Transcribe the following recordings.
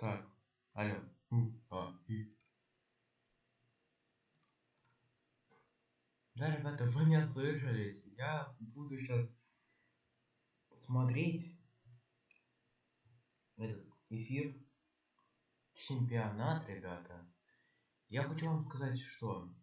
Так, алло. Да, ребята, вы не слышались. Я буду сейчас смотреть этот эфир, чемпионат, ребята. Я хочу вам сказать, что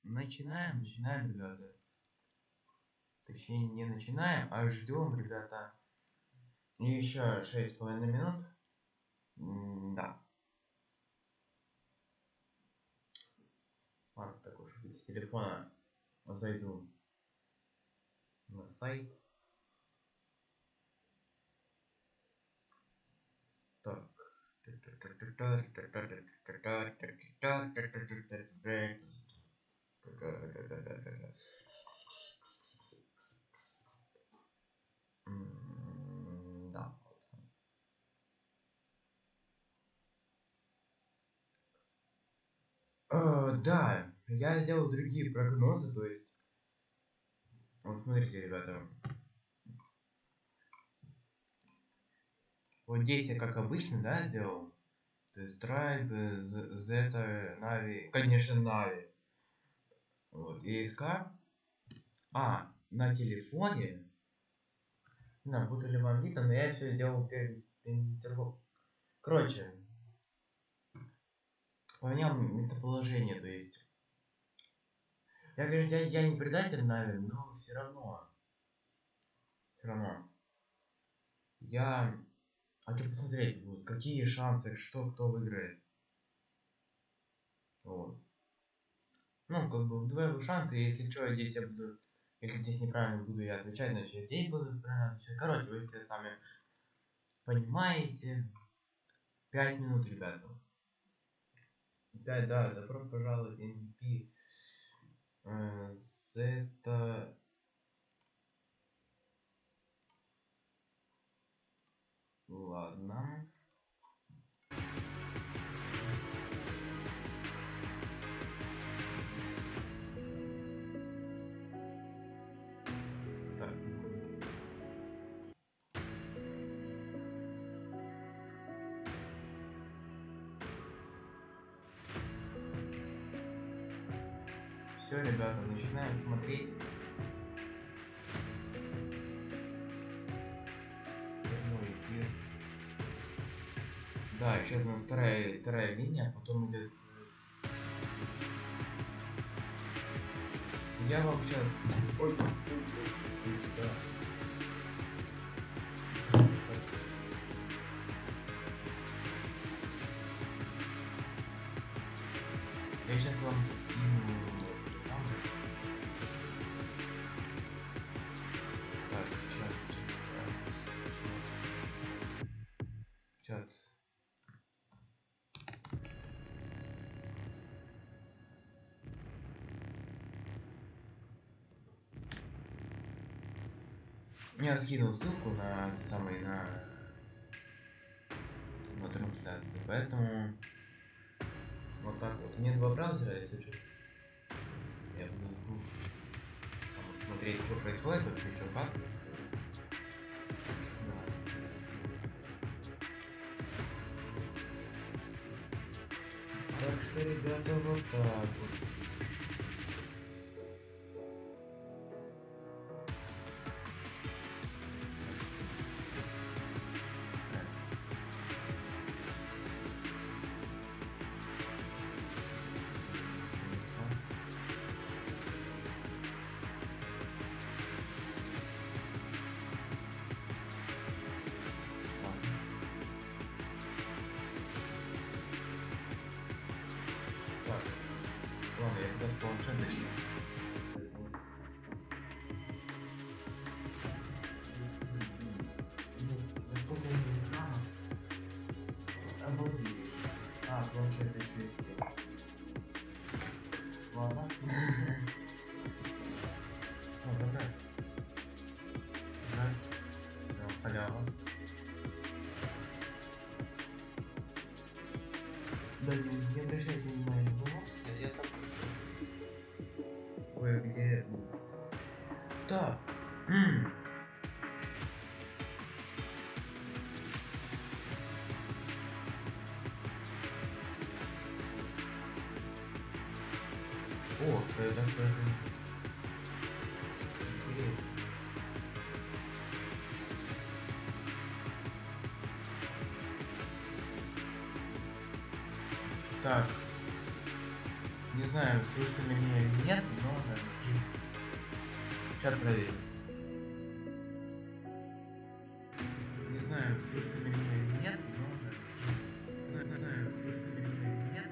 начинаем, ребята. Точнее, не начинаем, а ждем, ребята. Еще 6,5 минут. Да. Ладно, так уж с телефона зайду на сайт. Так. Да. Да, я сделал другие прогнозы, то есть. Вот смотрите, ребята. Вот здесь я как обычно, да, сделал. То есть Tribe, Zeta, NAVI, конечно, NAVI. Вот, ESK. На телефоне. Не знаю, буду ли вам видно, но я все делал перед интервалом. Короче, поменял местоположение, то есть. Я, конечно, я не предатель, наверное, но все равно. Я хочу посмотреть, вот, какие шансы, что кто выиграет. Вот. Ну, как бы вдвоем шансы, если что, здесь я буду. Если здесь неправильно буду я отвечать, значит я здесь буду правильно отвечать. Короче, вы все сами понимаете. 5 минут, ребята. 5, да, добро пожаловать в MVP. Это... Ладно. Так. Все, ребята, начинаем смотреть. Прямой эфир. Да, сейчас у нас вторая линия, потом идет. Я вам сейчас. Ой, да. Я сейчас вам скину там. Так, чат. Я скинул ссылку на самый на трансляцию, поэтому вот так вот. У меня два браузера, если что. Я буду. посмотреть, что происходит вообще, что как. Так что, ребята, вот так вот. Так, ладно, я туда с планшета еще. Обалдеть. А, планшет еще есть. Ладно. О, забрать. Забрать. Да, халява. Да, не обращайте внимания на волосы, я там кое-где. Так. О, это даже... Интересно. Так. Не знаю, слышно ли меня или нет, но... Сейчас проверим. Не знаю, слышно ли меня или нет, но... Не знаю, слышно ли меня или нет,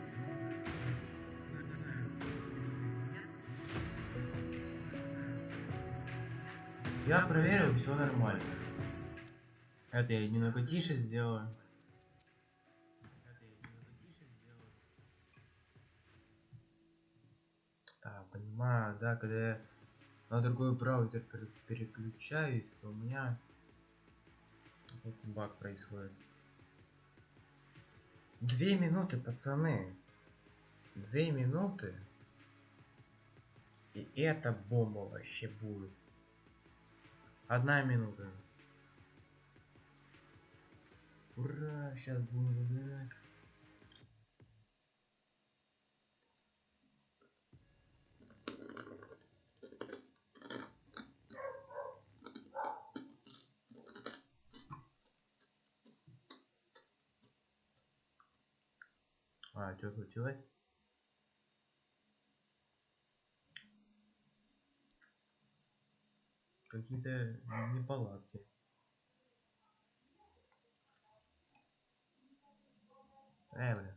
Я проверил, все нормально. Это я немного тише сделаю. Так, понимаю, да, когда я на другой браузер переключаюсь, то у меня баг происходит. 2 минуты, пацаны. 2 минуты. И эта бомба вообще будет. 1 минута. Ура, сейчас будем выбирать. А, что случилось? Какие-то неполадки. Бля.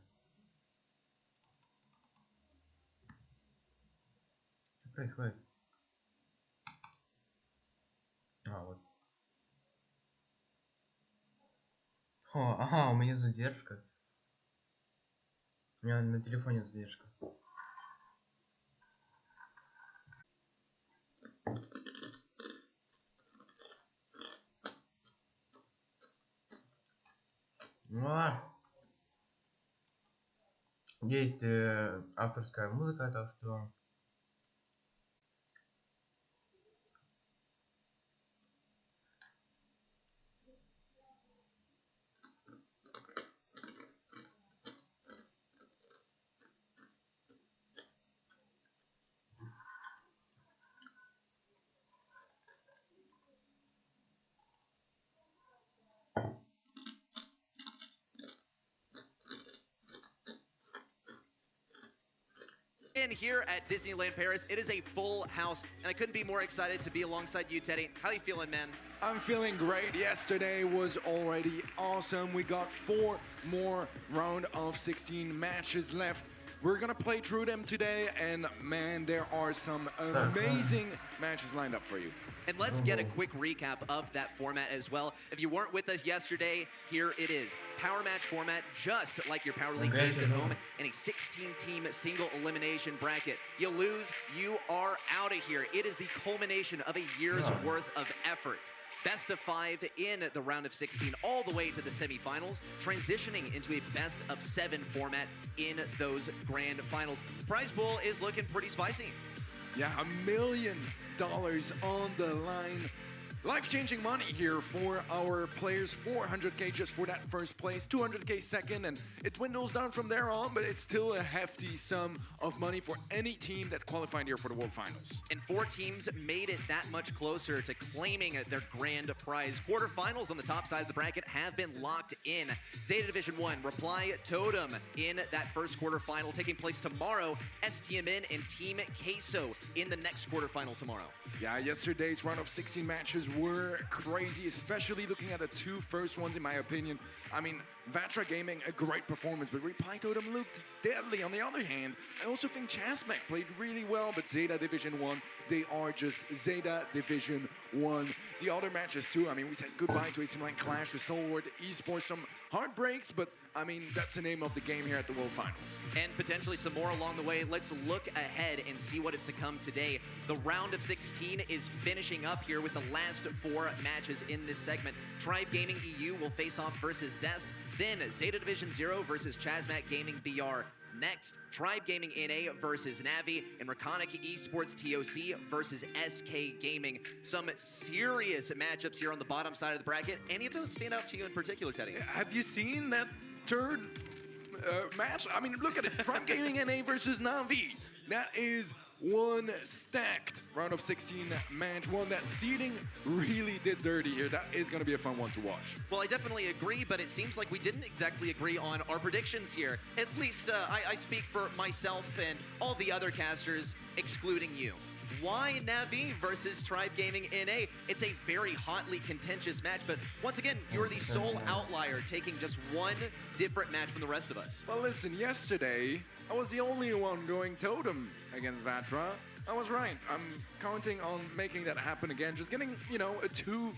Что происходит? А, вот. О, ага, у меня задержка. У меня на телефоне задержка. Ну а есть авторская музыка, так что In here at Disneyland Paris, it is a full house, and I couldn't be more excited to be alongside you, Teddy. How you feeling, man? I'm feeling great. Yesterday was already awesome. We got 4 more round of 16 matches left. We're gonna play through them today, and man, there are some amazing matches lined up for you. And let's get a quick recap of that format as well. If you weren't with us yesterday, here it is. Power match format, just like your Power League games at home, in a 16-team single elimination bracket. You lose, you are out of here. It is the culmination of a year's worth of effort. Best of 5 in the round of 16, all the way to the semifinals, transitioning into a best of 7 format in those grand finals. Prize pool is looking pretty spicy. Yeah, $1 million on the line. Life-changing money here for our players. 400k just for that first place, 200k second, and it dwindles down from there on, but it's still a hefty sum of money for any team that qualified here for the World Finals. And 4 teams made it that much closer to claiming their grand prize. Quarterfinals on the top side of the bracket have been locked in. Zeta Division 1, Reply Totem in that first quarterfinal taking place tomorrow. STMN and Team Queso in the next quarterfinal tomorrow. Yeah, yesterday's round of 16 matches were crazy, especially looking at the 2 first ones, in my opinion. I mean, Vatra Gaming, a great performance, but Reply Totem looked deadly. On the other hand, I also think Chasmac played really well, but Zeta Division 1, they are just Zeta Division 1. The other matches too, I mean, we said goodbye to a team like Clash with Stalwart Esports, some heartbreaks, but I mean, that's the name of the game here at the World Finals. And potentially some more along the way. Let's look ahead and see what is to come today. The round of 16 is finishing up here with the last 4 matches in this segment. Tribe Gaming EU will face off versus Zest. Then Zeta Division 0 versus Chasmac Gaming BR. Next, Tribe Gaming NA versus NAVI, and Reconic Esports TOC versus SK Gaming. Some serious matchups here on the bottom side of the bracket. Any of those stand out to you in particular, Teddy? Have you seen that third match? I mean, look at it. Tribe Gaming NA versus NAVI. That is one stacked round of 16 match, one that seeding really did dirty here. That is going to be a fun one to watch. Well, I definitely agree, but it seems like we didn't exactly agree on our predictions here. At least I speak for myself and all the other casters, excluding you. Why NAVI versus Tribe Gaming NA? It's a very hotly contentious match, but once again, you're the sole outlier taking just one different match from the rest of us. Well, listen, yesterday, I was the only one going Totem against Vatra. I was right. I'm counting on making that happen again. Just getting, you know, a 2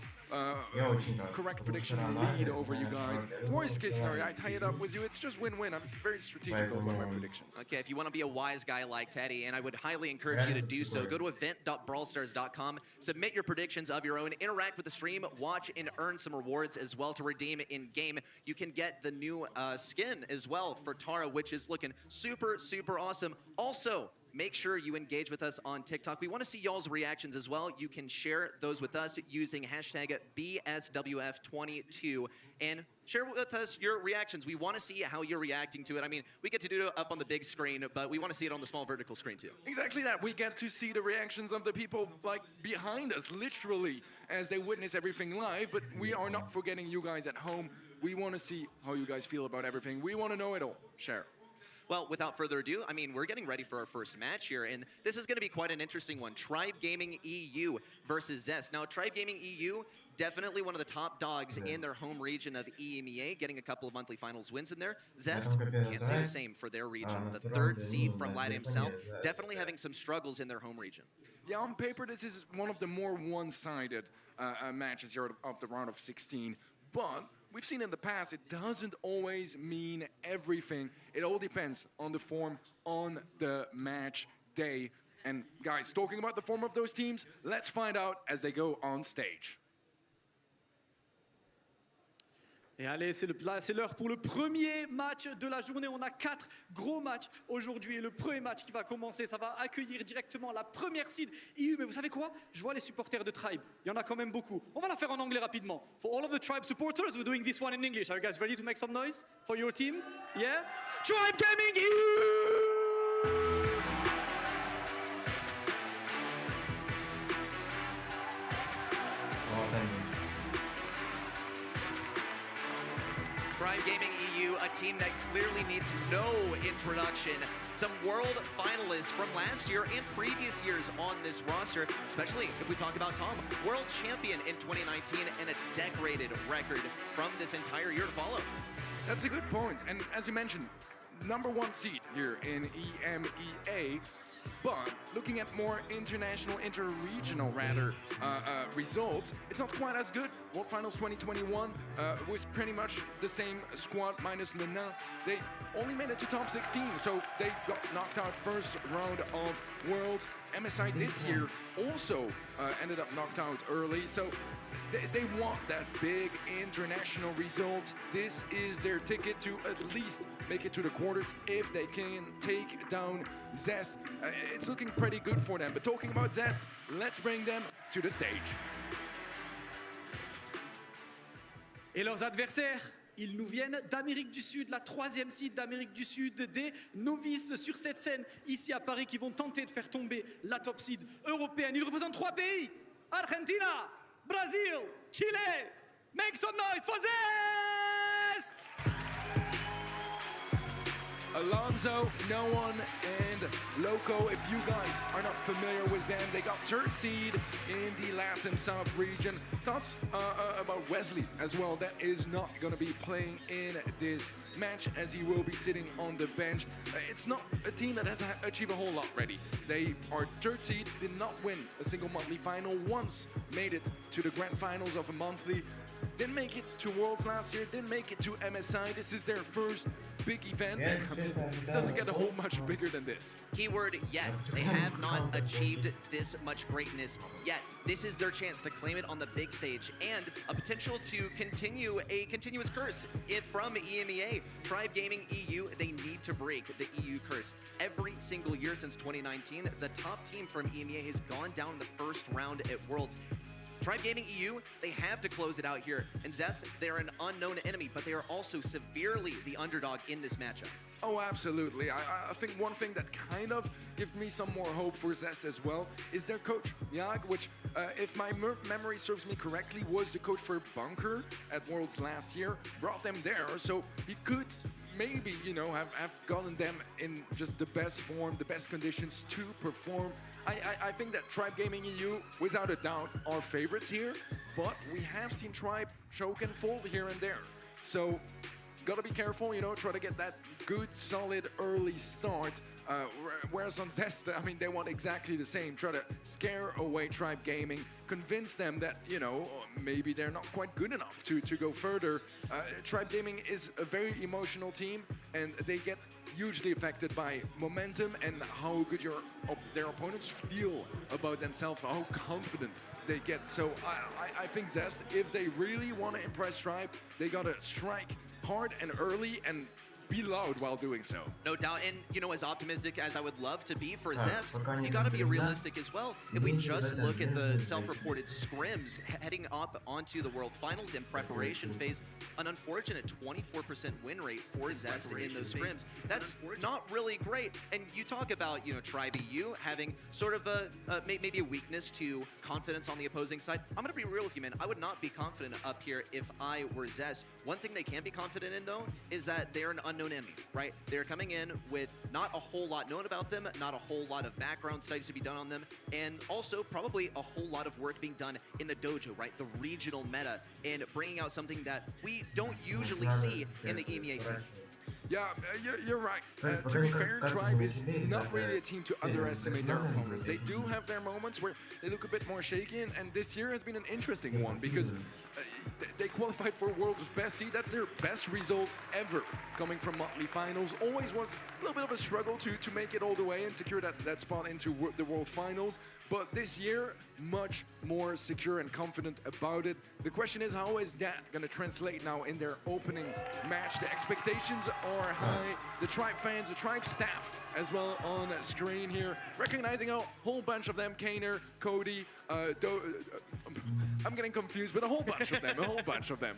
correct prediction lead over you guys. Worst case scenario, I tie it up with you. It's just win-win. I'm very strategical about my predictions. Okay, if you want to be a wise guy like Teddy, and I would highly encourage you to do so, go to event.brawlstars.com, submit your predictions of your own, interact with the stream, watch and earn some rewards as well to redeem in-game. You can get the new skin as well for Tara, which is looking super, super awesome. Also, make sure you engage with us on TikTok. We want to see y'all's reactions as well. You can share those with us using hashtag BSWF22 and share with us your reactions. We want to see how you're reacting to it. I mean, we get to do it up on the big screen, but we want to see it on the small vertical screen too. Exactly that. We get to see the reactions of the people like behind us, literally, as they witness everything live, but we are not forgetting you guys at home. We want to see how you guys feel about everything. We want to know it all. Share. Well, without further ado, I mean, we're getting ready for our first match here, and this is going to be quite an interesting one. Tribe Gaming EU versus Zest. Now, Tribe Gaming EU, definitely one of the top dogs in their home region of EMEA, getting a couple of monthly finals wins in there. Zest, can't say the same for their region. The 3rd seed from LATAM South, definitely having some struggles in their home region. Yeah, on paper, this is one of the more one-sided matches here of the round of 16, but we've seen in the past, it doesn't always mean everything. It all depends on the form on the match day. And guys, talking about the form of those teams, let's find out as they go on stage. Et allez, c'est l'heure pour le premier match de la journée. On a 4 gros matchs aujourd'hui. Et le premier match qui va commencer, ça va accueillir directement la première seed EU. Mais vous savez quoi? Je vois les supporters de Tribe. Il y en a quand même beaucoup. On va la faire en anglais rapidement. For all of the Tribe supporters, we're doing this one in English. Are you guys ready to make some noise for your team? Yeah? Tribe Gaming EU! Tribe Gaming EU, a team that clearly needs no introduction. Some world finalists from last year and previous years on this roster, especially if we talk about Tom, world champion in 2019 and a decorated record from this entire year to follow. That's a good point. And as you mentioned, #1 seed here in EMEA. But looking at more international, inter-regional rather, results, it's not quite as good World Finals 2021 was pretty much the same squad minus Le Nain. They only made it to top 16, so they got knocked out first round of Worlds. MSI this year also ended up knocked out early, so they want that big international result. This is their ticket to at least make it to the quarters if they can take down Zest. It's looking pretty good for them. But talking about Zest, let's bring them to the stage. Et leurs adversaires, ils nous viennent d'Amérique du Sud, la 3e seed d'Amérique du Sud, des novices sur cette scène ici à Paris qui vont tenter de faire tomber la top seed européenne. Ils représentent 3 pays, Argentina, Brazil, Chile. Make some noise for Zest! Alonso, No One, and Loco. If you guys are not familiar with them, they got 3rd seed in the Latin South region. Thoughts about Wesley as well, that is not going to be playing in this match as he will be sitting on the bench. It's not a team that has achieved a whole lot already. They are 3rd seed, did not win a single monthly final, once made it to the grand finals of a monthly, didn't make it to Worlds last year, didn't make it to MSI. This is their first big event. It doesn't get a whole much bigger than this. Keyword yet. They have not achieved this much greatness yet. This is their chance to claim it on the big stage and a potential to continue a continuous curse. If from EMEA, Tribe Gaming EU, they need to break the EU curse. Every single year since 2019, the top team from EMEA has gone down in the first round at Worlds. Tribe Gaming EU, they have to close it out here. And Zest, they're an unknown enemy, but they are also severely the underdog in this matchup. Oh, absolutely. I think one thing that kind of gives me some more hope for Zest as well is their coach, Jag, which, if my memory serves me correctly, was the coach for Bunker at Worlds last year, brought them there, so he could maybe, you know, have gotten them in just the best form, the best conditions to perform. I think that Tribe Gaming EU, without a doubt, are favorites here, but we have seen Tribe choke and fold here and there. So, gotta be careful, you know, try to get that good, solid, early start. Whereas on Zest, I mean, they want exactly the same. Try to scare away Tribe Gaming, convince them that, you know, maybe they're not quite good enough to go further. Tribe Gaming is a very emotional team, and they get hugely affected by momentum and how good their opponents feel about themselves, how confident they get. So I think Zest, if they really want to impress Tribe, they gotta strike hard and early and be loud while doing so. No doubt, and you know, as optimistic as I would love to be for Zest, you gotta be realistic as well. If we just look at the self-reported scrims heading up onto the World Finals in preparation phase, an unfortunate 24% win rate for Zest in those scrims. That's not really great. And you talk about, you know, Tribe EU having sort of maybe a weakness to confidence on the opposing side. I'm gonna be real with you, man. I would not be confident up here if I were Zest. One thing they can be confident in, though, is that they're an unknown enemy, right? They're coming in with not a whole lot known about them, not a whole lot of background studies to be done on them, and also probably a whole lot of work being done in the dojo, right? The regional meta, and bringing out something that we don't usually see in the EMEA scene. Yeah, you're right. To be fair, Tribe is not really a team to underestimate their opponents. They do have their moments where they look a bit more shaky, and this year has been an interesting one because they qualified for World's Best Seed. That's their best result ever coming from monthly finals. Always was a little bit of a struggle to make it all the way and secure that spot into the World Finals. But this year, much more secure and confident about it. The question is, how is that going to translate now in their opening match? The expectations are high. The Tribe fans, the Tribe staff as well on screen here, recognizing a whole bunch of them, Kaner, Cody, I'm getting confused, but a whole bunch of them,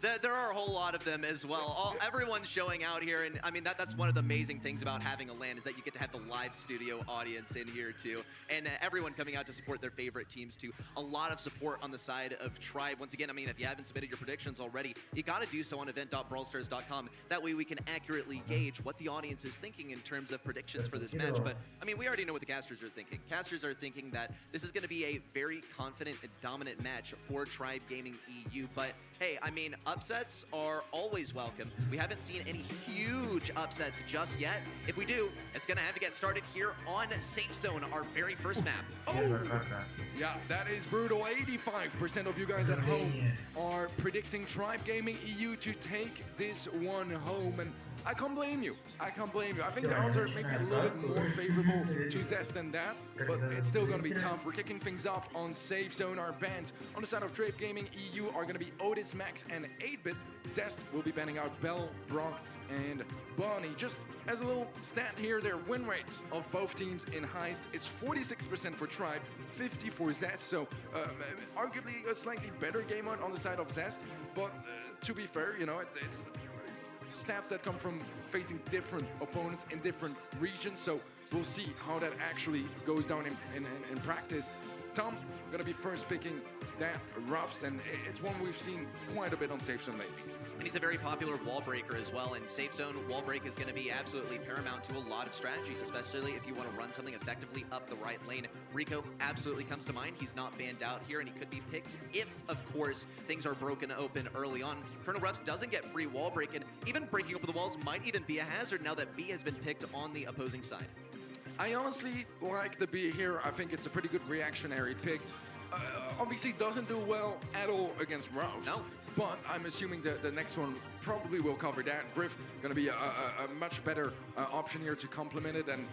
There are a whole lot of them as well. Everyone's showing out here, and I mean, that's one of the amazing things about having a LAN is that you get to have the live studio audience in here too, and everyone coming out to support their favorite teams too. A lot of support on the side of Tribe. Once again, I mean, if you haven't submitted your predictions already, you got to do so on event.brawlstars.com. That way we can accurately gauge what the audience is thinking in terms of predictions for this match, but I mean, we already know what the casters are thinking. Casters are thinking that this is going to be a very confident and dominant match for Tribe Gaming EU, but hey, I mean, upsets are always welcome. We haven't seen any huge upsets just yet. If we do, it's going to have to get started here on Safe Zone, our very first map. Oh! Yeah, that is brutal. 85% of you guys at home are predicting Tribe Gaming EU to take this one home, and I can't blame you. I can't blame you. I think the odds are maybe a little bit more favorable to Zest than that, but it's still going to be tough. We're kicking things off on Safe Zone. Our bans on the side of Tribe Gaming EU are going to be Otis, Max, and 8-Bit. Zest will be banning out Bell, Brock, and Bonnie. Just as a little stat here, their win rates of both teams in Heist is 46% for Tribe, 50 for Zest, so arguably a slightly better game on the side of Zest, but to be fair, you know, it's stats that come from facing different opponents in different regions, so we'll see how that actually goes down in practice. Tom, gonna be first picking that Ruffs, and it's one we've seen quite a bit on Safe Zone lately. And he's a very popular wall breaker as well, and Safe Zone wall break is going to be absolutely paramount to a lot of strategies, especially if you want to run something effectively up the right lane. Rico absolutely comes to mind. He's not banned out here, and he could be picked if, of course, things are broken open early on. Colonel Ruffs doesn't get free wall break, and even breaking open the walls might even be a hazard now that B has been picked on the opposing side. I honestly like the B here. I think it's a pretty good reactionary pick. Obviously doesn't do well at all against Ruffs. No. But I'm assuming that the next one probably will cover that. Griff gonna be a much better option here to complement it and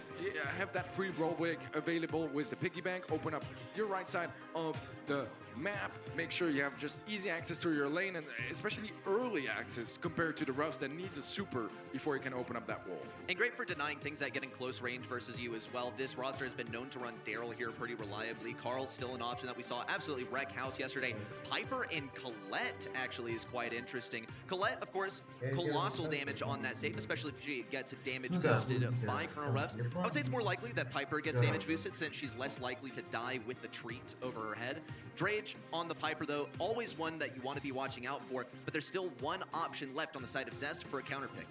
have that free roll wig available with the piggy bank. Open up your right side of the map. Make sure you have just easy access to your lane, and especially early access compared to the Ruffs that needs a super before you can open up that wall. And great for denying things that get in close range versus you as well. This roster has been known to run Daryl here pretty reliably. Carl's still an option that we saw absolutely wreck house yesterday. Piper and Colette actually is quite interesting. Colette, of course, colossal damage on that safe, especially if she gets damage boosted by Colonel Ruffs. I would say it's more likely that Piper gets damage boosted since she's less likely to die with the treat over her head. Drage on the Piper, though, always one that you want to be watching out for, but there's still one option left on the side of Zest for a counter pick.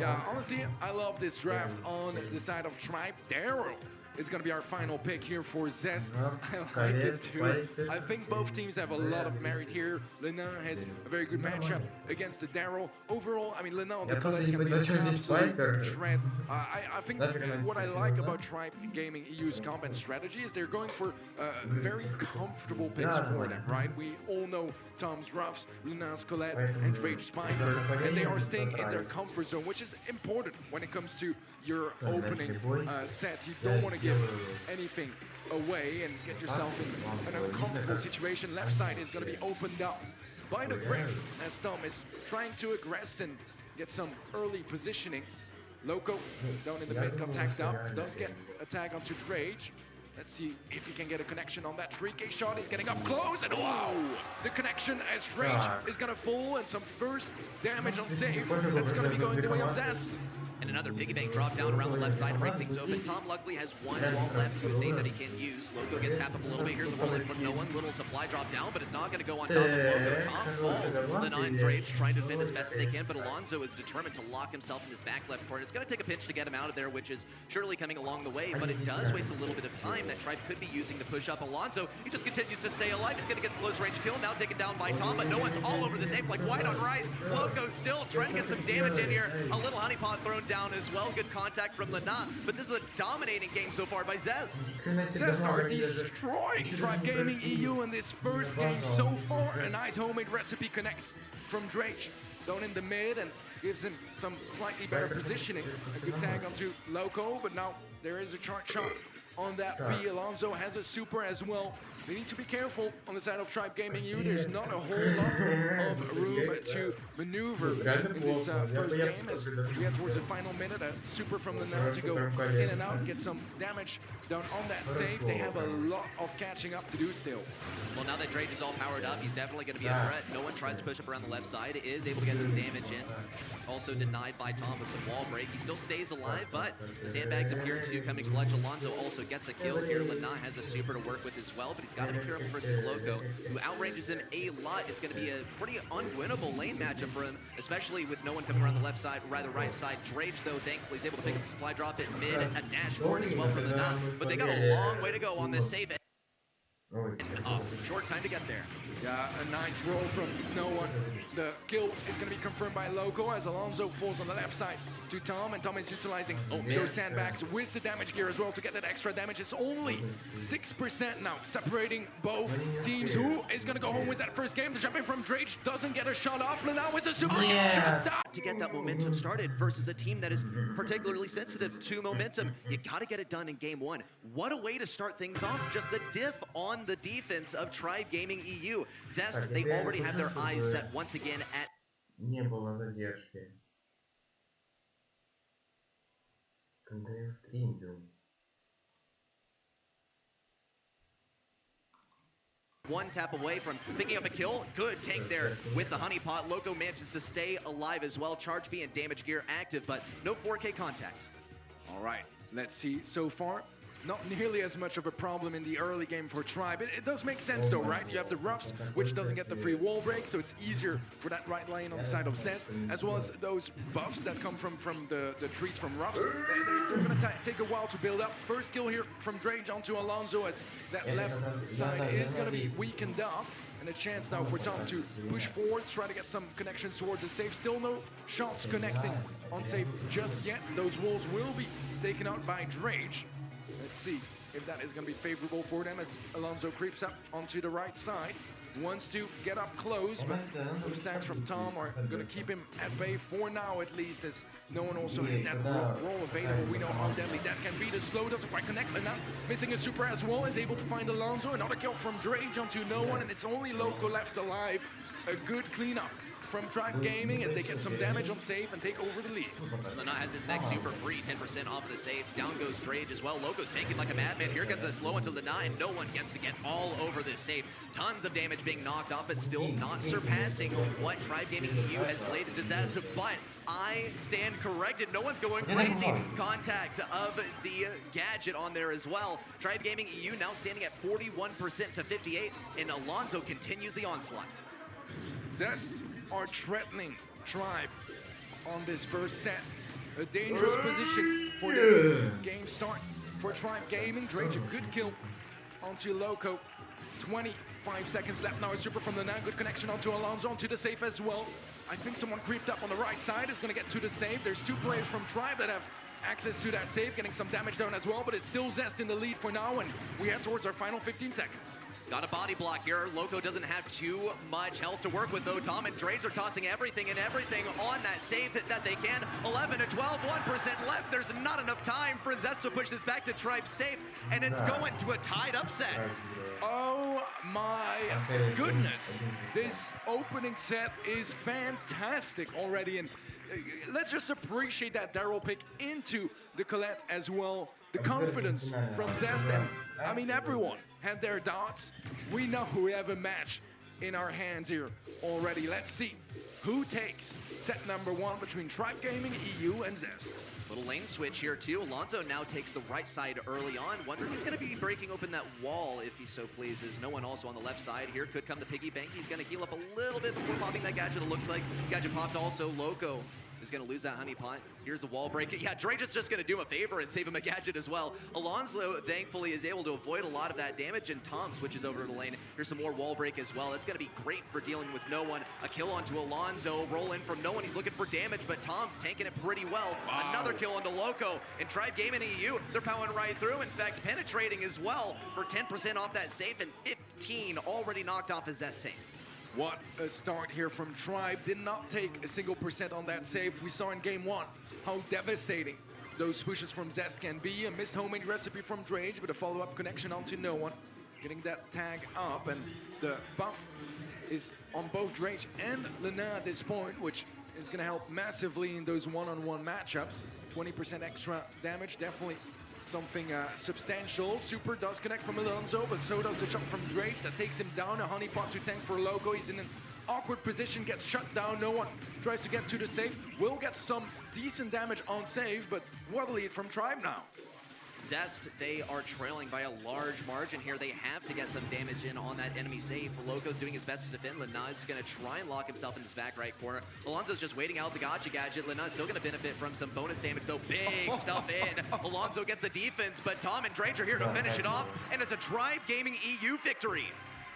Yeah, honestly, I love this draft on the side of Tribe. Daryl is going to be our final pick here for Zest. I like it too. I think both teams have a lot of merit here. Lena has a very good matchup against the Daryl. Overall, I mean, Lena on the Colette can be an absolute shred. I think what I like about Tribe Gaming EU's combat strategy is they're going for very comfortable picks for them, right? We all know Tom's Ruffs, Luna's Colette, and Drage's Piper, and they are staying in their comfort zone, which is important when it comes to your opening set. You don't want to give anything away and get yourself in an uncomfortable situation. Left side is going to be opened up by the Griff as Tom is trying to aggress and get some early positioning. Loco down in the mid got tagged up, does get a tag onto Drage. Let's see if he can get a connection on that 3K shot. He's getting up close, and wow! The connection as Drage is gonna fall, and some first damage on save. That's gonna be going the way of Zest. And another piggy bank drop down around the left side to break things open. Tom luckily has one wall left to his name that he can use. Loco gets tapped up a little bit. Here's a roll in from no one. Little supply drop down, but it's not going to go on top of Loco. Tom falls. The 9 Drage trying to defend as best as they can, but Alonso is determined to lock himself in his back left corner. It's going to take a pinch to get him out of there, which is surely coming along the way, but it does waste a little bit of time that Tribe could be using to push up Alonso. He just continues to stay alive. He's going to get the close range kill, now taken down by Tom, but no one's all over the safe like white on rice. Loco still trying to get some damage in here. A little honeypot thrown down as well. Good contact from Lena, but this is a dominating game so far by Zest. Zest are destroying Tribe Gaming EU in this first game so far. A nice homemade recipe connects from Drage down in the mid and gives him some slightly better positioning. A good tag onto Loco, but now there is a charge shot on that B. Alonso has a super as well. They need to be careful on the side of Tribe Gaming EU. There's not a whole lot of room to maneuver in this first game as we head towards the final minute. A super from the now to go in and out, get some damage down on that save. They have a lot of catching up to do still. Well, now that Drake is all powered up, he's definitely going to be a threat. No one tries to push up around the left side. Is able to get some damage in. Also denied by Tom with some wall break. He still stays alive, but the sandbags appear to come in clutch. Alonso also gets a kill here. Lana has a super to work with as well, but he's got to be careful versus Loco, who outranges him a lot. It's going to be a pretty unwinnable lane matchup for him, especially with no one coming around the left side, rather right side. Drage, though, thankfully is able to pick up the supply drop at mid, a dash forward as well from Lana, but they got a long way to go on this safe. Short time to get there. Yeah, a nice roll from no one. The kill is going to be confirmed by Loco as Alonso falls on the left side to Tom, and Tom is utilizing those sandbags with the damage gear as well to get that extra damage. It's only 6% now, separating both teams. Who is going to go home with that first game? The jumping from Drage doesn't get a shot off. Now with the super To get that momentum started versus a team that is particularly sensitive to momentum, you got to get it done in game one. What a way to start things off. Just the diff on the defense of Tribe Gaming EU. Zest, they already have their eyes set once again at... Не было задержки. Когда я стримил. One tap away from picking up a kill. Good tank there with the honeypot. Loco manages to stay alive as well. Charge B and damage gear active, but no 4K contact. All right, let's see. So far, not nearly as much of a problem in the early game for Tribe. It does make sense though, right? You have the Roughs, which doesn't get the free wall break, so it's easier for that right lane on the side of Zest, as well as those buffs that come from the trees from Roughs. They're gonna take a while to build up. First kill here from Drage onto Alonso as that left side is gonna be weakened up. And a chance now for Tom to push forward, try to get some connections towards the safe. Still no shots connecting on safe just yet. Those walls will be taken out by Drage. Let's see if that is going to be favorable for them as Alonso creeps up onto the right side. Wants to get up close, but those stacks from Tom are going to keep him at bay for now at least, as no one also has that roll available. We know how deadly that can be. The slow doesn't quite connect, and now missing a super as well, is able to find Alonso. Another kill from Drage onto no one, and it's only Loco left alive. A good cleanup from Tribe Gaming as they get some damage on safe and take over the lead. Lana has his next super free, 10% off the safe. Down goes Drage as well. Loco's tanking like a madman. Here comes a slow into Lana, and no one gets to get all over this safe. Tons of damage being knocked off, but still not surpassing what Tribe Gaming EU has laid a disaster. But I stand corrected. No one's going crazy. Contact of the gadget on there as well. Tribe Gaming EU now standing at 41% to 58, and Alonso continues the onslaught. Zest are threatening Tribe on this first set. A dangerous position for this game start for Tribe Gaming. Drage, a good kill onto Loco. 25 seconds left now. A super from the now. Good connection onto Alonso, onto the safe as well. I think someone creeped up on the right side. Is going to get to the safe. There's two players from Tribe that have access to that safe, getting some damage down as well, but it's still Zest in the lead for now, and we head towards our final 15 seconds. Got a body block here. Loco doesn't have too much health to work with, though. Tom and Drage are tossing everything on that save that they can. 11 to 12, 1% left. There's not enough time for Zest to push this back to Tribe safe, and it's going to a tied upset. Oh my goodness. This opening set is fantastic already, and let's just appreciate that Daryl pick into the Colette as well. The confidence from Zest, and I mean everyone had their doubts. We know we have a match in our hands here already. Let's see who takes set number one between Tribe Gaming EU and Zest. Little lane switch here too. Alonso now takes the right side early on. Wonder if he's going to be breaking open that wall if he so pleases. No one also on the left side here. Could come the piggy bank. He's going to heal up a little bit before popping that gadget, it looks like. Gadget popped also. Loco is going to lose that honey pot. Here's a wall break. Yeah, Drake is just going to do him a favor and save him a gadget as well. Alonso, thankfully, is able to avoid a lot of that damage, and Tom switches over to the lane. Here's some more wall break as well. It's going to be great for dealing with no one. A kill onto Alonso. Roll in from no one. He's looking for damage, but Tom's tanking it pretty well. Wow. Another kill onto Loco. And Tribe Gaming EU, they're powering right through. In fact, penetrating as well for 10% off that safe, and 15 already knocked off his Zest safe. What a start here from Tribe. Did not take a single percent on that save. We saw in game one how devastating those pushes from Zest can be. A missed homemade recipe from Drage, but a follow-up connection onto no one. Getting that tag up, and the buff is on both Drage and Lena at this point, which is going to help massively in those one-on-one matchups. 20% extra damage, definitely something substantial. Super does connect from Alonso, but so does the shot from Drake that takes him down. A honeypot to tank for Loco. He's in an awkward position, gets shut down. No one tries to get to the safe. Will get some decent damage on save, but what a lead from Tribe now. Zest, they are trailing by a large margin here. They have to get some damage in on that enemy safe. Loco's doing his best to defend. Lenaz's going to try and lock himself in his back right corner. Alonso's just waiting out the gotcha gadget. Lenaz's still going to benefit from some bonus damage, though. Big stuff in. Alonso gets the defense, but Tom and Drage are here to finish it off, and it's a Tribe Gaming EU victory.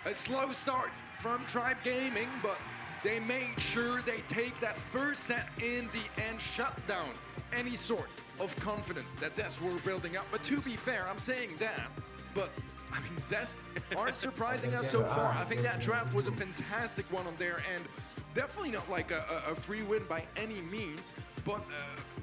A slow start from Tribe Gaming, but they made sure they take that first set in the end, shut down any sort of confidence that Zest were building up. But to be fair, I'm saying that, but I mean, Zest aren't surprising us so far. I think that draft was a fantastic one on their end. Definitely not like a free win by any means, but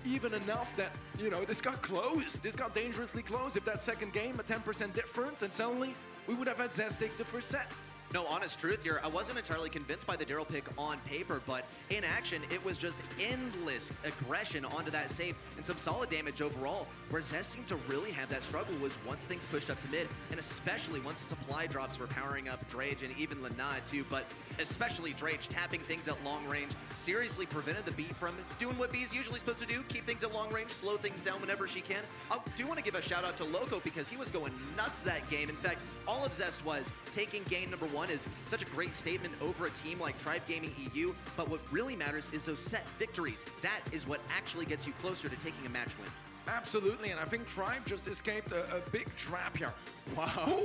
even enough that, you know, this got close. This got dangerously close. If that second game, a 10% difference, and suddenly we would have had Zest take the first set. No, honest truth here, I wasn't entirely convinced by the Daryl pick on paper, but in action, it was just endless aggression onto that safe and some solid damage overall. Where Zest seemed to really have that struggle was once things pushed up to mid, and especially once the supply drops were powering up Drage and even Lenad too, but especially Drage tapping things at long range seriously prevented the beat from doing what B's usually supposed to do, keep things at long range, slow things down whenever she can. I do want to give a shout out to Loco because he was going nuts that game. In fact, all of Zest was taking game number 1 is such a great statement over a team like Tribe Gaming EU, but what really matters is those set victories. That is what actually gets you closer to taking a match win. Absolutely, and I think Tribe just escaped a big trap here. Wow.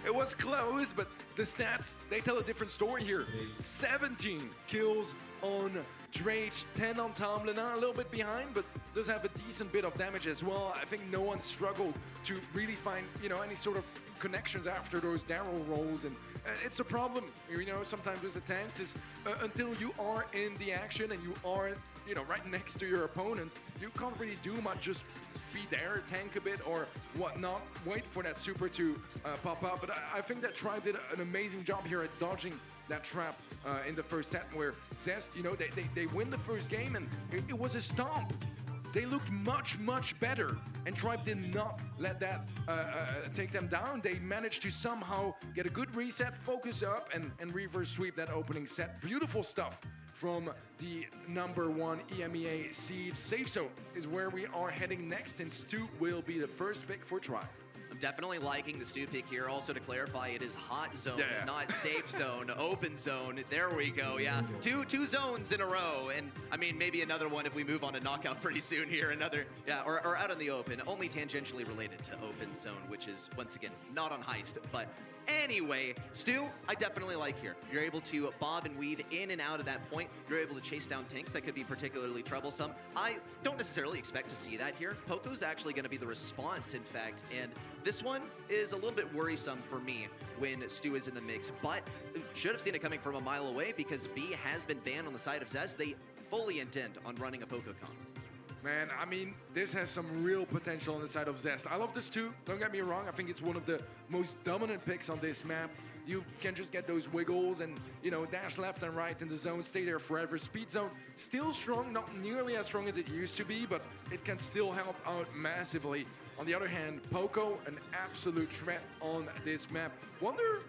It was close, but the stats, they tell a different story here. 17 kills on Drage, 10 on Tom. Lenard a little bit behind, but does have a decent bit of damage as well. I think no one struggled to really find, you know, any sort of connections after those Daryl rolls, and it's a problem, you know, sometimes with the tanks is until you are in the action and you are, you know, right next to your opponent, you can't really do much, just be there, tank a bit or whatnot, wait for that super to pop up. But I think that Tribe did an amazing job here at dodging that trap in the first set where Zest, you know, they win the first game and it was a stomp. They looked much, much better, and Tribe did not let that take them down. They managed to somehow get a good reset, focus up, and reverse sweep that opening set. Beautiful stuff from the number 1 EMEA seed. Safe zone is where we are heading next, and Stu will be the first pick for Tribe. I'm definitely liking the Stu pick here. Also to clarify, it is hot zone, not safe zone, open zone. There we go, yeah. Two zones in a row. And I mean, maybe another one if we move on to knockout pretty soon here. Another, yeah, or out in the open, only tangentially related to open zone, which is, once again, not on Heist. But anyway, Stu, I definitely like here. You're able to bob and weave in and out of that point. You're able to chase down tanks that could be particularly troublesome. I don't necessarily expect to see that here. Poco's actually going to be the response, in fact, and this one is a little bit worrisome for me when Stu is in the mix, but should have seen it coming from a mile away because B has been banned on the side of Zest. They fully intend on running a PocoCon. Man, I mean, this has some real potential on the side of Zest. I love this too, don't get me wrong. I think it's one of the most dominant picks on this map. You can just get those wiggles and, you know, dash left and right in the zone, stay there forever. Speed zone, still strong, not nearly as strong as it used to be, but it can still help out massively. On the other hand, Poco, an absolute threat on this map. Wonder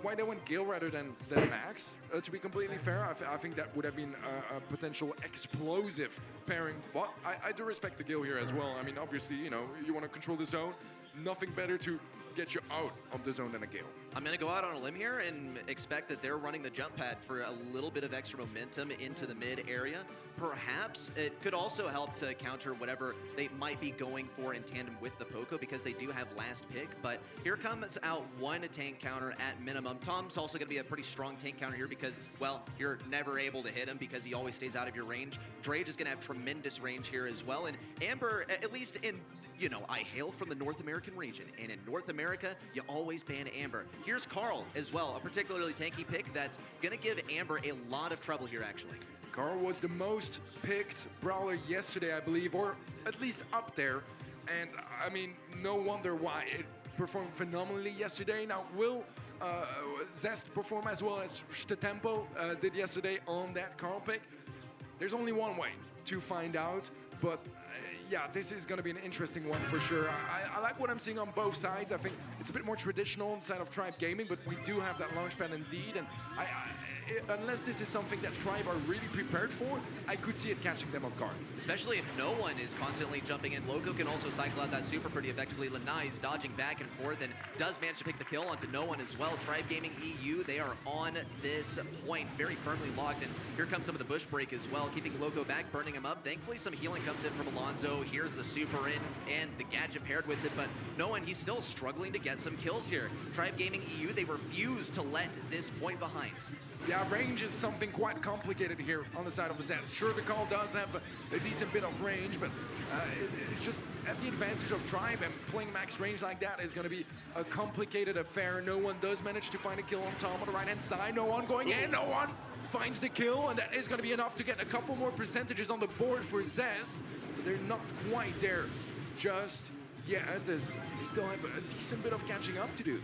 why they went Gil rather than Max, to be completely fair. I think that would have been a potential explosive pairing. But I do respect the Gil here as well. I mean, obviously, you know, you want to control the zone. Nothing better to get you out of the zone than a Gale. I'm going to go out on a limb here and expect that they're running the jump pad for a little bit of extra momentum into the mid area. Perhaps it could also help to counter whatever they might be going for in tandem with the Poco because they do have last pick. But here comes out one tank counter at minimum. Tom's also going to be a pretty strong tank counter here because, well, you're never able to hit him because he always stays out of your range. Drage is going to have tremendous range here as well. And Amber, at least in, you know, I hail from the North American region, and in North America, you always ban Amber. Here's Carl as well, a particularly tanky pick that's going to give Amber a lot of trouble here, actually. Carl was the most picked brawler yesterday, I believe, or at least up there. And, I mean, no wonder why it performed phenomenally yesterday. Now, will Zest perform as well as Tempo did yesterday on that Carl pick? There's only one way to find out, but yeah, this is going to be an interesting one for sure. I like what I'm seeing on both sides. I think it's a bit more traditional inside of Tribe Gaming, but we do have that launchpad indeed. And unless this is something that Tribe are really prepared for, I could see it catching them off guard. Especially if no one is constantly jumping in. Loco can also cycle out that super pretty effectively. Lanai is dodging back and forth and does manage to pick the kill onto no one as well. Tribe Gaming EU, they are on this point, very firmly locked. And here comes some of the bush break as well, keeping Loco back, burning him up. Thankfully, some healing comes in from Alonso. Here's the super in and the gadget paired with it, but no one, he's still struggling to get some kills here. Tribe Gaming EU, they refuse to let this point behind. Yeah, range is something quite complicated here on the side of Zest. Sure, the call does have a decent bit of range, but it's just at the advantage of Tribe, and playing max range like that is going to be a complicated affair. No one does manage to find a kill on Tom on the right-hand side. No one going in, no one finds the kill, and that is going to be enough to get a couple more percentages on the board for Zest, but they're not quite there just yet. They still have a decent bit of catching up to do.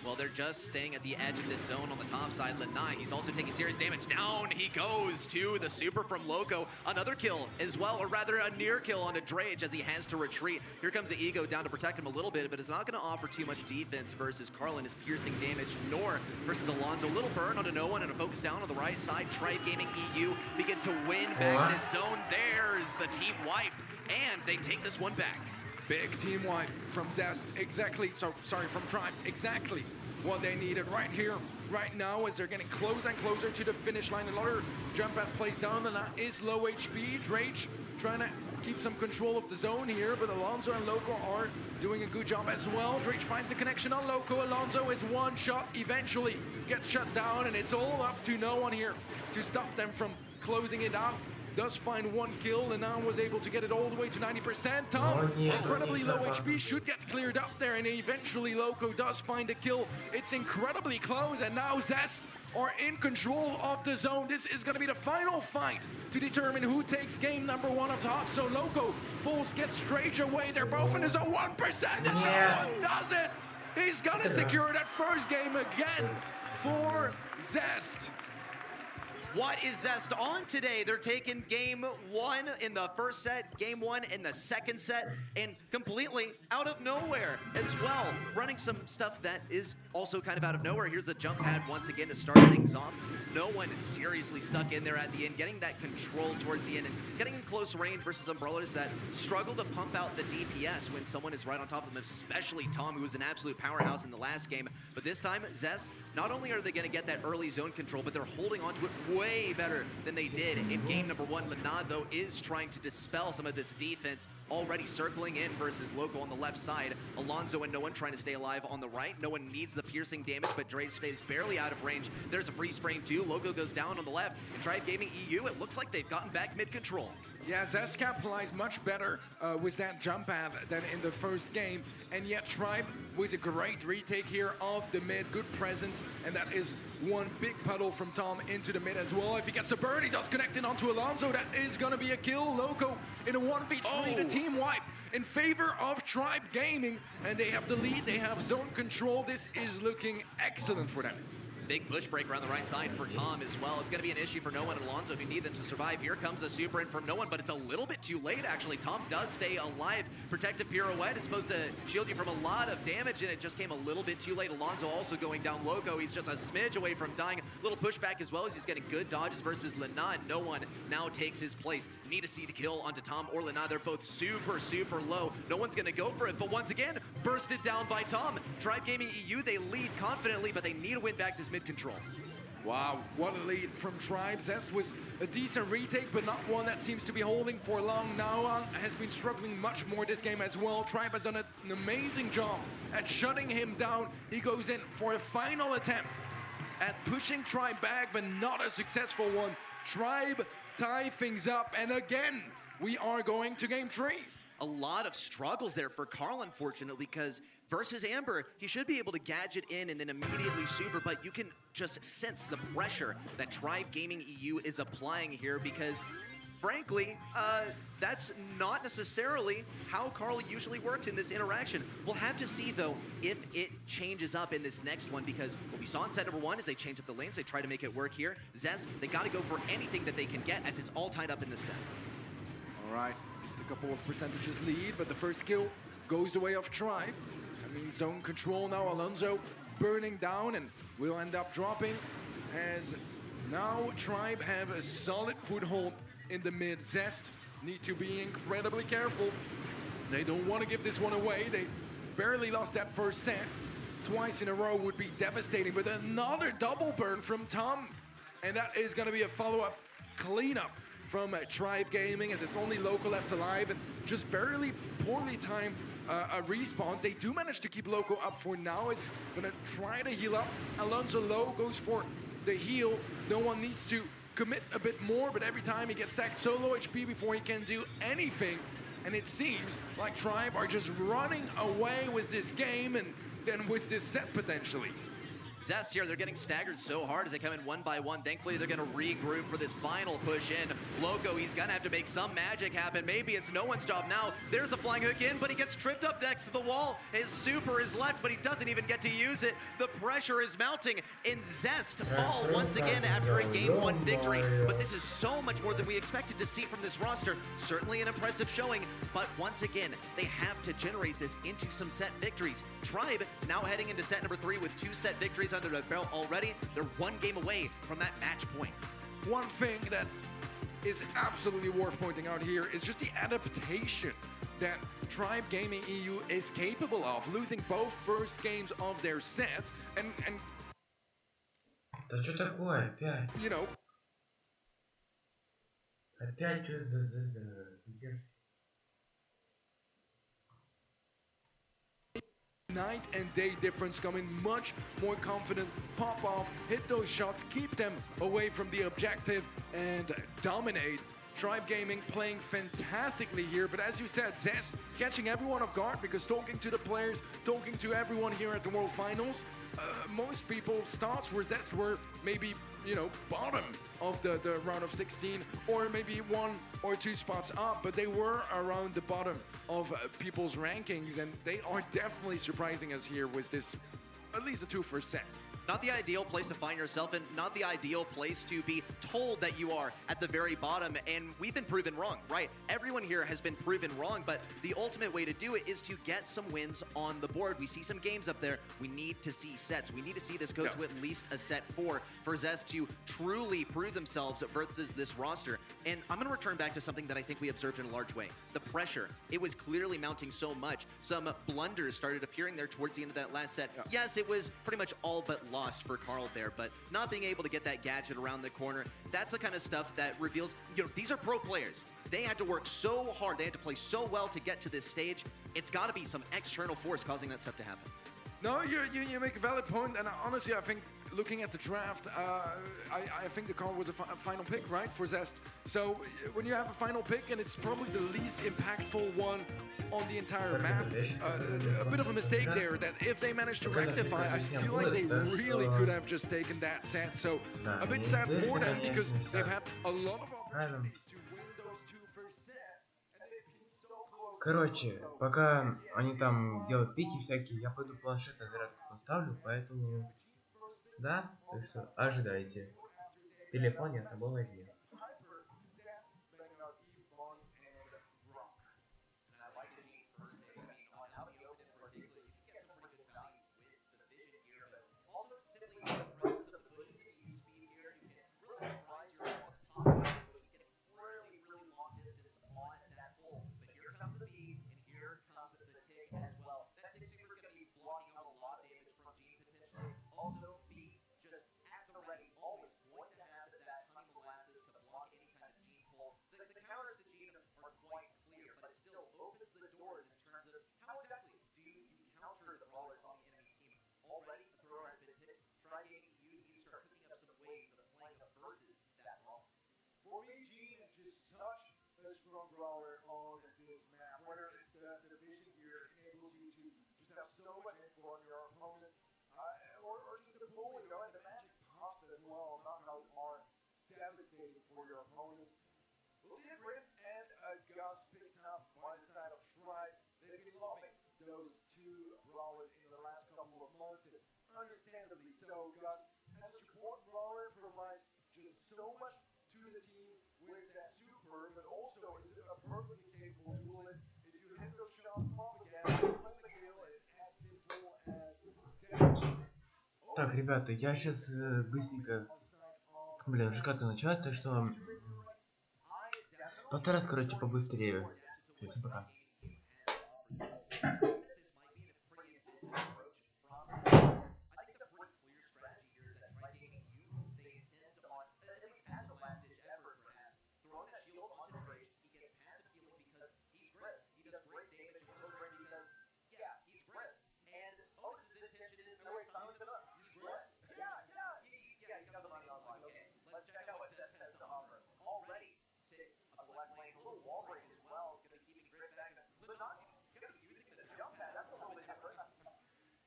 Well, they're just staying at the edge of this zone on the top side. Lanai, he's also taking serious damage. Down he goes to the super from Loco. Another kill as well, or rather a near kill onto Drage as he has to retreat. Here comes the Ego down to protect him a little bit, but it's not going to offer too much defense versus Carlin, his piercing damage, nor versus Alonso. Little burn onto no one and a focus down on the right side. Tribe Gaming EU begin to win back this zone. There's the team wipe, and they take this one back. Big team wipe from Zest, from Tribe, exactly what they needed right here, right now, as they're getting closer and closer to the finish line. Another jump pad plays down, and that is low HP. Drage trying to keep some control of the zone here, but Alonso and Loco are doing a good job as well. Drage finds the connection on Loco. Alonso is one shot, eventually gets shut down, and it's all up to no one here to stop them from closing it out. Does find one kill, and now was able to get it all the way to 90%. Tom, incredibly low HP, should get cleared up there, and eventually Loco does find a kill. It's incredibly close, and now Zest are in control of the zone. This is going to be the final fight to determine who takes game number one of top. So Loco pulls, gets Drage away. They're both in the zone, 1%, and no one does it. He's going to secure that first game again for Zest. What is Zest on today? They're taking game one in the first set, game one in the second set, and completely out of nowhere as well. Running some stuff that is also kind of out of nowhere. Here's a jump pad once again to start things off. No one is seriously stuck in there at the end, getting that control towards the end and getting in close range versus Umbrellas that struggle to pump out the DPS when someone is right on top of them, especially Tom, who was an absolute powerhouse in the last game. But this time, Zest, not only are they going to get that early zone control, but they're holding on to it way better than they did in game number one. Lanad, though, is trying to dispel some of this defense, already circling in versus Loco on the left side. Alonso and no one trying to stay alive on the right. No one needs the piercing damage, but Drake stays barely out of range. There's a freeze frame too. Loco goes down on the left. And Tribe Gaming EU, it looks like they've gotten back mid-control. Yeah, Zest capitalized much better with that jump pad than in the first game, and yet Tribe was a great retake here of the mid, good presence, and that is one big puddle from Tom into the mid as well. If he gets the burn, he does connect in onto Alonso. That is gonna be a kill. Loco in a 1v3, the team wipe in favor of Tribe Gaming, and they have the lead, they have zone control. This is looking excellent for them. Big push break around the right side for Tom as well. It's going to be an issue for No One and Alonso if you need them to survive. Here comes a super in from No One, but it's a little bit too late, actually. Tom does stay alive. Protective pirouette is supposed to shield you from a lot of damage, and it just came a little bit too late. Alonso also going down Loco. He's just a smidge away from dying. Little pushback as well as he's getting good dodges versus Lana. No One now takes his place. Need to see the kill onto Tom or Lana. They're both super, super low. No One's going to go for it, but once again, bursted down by Tom. Tribe Gaming EU, they lead confidently, but they need to win back this mid-control. Wow, what a lead from Tribe. Zest was a decent retake, but not one that seems to be holding for long. Now has been struggling much more this game as well. Tribe has done an amazing job at shutting him down. He goes in for a final attempt at pushing Tribe back, but not a successful one. Tribe tie things up, and again, we are going to game 3. A lot of struggles there for Carl, unfortunately, because versus Amber, he should be able to gadget in and then immediately super, but you can just sense the pressure that Tribe Gaming EU is applying here because, frankly, that's not necessarily how Carl usually works in this interaction. We'll have to see, though, if it changes up in this next one, because what we saw in set number 1 is they change up the lanes, they try to make it work here. Zest, they got to go for anything that they can get as it's all tied up in the set. All right, Just a couple of percentages lead, but the first kill goes the way of Tribe. That means zone control now. Alonso burning down and will end up dropping as now Tribe have a solid foothold in the mid. Zest need to be incredibly careful. They don't want to give this one away. They barely lost that first set. Twice in a row would be devastating, but another double burn from Tom. And that is going to be a follow-up cleanup from Tribe Gaming, as it's only Loco left alive and just barely poorly timed respawns. They do manage to keep Loco up for now. It's going to try to heal up. Alonso low goes for the heal. No one needs to commit a bit more, but every time he gets stacked solo HP before he can do anything. And it seems like Tribe are just running away with this game and then with this set potentially. Zest here, they're getting staggered so hard as they come in one by one. Thankfully, they're going to regroup for this final push in. Loco, he's going to have to make some magic happen. Maybe it's no one's job now. There's a flying hook in, but he gets tripped up next to the wall. His super is left, but he doesn't even get to use it. The pressure is mounting, and Zest fall once again after a Game 1 victory. But this is so much more than we expected to see from this roster. Certainly an impressive showing, but once again, they have to generate this into some set victories. Tribe now heading into set number 3 with 2 set victories under their belt already. They're 1 game away from that match point. One thing that is absolutely worth pointing out here is just the adaptation that Tribe Gaming EU is capable of, losing both first games of their sets and Да что такое опять? you know, Опять что за night and day difference, coming much more confident, pop off, hit those shots, keep them away from the objective and dominate. Tribe Gaming playing fantastically here, but as you said, Zest catching everyone off guard, because talking to the players, talking to everyone here at the World Finals, most people's thoughts were Zest were maybe, you know, bottom of the round of 16, or maybe 1 or 2 spots up, but they were around the bottom of people's rankings, and they are definitely surprising us here with this, at least the 2 first sets. Not the ideal place to find yourself, and not the ideal place to be told that you are at the very bottom, and we've been proven wrong, right? Everyone here has been proven wrong, but the ultimate way to do it is to get some wins on the board. We see some games up there. We need to see sets. We need to see this go to at least a set 4 for Zest to truly prove themselves versus this roster. And I'm going to return back to something that I think we observed in a large way. The pressure. It was clearly mounting so much. Some blunders started appearing there towards the end of that last set. Yes, it was pretty much all but lost for Carl there, but not being able to get that gadget around the corner, that's the kind of stuff that reveals, you know, these are pro players. They had to work so hard, they had to play so well to get to this stage. It's got to be some external force causing that stuff to happen. No, you make a valid point, and honestly, I think looking at the draft, I think the Carl was a final pick, right, for Zest. So when you have a final pick, and it's probably the least impactful one on the entire map, a bit of a mistake there that if they manage to rectify, I feel like they really could have just taken that set. So a bit sad for them, because they've had a lot of opportunities to win those 2 first sets, and they've been so close. Короче, пока они там делают пики всякие, я пойду планшет на зарядку поставлю, поэтому да, так что ожидайте. Телефон я с собой возьму. Strong brawler on this map, whether it's the vision gear enables you to just have so much info on your opponent, or just the pull window, and the magic puffs as well, knockout are devastating for your opponents. We'll see a Griff and a Gus picked up by the side of Tribe. They've been loving those 2 brawlers in the last couple of months, and understandably so. Gus, as a support brawler, provides just so much to the team with that super, but also is a perfectly capable Так, ребята, я сейчас быстренько, блин, уже как-то начать, так что постараюсь, короче, побыстрее. Всем пока.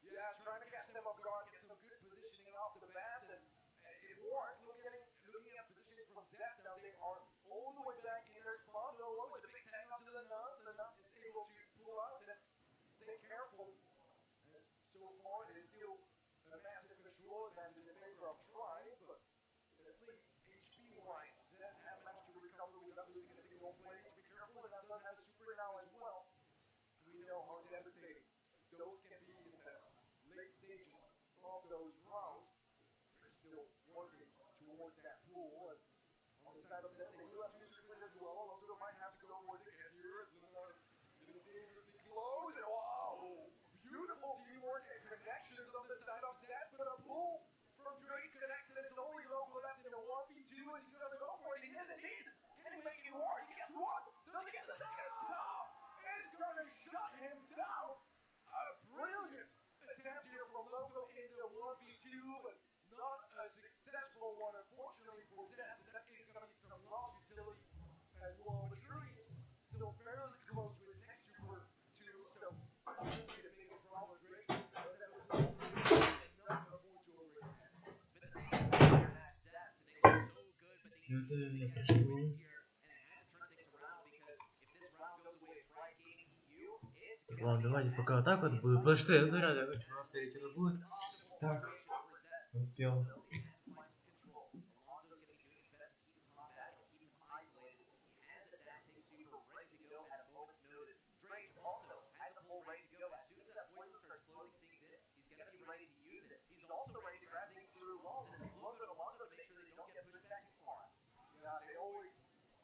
Yeah, trying to catch them off guard, get some good positioning off the bat, and it worked. Looking at positioning from Zest now, they are all the way back in their spot. No one with a big tag onto the nut. The nut is able to pull out and stay careful. And so far, it is still a massive control advantage in favor of Try, but at least HP-wise, Zest have managed to recover without losing a single play. To be careful, and that does have super now as well. We know how devastating those can be in the late stages of those rounds. They're still working towards that pool. And on the side of this, they do have two screens as well. Also, might have to go for the head here. Luna's dangerously close. And wow! Beautiful teamwork and connections on the side of Zest. But a pull from Drake connects, and it's only local left in a 1v2. And he's going to go for it. He is indeed. Can he make it work? Guess what? Does he get the second top? It's going to shut him down. A brilliant attempt here from Loco in the 1v2, but not a successful one, unfortunately for Zest. That is going to be some lost utility as well. But Drew's still fairly close to his next super 2, so that won't be the biggest problem. Drake is not avoid to overextend. Это я прошу. Ладно, давайте пока вот так вот будет, потому что я рад, я хочу повторить, это будет. Так, успел. Yeah, they always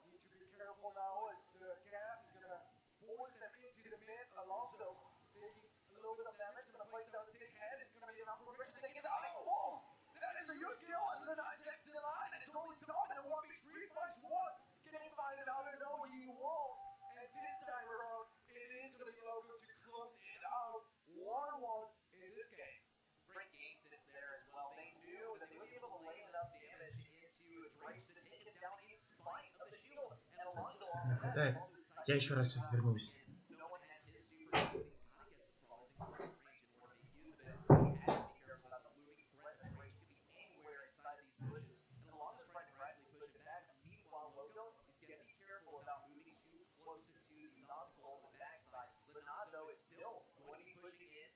need to be careful now as the gas is going to force them into the mid. Alonso taking a little bit of damage, going to place down the big head. It's going to be enough progression to get out of the walls. That is a huge kill, and the nice next to the line, and it's only Tom and 1v3 finds one. Can he find it out? No, he won't. And this time around, it is going to be Loco to close it out. 1-1 in this game. Great game sits there as well. They knew that they would be able to lay enough damage into Drake to take it down in spite of the shield. And Alonso Хватает. Я еще раз сейчас вернусь. no one has his super, but he's got to get some closing range in order to use it. He has to be careful about the moving threat that Drake could be anywhere inside these bushes. And Alonso's trying to gradually push it back. Meanwhile, Loco is going to be careful about moving too close into these obstacles on the backside. Leonardo is still going to be pushing in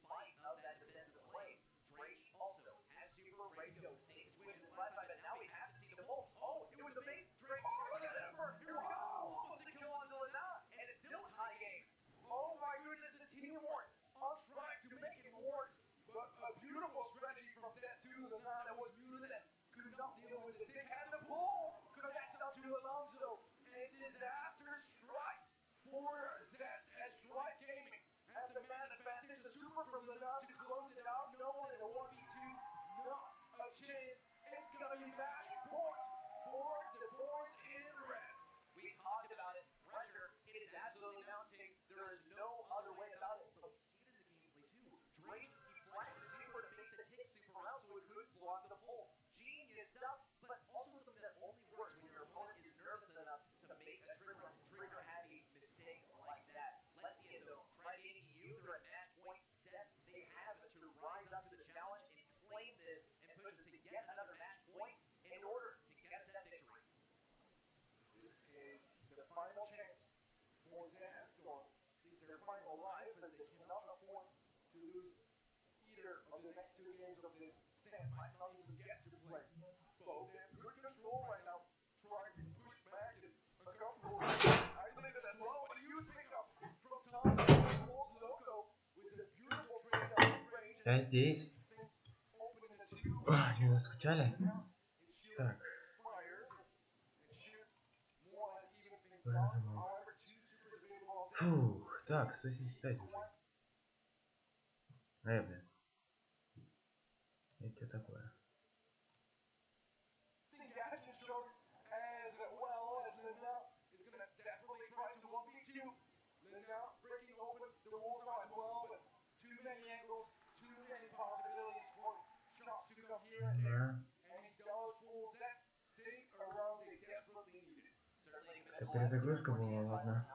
spite of that defensive play. Drake also has super radio. Same situation as last time, but now we have to see the pull. Oh, it was the big Drake. Oh, look at that effort. Here we go. Almost a kill on Lena, and it's still tie game. Oh my goodness, the teamwork on track to make it work. But a beautiful strategy from Zest to the man that was muted and could not deal with the dick and the ball. Connects up to Alonso. And disaster strikes for Zest as Strike Gaming has the man advantage. The super from Lena to close it out. No one in the 1v2. Not a chance. It's going to be match point for the boys in red. We talked about it. Pressure, it is absolutely mounting. There is no other way about it. But we see it in the gameplay too. Drake, he flashed the super to make the tick super out so it could block the pull. Genius stuff, but also something that only works when your opponent is nervous enough to make a trigger-happy mistake like that. Let's see it though. Try getting you, they're at match point. Zest, they have to rise up to the challenge and claim this and push us to yet another match point in order to get that victory. This is the final chance for Zest, or at least their final life, as they cannot afford to lose either of the next 2 games of this set. Might not even get to play. Both have good control right now, trying to push back and uncomfortable. Isolated as well, but a huge pickup from Tom. Loco with a beautiful trade down range. Я здесь. Open Не заскучали? Так. Уже нажимаю. Фух, так, 175 уже. Бля. Это что такое? Это перезагрузка была, ладно.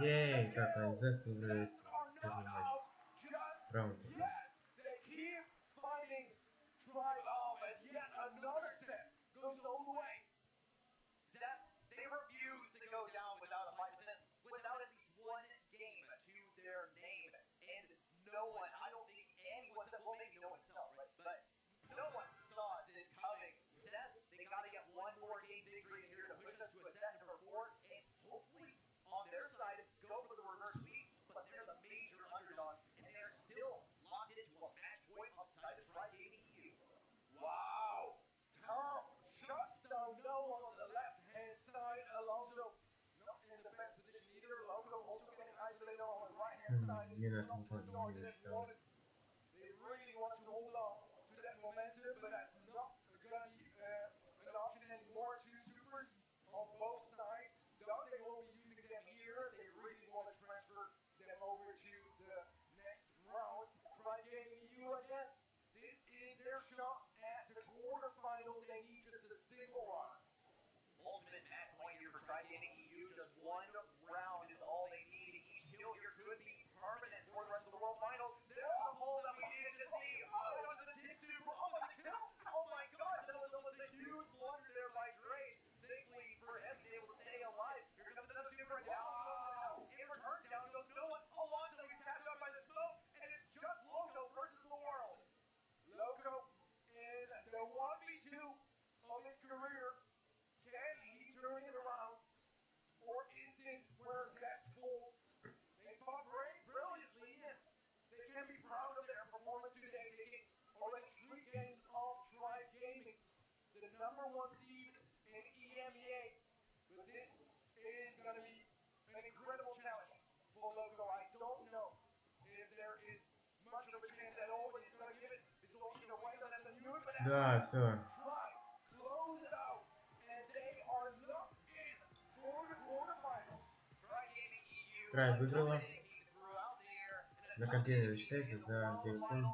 Ей, так, а Зест выиграет первый матч. Раунд. Не надо никого не считал. Да, все. Трай выиграла. На компьютере зачитайте за геймплей.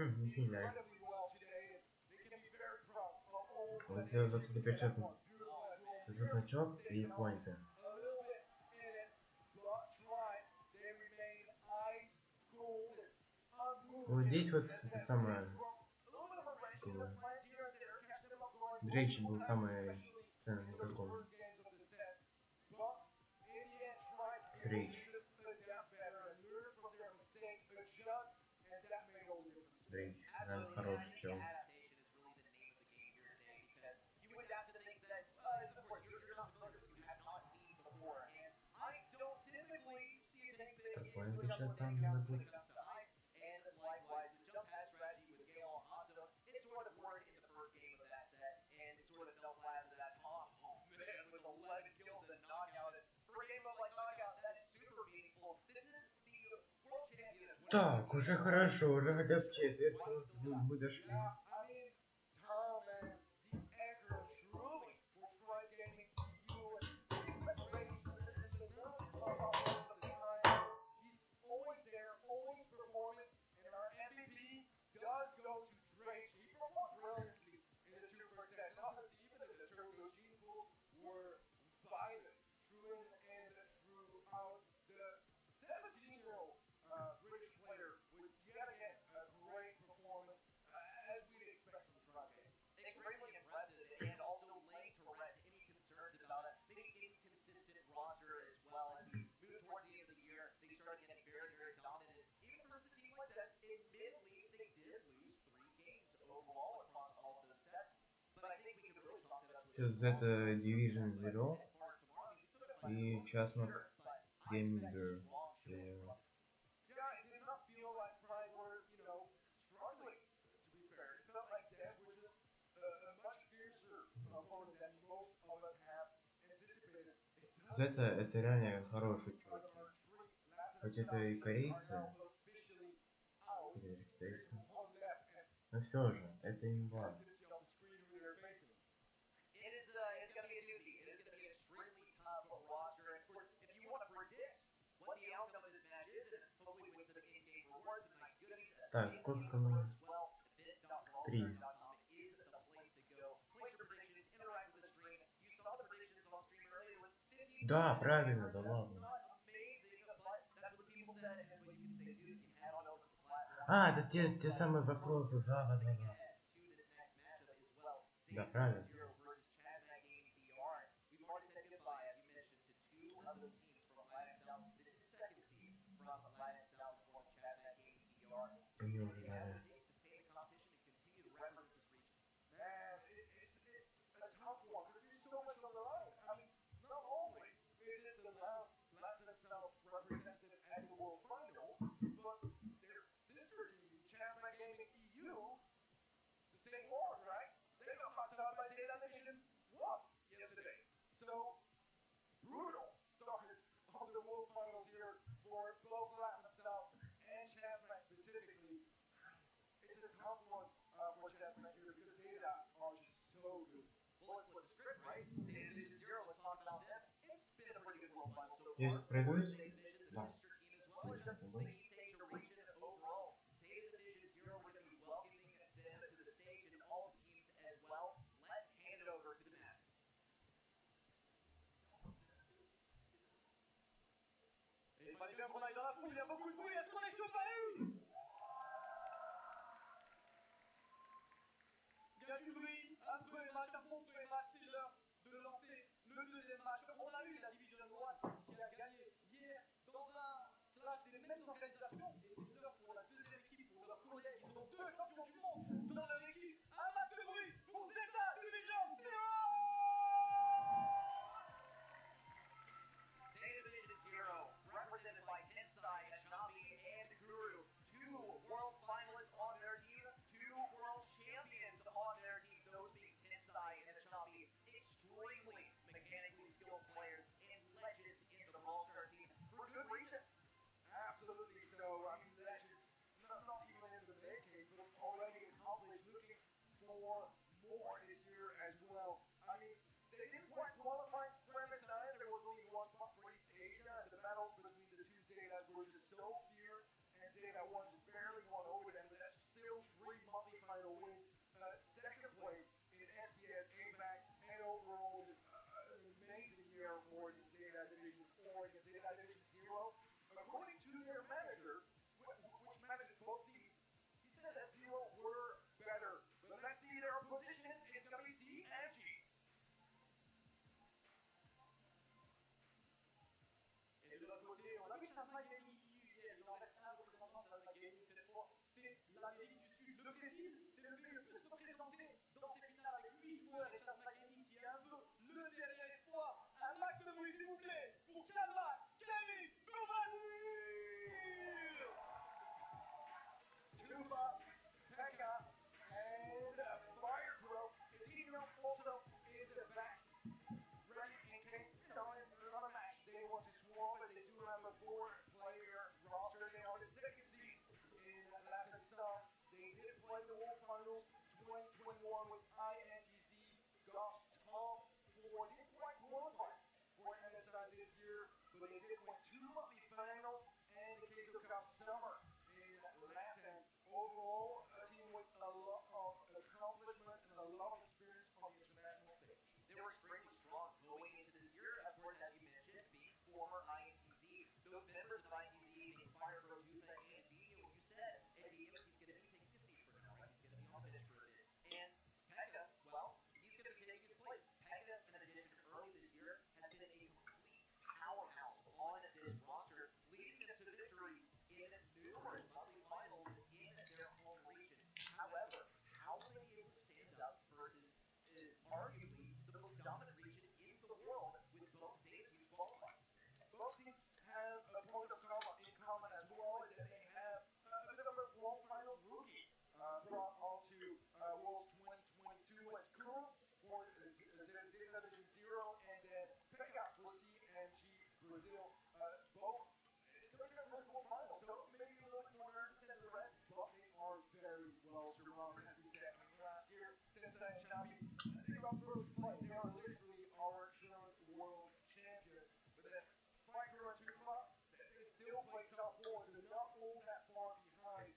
Ничего не дали. incredibly well today, and they can be very proud of all Вот я зато теперь сейчас тут значок и поинты. a little bit in it, but try. They remain ice cold and unmoved. Вот здесь вот это самое. A little bit of a wrench in their plans here and there, catch them up going Дрейч был самый ценный игроком. first games of the set. But in the end, try to Дрейч. adapt better and learn from their mistake, adjust, and that made all the difference. Дрейч. Прям хороший чел. You adapt to things that, of course, you're not familiar with, you have not seen before. And I don't typically see a tank that Так, понял, сейчас там надо будет. and likewise, the jump pad strategy with Gale on Hanzo, it sort of worked in the first game of that set, and it sort of fell flat into that top. Oh man, with 11 kills and knockout. And for a game of like knockout, that's super meaningful. This is the world champion. Так, уже хорошо, уже хотя бы четверть. Мы дошли. I mean, Tom and the anchor truly for Try Gaming EU and he's always there, always performing, and our MVP does go to Drake. He performed brilliantly in the two first sets. And obviously, even in the turbo gene pools were violent through and throughout. The 17-year-old British player was yet again a great performance, as we'd expect from Try Gaming. Extremely impressive and also laying to rest any concerns about a big inconsistent roster as well. As we move towards the end of the year, they started getting very, very dominant. Even versus a team like Zest, admittedly, they did lose 3 games overall across all of those sets. But I think we can really chalk it up to Сейчас это Division Zero и Часмак Геймингер. Yeah, it did not feel like Pride were, struggling, to be fair. It felt like Zest were just a much fiercer opponent than most of us have anticipated. It does Это реально хороший чувак. Хоть это и корейцы, officially out. или же китайцы. One left, and Но все же, это имба. you see on the screen who they're facing. it's going to be a doozy. It is going to be an extremely tough roster. And of course, if you want to predict what the outcome of this match is, and hopefully win some in-game rewards and nice goodies, Так, сколько мы? well, 3. is the place to go. Place your predictions, interact with the stream. You saw the predictions on stream earlier. It was 50. Да, правильно, да ладно. Not amazing, but that's what people said. And what you can say, dude, if you head on over to the platform. А, это те самые вопросы, да. To this next matchup as well. Да, правильно. Zero versus Chazmac Gaming DR. We've already said goodbye, as you mentioned, to 2 of those teams from Latin South. This is second seed from Latin South for Chazmac Gaming DR. Мне уже надо. Needs to stay in the competition and continue to represent this region. Man, it's a tough one because there's so much on the line. I mean, not only is it the last Latin South represented at the World Finals, but their sister team, Chazmac Gaming EU, the same org, right? They got knocked out by Zeta Nation 1 yesterday. So, brutal start of the World Finals here for both Latin South and Chazmac specifically. It's a tough one for Chazmac here because Zeta are just so good. Well, let's flip the script, right? Zeta Division Zero, let's talk about them. It's been a pretty good world final so far. Если пройдусь, Zeta Division, the да. sister team as well. It's the main stage of region overall. Zeta Division Zero, we're going to be welcoming them to the stage and all teams as well. Let's hand it over to the Masters. Et il fallait bien qu'on aille dans la foule, il y a beaucoup de bruit, est-ce qu'on est chauffé? Il y a du bruit, un premier match, un bon premier match, c'est l'heure de lancer le deuxième match. On a eu la Division 1 qui a gagné hier dans un clash des mêmes organisations et c'est l'heure pour la deuxième équipe, pour leurs collègues. Ils ont 2 champions du monde dans leur équipe. Un match de bruit pour Zeta Division 0! Zeta Division Zero, represented by Tensai, Ashnabi, and Guru. 2 world finalists on their team, 2 world champions on their team, those being Tensai and Ashnabi. Extremely mechanically skilled players and legends in the All-Star scene for good reason. Absolutely so. I mean, legends, not even in the decade, but already accomplished, looking for more this year as well. I mean, they didn't quite qualify for MSI. There was only one spot for East Asia, and the battles between the two Zetas were just so fierce, and Zeta 1 just barely won over them, but that's still Zero. According to their manager, which manages both teams, he said that Zero were better. But let's see their opposition. It's gonna be C and G. Et de l'autre côté, on a vu que Chasma Gaming il en reste un représentant de Chasma Gaming cette fois, c'est l'Amérique du Sud. Le Brésil s'est le pays le plus représenté dans ces finales avec 8 joueurs et Chasma Gaming qui est un peu le dernier espoir. Un max de bruit s'il vous plaît pour Chasma Gaming du Brésil. Tuba, Pekka, and Fire Crow. Ethereum also in the back. Ready in case, in another match they want to swap, but they do have a 4-player roster. They are the second seed in Latin South. They did play the World Finals 2021 with INTZ. Got top 4. Didn't quite qualify for MSI this year, but they did win 2 monthly finals and the case of Cup Summer in Latin. Overall, a team with a lot of accomplishments and a lot of experience on the international stage. They were extremely strong going into this year, of course, as you mentioned, being former INTZ. Those members of INTZ being Fire Pro, Dutha, and Dino, you said, and Dino, he's going to be taking a seat for now, right? He's going to be on the bench for a bit. And Pekka, well, he's going to be taking his place. Pekka, in addition, early this year, has been a complete powerhouse on this roster, leading them to victories in numerous monthly finals in their home region. However, how will they be able to stand up versus arguably the most dominant region in the world with both Zeta teams qualifying? Both teams have a point of in common as well, is that they have a bit of a World Finals rookie brought onto Worlds 2022 as Kuro for Zeta Division Zero, and then Pekka for CNG Brazil. Both, it's going to be their first World Finals, so maybe a little bit more nervous than the rest, but they are very well surrounded, as we said. I mean, last year, Tensai and Navi, they got first place. They are literally our current world champions. But then, Fighter and Tufa, they still place top 4, so they're not all that far behind.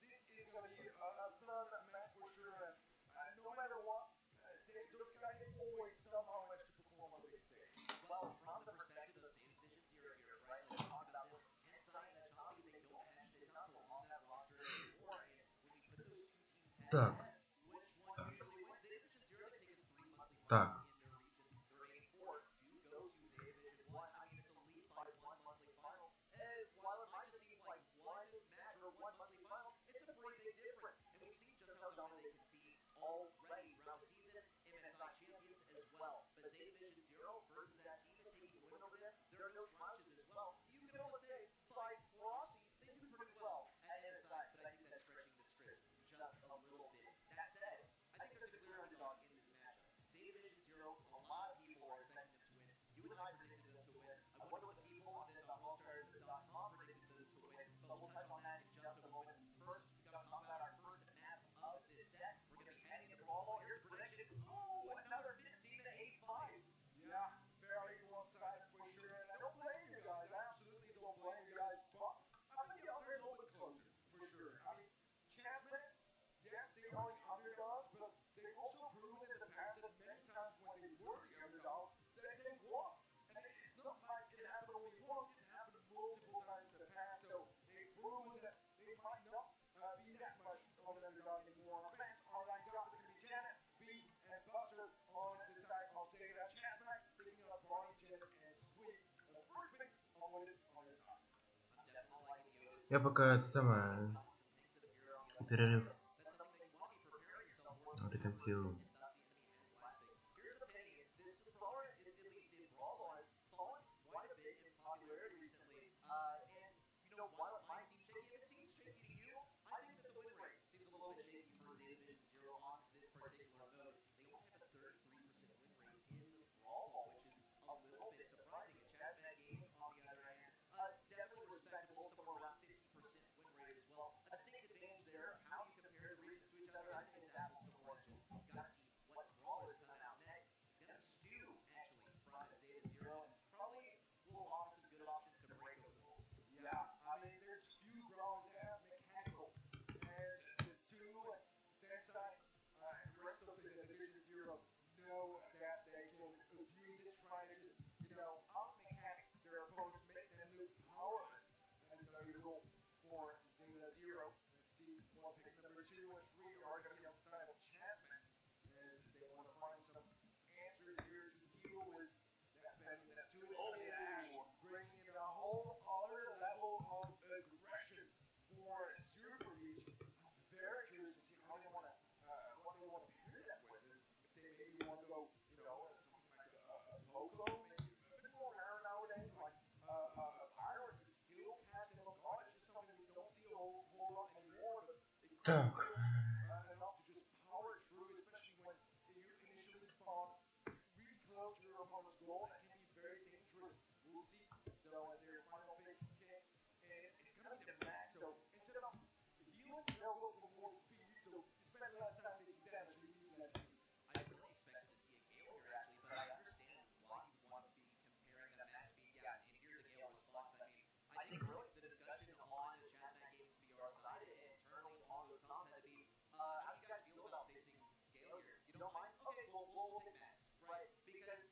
This is going to be a fun match for sure, and no matter what, those guys always somehow manage to perform on the big stage. Well, from the perspective of Zeta Division Zero here, right, let's talk about this. Tensai and Navi, they don't have Shitako on that roster anymore, and when you put those two teams head to head, which one usually wins? Zeta Division Zero, they take 3 monthly finals in their region. The remaining 4 do go to Zeta Division 1. I mean, it's a lead by 1 monthly final. And while it might just seem like 1 match or 1 monthly final, it's a pretty big difference. And we've seen just how dominant they can be already throughout the season. MSI champions as well. But Zeta Division Zero versus that team and taking the win over them, there are no slouches as well. You can almost say, by Rossi, they do pretty well at MSI, but I think that's stretching the script just a little bit. That said, I think there's a clear underdog in this matchup. Zeta Division Zero, a lot of people are expecting them to win. You and I predicted them to win. I wonder what the people on the.allstars.com predicted them to win, but we'll touch on that in just a moment. First, we've got to talk about our first map of this set. We're going to be heading to Brawl. Here's the prediction. Oh, another 15-8-5. Yeah, very one-sided for sure, and I don't blame you guys. I absolutely don't blame you guys, but I think the other is a little bit closer, for sure. I mean, Chancellor, yes, they are the underdogs, but they've also proven in the past that many times when they were the underdogs, that they won. And it's not like it happened only once, it's happened multiple times in the past, so they've proven that they might not be that much of an underdog anymore. Our fans are lined up. It's going to be Janet, B, and Buster on the side of Sega. Chasmack picking up Brian, Janet, and Squeak. The first pick on his side. I'm definitely liking the Otis. Я пока это самое перерыв ретенсирую. Here's the pity, this brawler, at least in Brawl, has fallen quite a bit in popularity recently. And, you know, while it might seem shaky, if it seems shaky to you, I think that the win rate seems a little bit shaky for Zeta Division Zero on this particular mode. They only have a 33% win rate in Brawl, which is a little bit surprising. And Chasmack Gaming, on the other hand, definitely respectable, somewhere around 50% win rate as well. A distinct advantage there. How you compare the regions to each other, I think it's apples to oranges. You've got to see what Brawl is coming out next. It's going to stew, actually, from Zeta Zero, and probably will offer some good options to break those walls. Yeah, I mean, there's few brawlers as mechanical as this two, and Tensai and the rest of the Division Zero know that they can abuse it, try to just, out-mechanic their opponents, make them look Так. enough to just power through, especially when you initially spawn really close to your opponent's goal. That can be very dangerous. We'll see, though, as their final pick kicks, and it's gonna be the max. So instead of healing, they'll go for more speed. So you spend less time taking damage, you need less speed. I really expected to see a Gale here actually, but I understand why you want to be comparing the max speed. Yeah, and here's a Gale response. I mean, I think really the discussion on the Chazman Gaming's PR side and internally on those comms had to be, how do you guys feel about facing Gale here? You don't mind? Okay, we'll pick max, right? Because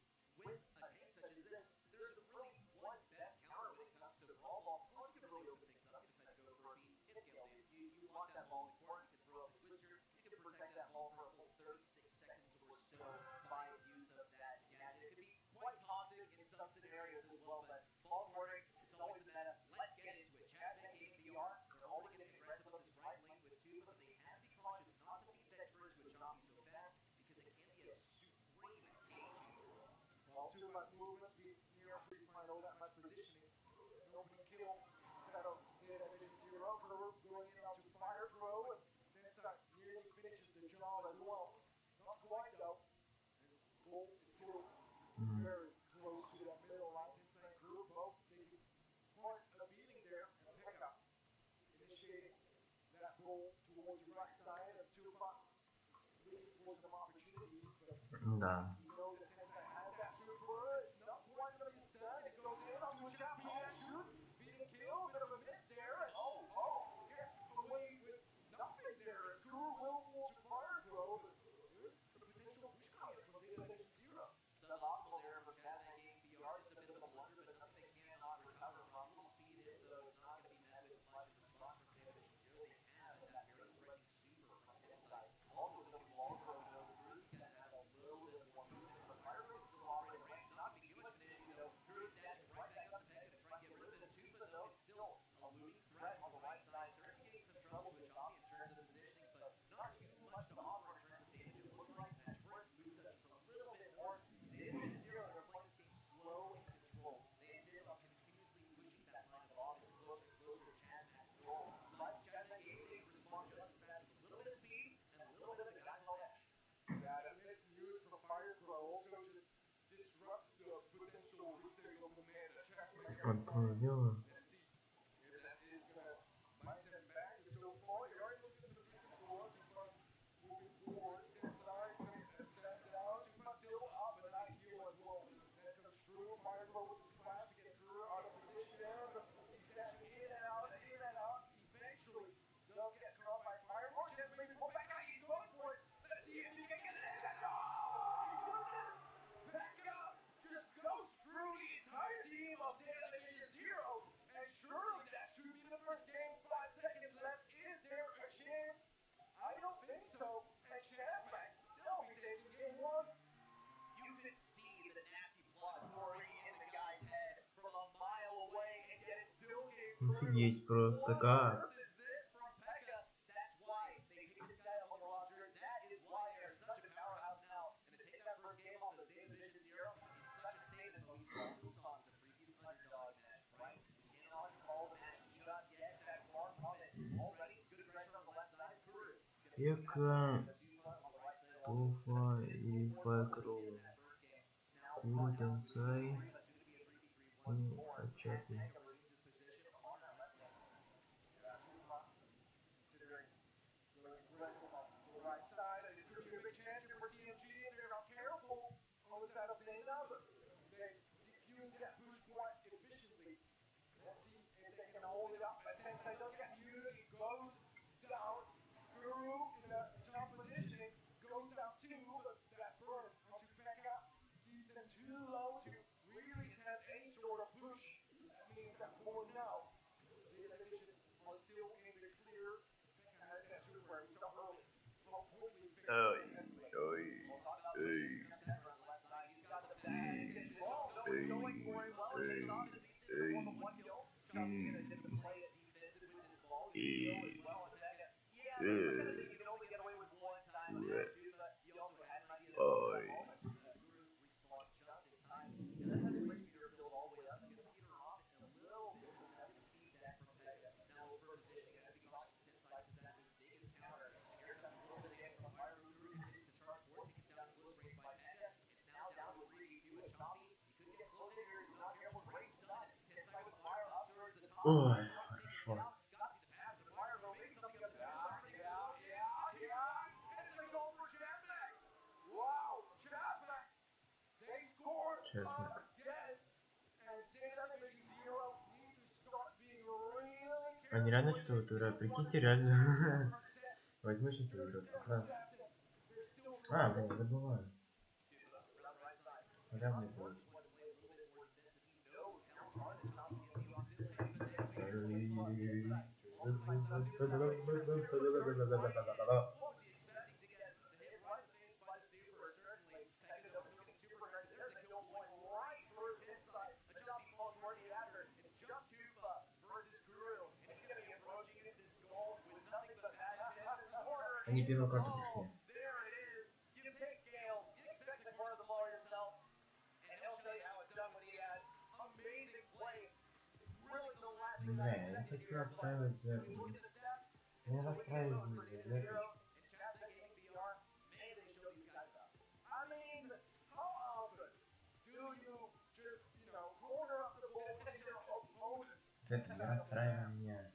with a tank such as this, there's really one best counter when it comes to brawl ball. Plus, you can really open things up. You decide to go for a beat. It's Gale, dude. You want that ball in the corner. You can throw up the twister. You can protect that ball for a full 36 seconds or so by use of that gadget. It could be quite toxic in some scenarios as well, but ball boarding, it's always a meta. Let's get into it. Chazman Gaming VR, they're only getting aggressive on this right lane with two, but they have to be cautious not to feed that turret to a Jockey so fast because it can be a supreme game changer. Well, too much movement speed near free final, that much positioning. Nobody kill instead of Zeta Vision Zero. Kuru going in out to fire throw, and then Side nearly finishes the job as well. Not quite though. And Bolt is still very close to that middle line. Inside Kuru, both taking quite a beating there. And Pekka initiating that goal towards the right side as Tufa is looking for some opportunities, but Да. you know that Tensai has that super. It's not quite gonna be stun. It goes in onto a champion and shoot. Beating kill, bit of a miss there. And oh, gets away with nothing there. As Kuru will want to fire throw, but there's the potential push coming from Zeta Vision Zero. Suboptimal there from Chazman Gaming VR. Just a bit of a blunder, but something they cannot recover from. The speed is, though, is not going to be met with much response from Zeta Vision Zero. They have that very threatening super from Tensai. Also, still be wall throw, though. Cruz is going to have a little bit more movement, but Fire Rate's still operating range. Not going to be too much of an issue, though. Cruz dashing right back up to Pekka to try and get rid of it. Tufa, though, is still a looming threat on the right side. Certainly getting some trouble with Jockey in terms of positioning, but not too much to offer in terms of damage. It looks like that turret moves up just a little bit more. Zeta Vision Zero, they're playing this game slow and controlled. They intend on continuously pushing that line of offense closer and closer to Chazman's goal. But Chazman Gaming respond just as fast with a little bit of speed and a little bit of a guidance dash. Yeah, that missed use from fire throw also just disrupts the potential retake of the man that Chazman Вот дело. Let's see if that is gonna bite them back. So far, they are looking some good control. Tufa's moving towards inside, stands out. Tufa still up, but nice heal as well. That comes through. Fire throws the splash to get Kuru out of position. But he's dashing in and out, in and out. Eventually, does get caught by fire. Or just maybe pull back out. He's going for it. Let's see if he can get it in. Oh, goodness! Back up! Just goes through the entire team of Zeta Vision Zero. And surely that should be the first game. 5 seconds left. Is there a chance? I don't think so. And Chazman, they'll be taking game one. You could see the nasty blood pouring in the guy's head from a mile away, and yet it's still game three. Офигеть просто как. What is this from Pekka? That's why they picked this guy up on the roster. That is why they're such a powerhouse now. And to take that first game off of Zeta Vision Zero is such a statement, but we also saw the previous underdog match, right? We cannot call the match just yet. That far from it already. Good pressure on the left side. Kuru. Пека, Туфа и Файкру. Куру, Тенсай и Ачапи. Considering going aggressive on the right side, and it could be a big chance here for TNG if they're not careful on the side of Zeta, but they defuse that push quite efficiently. Let's see if they can hold it up. But Tensai does get muted, it goes down. Kuru in a top positioning goes down too, but that burn onto Pekka keeps them too low to really have any sort of push. That means that for now, Zeta Vision are still in the clear. Pekka has that super so early. So quickly fixed Ой, хорошо. Честно. Они реально что-то вытворяют. Прикиньте, реально. Возьму сейчас и выиграю. Класс. А, блин, забываю. Когда мне будет? Они первую карту пришли. Бля, я хочу отправить Зеку. Мне отправить Зеку. Зека, я отправил меня.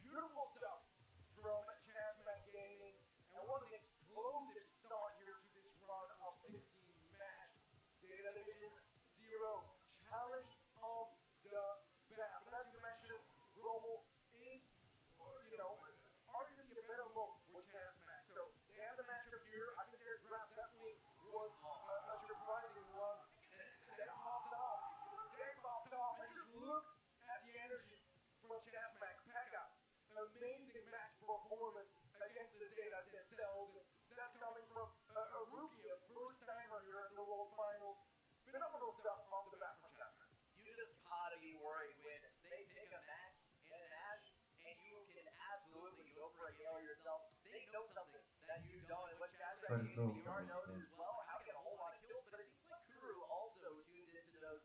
Amazing match performance against the Zeta themselves, and that's coming from a rookie, a first timer here in the World Finals. Phenomenal stuff off the bat from Chapman. You just gotta be worried when they pick a Max and an Ash, and you can absolutely go for a Gale yourself. They know something that you don't, and what Chapman VR knows as well, how to get a whole lot of kills, but it seems like Kuru also tuned into those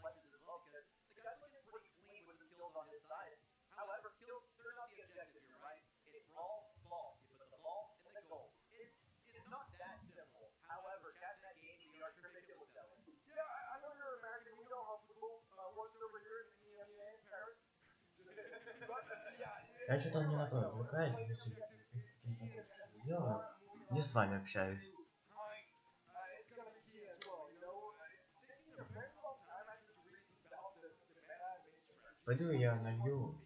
ledges as well, because the guy's looking pretty clean with some kills on his side. However, kills, they're not the objective here, right? It's brawl, ball. You put the ball in the goal. It's not that simple. However, Captain that game, we are sure they look that way. Yeah, I know you're American. We know how football works over here in the NBA in Paris. But, yeah, Я что-то не на то отвлекаюсь. Я не с вами общаюсь. Пойду я налью.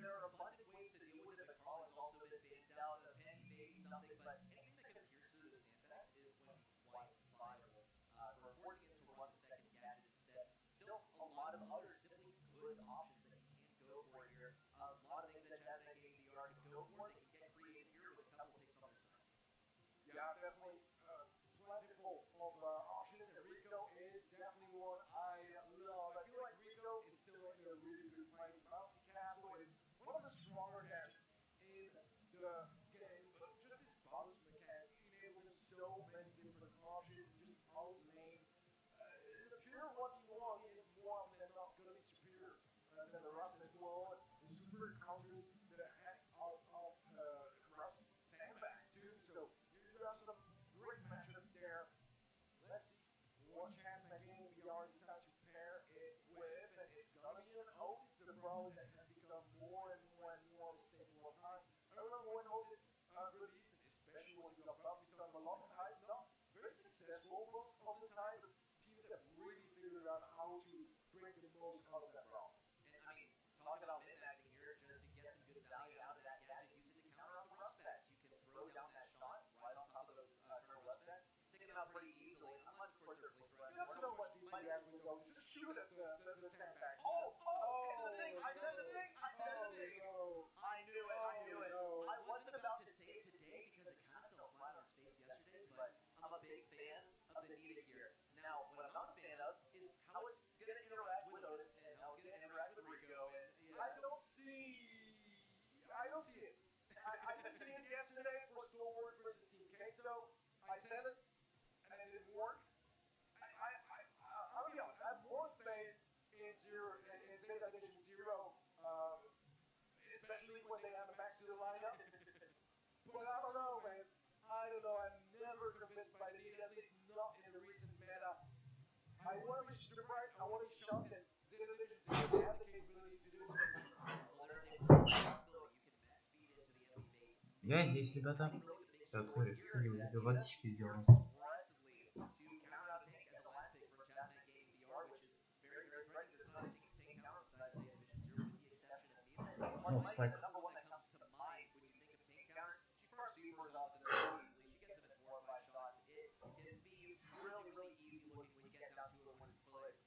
There are abundant ways to deal with it. The call has also been banned out, a penny, maybe something, but anything that can pierce through the sandbags is going to be quite viable. We're forcing it to run the second gadget instead. Still, a lot of other simply good options that you can go for here. A lot of things that Jasmine Game VR can go for. They can get creative here with a couple picks on their side. Yeah, definitely plentiful of options, and Rico is definitely one I love. I feel like Rico is still in a really good place. Bouncy Castle is one of the stronger gadgets in the game, but just his bounce mechanic enables so many different options and just out lanes. The pure 1v1 is more often than not going to be superior than the Rust as well. The super counters the heck out of Rust sandbags too, so you have some great matchups there. Let's see what Jasmine Game VR decide to pair it with, and it's gonna be an Otis approach that has become more and more stable over time. I remember when Otis released, especially once he got up, we saw him a lot of times, not very successful most of the time, but teams have really figured out how to bring the most out of that round. And I mean, talk about min-maxing here, just to get some good value out of that gadget, use it to counter off the rust packs. You can throw down that shot right on top of those current rust packs, take them out pretty easily, unless of course they're placed right. Just so much deep the ass was going, just shoot at the sandbags. Oh! I don't see it. I didn't see it yesterday for Stillward versus Team Queso. I said it, and it didn't work. I'll be honest, I have more faith in Zeta Division Zero, especially when they have a max to the lineup. But I don't know, man. I don't know. I'm never convinced by the lead, at least not in the recent meta. I want to be surprised. I want to be shocked that Zeta Division Zero have the capability to do so. Well, there's a possibility you can max speed into the enemy base. Я здесь, ребята. Так, сори, я водички сделал. Aggressively to counter out tank as a last pick from Chasman Gaming VR, which is very, very threatening. There's not a single tank counter inside of Zeta Division Zero, with the exception of Nina. Oh, spike. The number one that comes to mind when you think of tank counters, she farms supers off the so easily. She gets them in 4 or 5 shots. It can be really, really easy looking when you get down to it when it's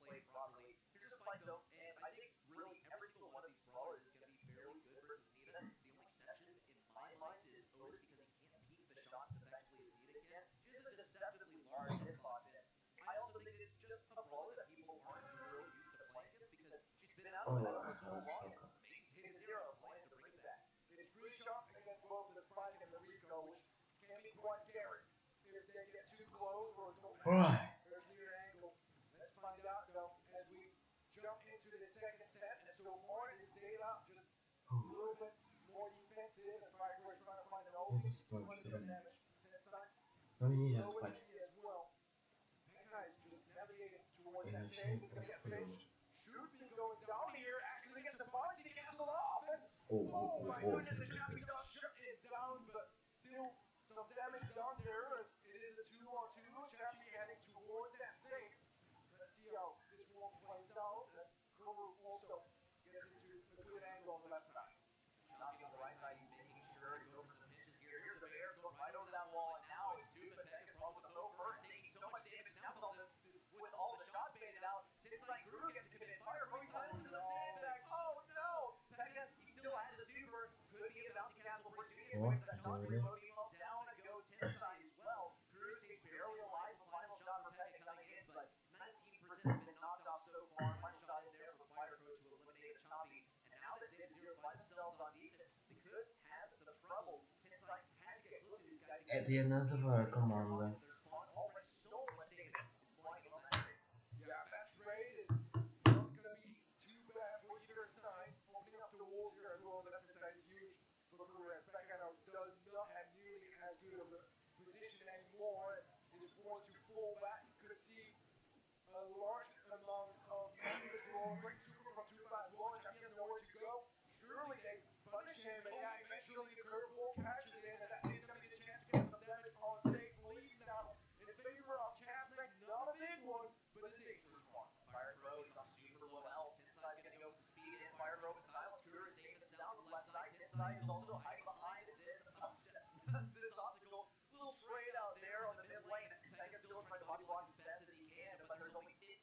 played properly. Here's a spike though, and I think really every single one of these brawlers is going to be fairly good versus Nina. The only exception in my mind is Otis because he can't peek the shots as effectively as Nina can. She has a deceptively large hitbox, and I also think it's just a brawler that people aren't really used to playing against because she's been out of the lineup for so long. Zeta Zero plan to bring it back. It's free shot against both the Spike and the Rico, which can be quite scary. If they get too close or don't Alright. there's near angle. Let's find out though as we jump into the second set. And so far it is Zeta just a little bit more defensive. As Spike was trying to find an opening. 200 damage this side. Ну нельзя Low спать. HP as well. Pekka is just navigating towards Я that вообще stage. не He's gonna get происходит. finished. Should be going down here. Actually gets the bounce. He gets it off. And Oh, my goodness, the champion got shut it down, but still some damage done there as it is a 2-on-2. Champion heading towards that safe. Let's see how this one plays out as Kuru also gets into a good angle on the left side. Not on the right side, he's making sure to go for some pinches here. Here's the Bears going right over that wall, and now it's two, but Beck is probably with the low first, taking so much damage now with all the shots baited out. It's like Guru gets to commit fire first time into the sandbag. Oh no! Pekka, he still has a super, could be a bouncy castle for Studio. Oh, That shot reloading well down and goes Tensai as well. Guru stays barely alive. The final shot for Pekka coming in, but 19% has been knocked off so far. Final shot in there for Fire Code to eliminate Choppy. And now that Zeta Zero find themselves on defense, they could have some trouble. Tensai has to get close to these guys. Это я называю команда. Their spawn already so much damage is flying on that trade. Yeah, that trade is not going to be too bad for either side. Opening up the walls here as well on the left side is huge for Kuru as Pekka now does not have nearly as good of a position anymore. Is forced to fall back. You could see a large amount of damage roll. Great super from 2 fast wall. Champion has nowhere to go. Surely they punish him, and yeah, eventually the curveball catches it, and that is going to be the chance to get some damage on safe lead now in favor of Chasman. Not a big one, but a dangerous one. Fire Road is on super low health. Tensai's gonna go for speed in. Fire Road is silence. Guru is safe and sound on the left side. Tensai is also hiding behind this this obstacle. Little trade out there on the mid lane. Pekka's still trying to body block as best as he can, but there's only 15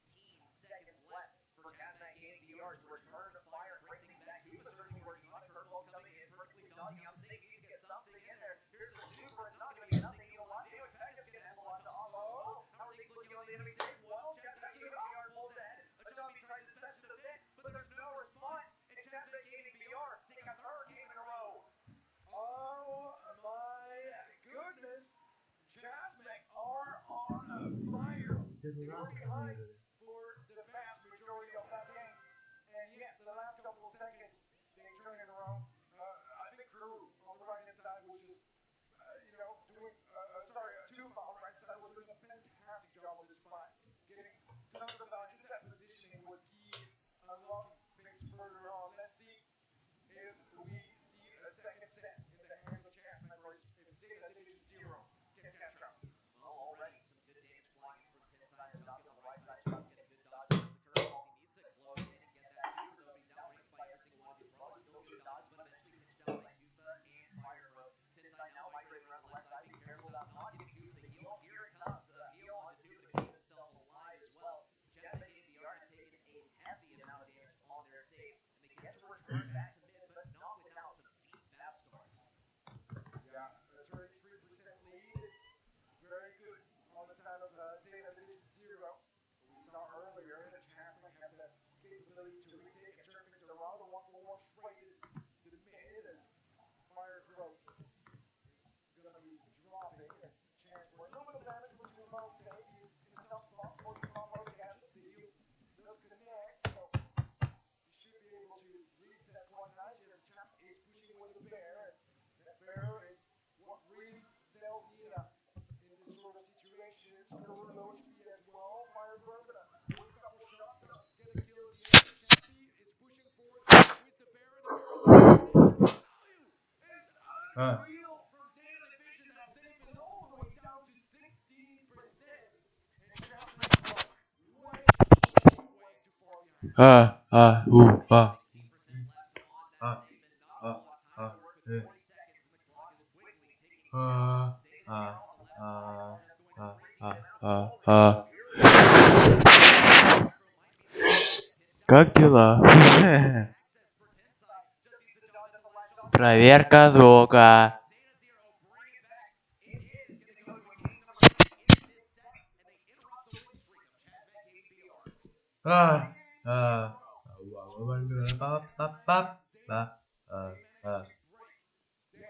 seconds left for Chasman Gaming VR to return to fire and bring things back. He was certainly working on it. Curveball's coming in, perfectly dodging out. Safe, he needs to get something in there. Here's the super. It's not gonna be nothing. He'll want to do it. Pekka's gonna have a lot to follow. How are things looking on the enemy side? Well, Chasman Gaming VR pulls ahead. Ajabi tries his best to defend, but there's no response. And Chasman Gaming VR take a third game in a row. Oh my goodness. Chasman are on a fire. They were behind for the vast majority of that game. And yet, the last couple of seconds, they turn it around. I think Kuru on the right hand side was just, doing, Tufa on the right side was doing a fantastic job on this spot. Getting tons of just that positioning was key. Unlocking things further on. Let's see if we see a second set in the hands of Chasman or if Zeta Division Zero can catch up. Well, already some good damage flying from Tensai. Ajabi on the right side. Shot's getting good dodges. The curveballs. He needs to close in and get that super, though. He's outranked by every single one of these brawlers. Still good dodges, but eventually pinched down by Tufa and Fire Road. Tensai now migrating around the left side. Be careful about not getting Tufa the heal. Here it comes. Heal onto Tufa to keep himself alive as well. Chasman Gaming VR has taken a hefty amount of damage on their save, and they get to return back to mid, but not without some deep fast scores. Yeah, a 33% lead is very good on the side of Zeta Division Zero. We saw earlier that Chasman had the capability to retake and turn things around. The 1-for-1 straight to the mid as real from Zeta Division that's saving all the way down to 16%. And Jasmine way too far behind. Как дела? Проверка звука.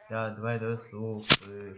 Я давай дослушаю.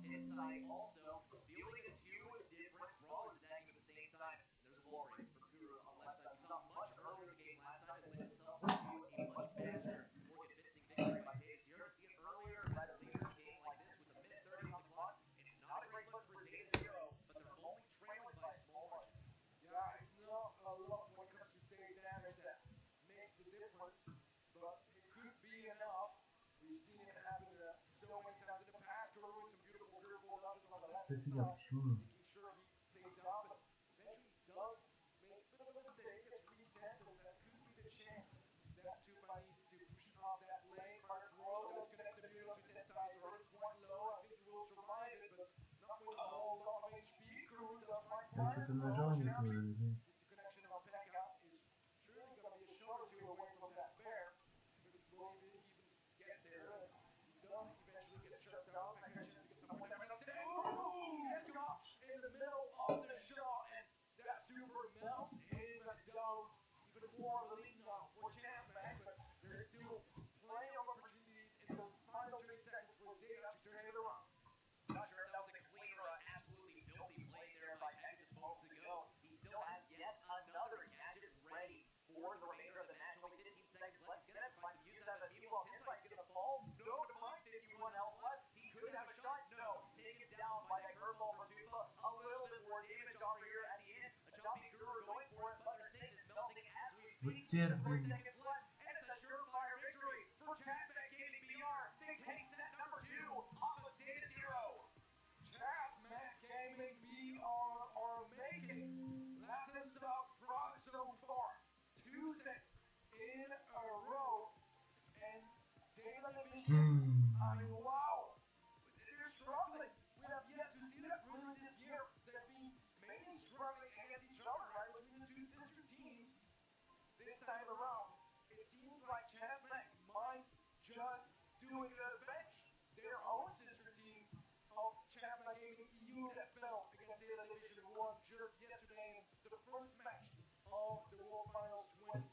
Inside also, fielding the two different brawlers attacking at the same time. There's a wall break for Guru on the left side. We saw much earlier in the game last time. It led itself to a much faster, more convincing victory by Zeta Zero. To see it earlier, rather later in the game like this with a minute 30 on the clock, it's not a great look for Zeta Zero, but they're only trailing by a small margin. Yeah, it's not a lot when it comes to save damage that makes the difference, but it could be enough. We've seen it happen so many times in the past. Guru with some beautiful curveball dodges on the left side, making sure he stays up, but eventually does make a bit of a mistake, gets reset, so that could be the chance that Tufa needs to push off that lane. Fire throw does connect the middle to that side, already quite low. I think he will survive it, but not with a whole lot of HP. Guru does fight fire. This connection of Pekka is surely going to be a shot or two away from that bear. Will he even get there? He does eventually get shut down. Pekka has to get some more damage. Ooh! Gets caught in the middle of the shot, and that super melts him down. Even more of a lead now for Chance, but there's still plenty of opportunities in those final 30 seconds for Zeta to turn it around. Not sure if that was a clean or an absolutely filthy play there by Pekka just moments ago. He still has yet another gadget ready for the remainder of the match. Only 15 seconds left. He's going to have to find some use out of that meteor. Tenside's going to fall. No to mine. 51 health left. He could have a shot. No. Taken down by that curveball from Tufa. A little bit more damage over here at the end. A jumping Guru going for it, but their save is melting as we speak. 3 seconds left. And it's a surefire victory for Chazback Gaming BR. They take set number 2 off of Zeta Zero. Chazback Gaming BR are making Latin South proud so far. 2 sets in a row. And Zeta Division, I mean, wow. They're struggling. We have yet to see that really this year. They've been mainly struggling against each other, right? Between the two sister teams. This time around, it seems like Chazback might just do it at a bench. Their own sister team of Chazback Gaming EU that fell against Zeta Division 1 just yesterday in the first match of the World Finals 20.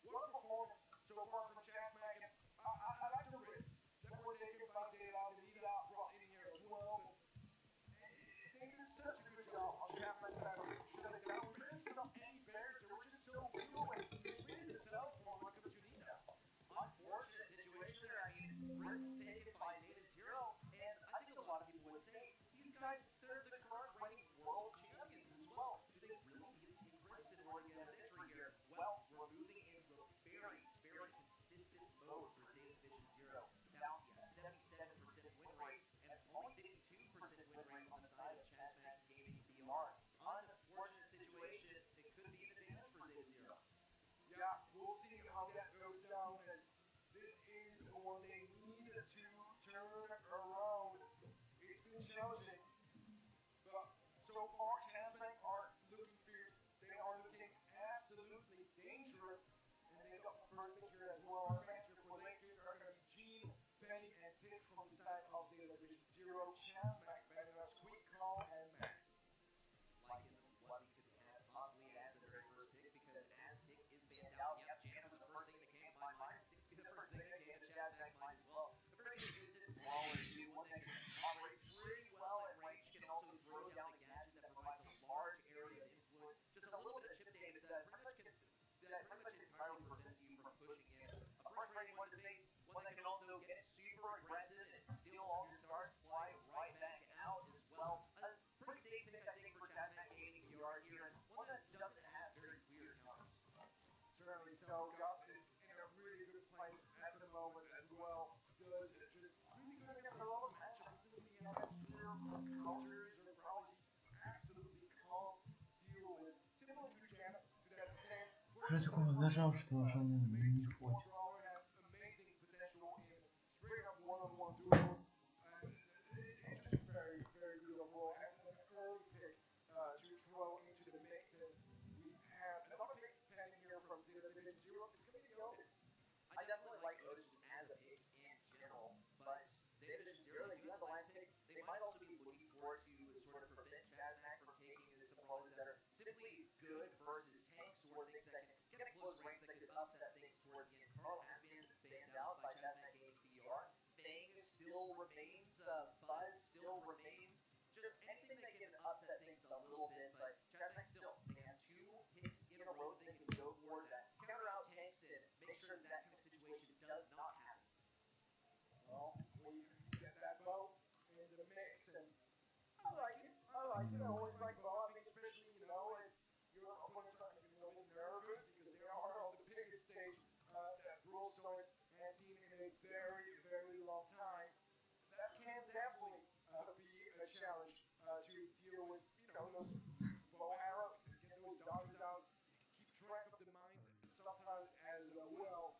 What a performance so far from Chazback, and I like the risks that were taken by Zeta. The lead out brought in here as well, but they did such a good job on Chazback's side of shutting down. We couldn't stop any bears. There were just so few, and it's really the sell point when it comes to Nina. Unfortunate situation there. I mean, risks taken by Zeta Zero, and I think a lot of people would say these guys, they're the current reigning world champions as well. Do they really need to take risks in order to get a victory here? Well, we're moving into a very, very consistent mode for Zeta Division Zero. Bounty a 77% win rate and only 52% win rate on the side of Chazback Gaming BR. Unfortunate situation. It could be an advantage for Zeta Zero. Yeah, we'll see how that goes down, as this is what they need to turn around. It's been challenging, but so far Chazback are looking fierce. They are looking absolutely dangerous, and they got the first victory as well. Our fans Zeta Division 0, Chasmac, Benedict, Squeak Call, and Max. Liking what we could have possibly as the very first pick because Aztec is banned out. Yep, Jam was the first thing that came to my mind. Seems to be the first thing that came to Chasmac's mind as well. A very consistent brawler too, one that can operate pretty well at range, can also throw down a gadget that provides a large area of influence. Just a little bit of chip damage that pretty much entirely prevents you from pushing in. A frustrating one to face, one that can also get super aggressive and steal all your stars, fly right back out as well. A pretty safe pick, I think, for Chasmac Gaming VR here, and one that doesn't have very weird counters. Certainly so. Gus is in a really good place at the moment as well. Does just really good against a lot of matchups. Assuming you have clear counters or probably absolutely can't deal with. Similar to Jam to that extent. Что я такого нажал, что уже не входит? Brawler has amazing potential in straight up one-on-one duels. And it's just very, very good overall. As an early pick to throw into the mixes, we have another pick pending here from Zeta Division 0. It's going to be Otis. I definitely like Otis as a pick in general, but Zeta Division 0, they do have the last pick. They might also be looking forward to sort of prevent Chasmac from taking some opponents that are simply good versus tanks or things that can get a close range that could upset things towards the end. Carl has been banned out by Chasmac Gaming VR. Fang still remains, Buzz still remains. Just anything that can upset things a little bit, but Chasmac still, they have 2 hits in a row they can go for that counter out tanks and make sure that kind of situation does not happen. Well, we get that bow into the mix, and I like it. I always like bow. I think especially, you know, if your opponents are a little nervous because they are on the biggest stage that Brawl Stars has seen in a very, very long time. That can definitely be a challenge to deal with, you know, those bow arrows, get those dodges out, keep track of the mines sometimes as well.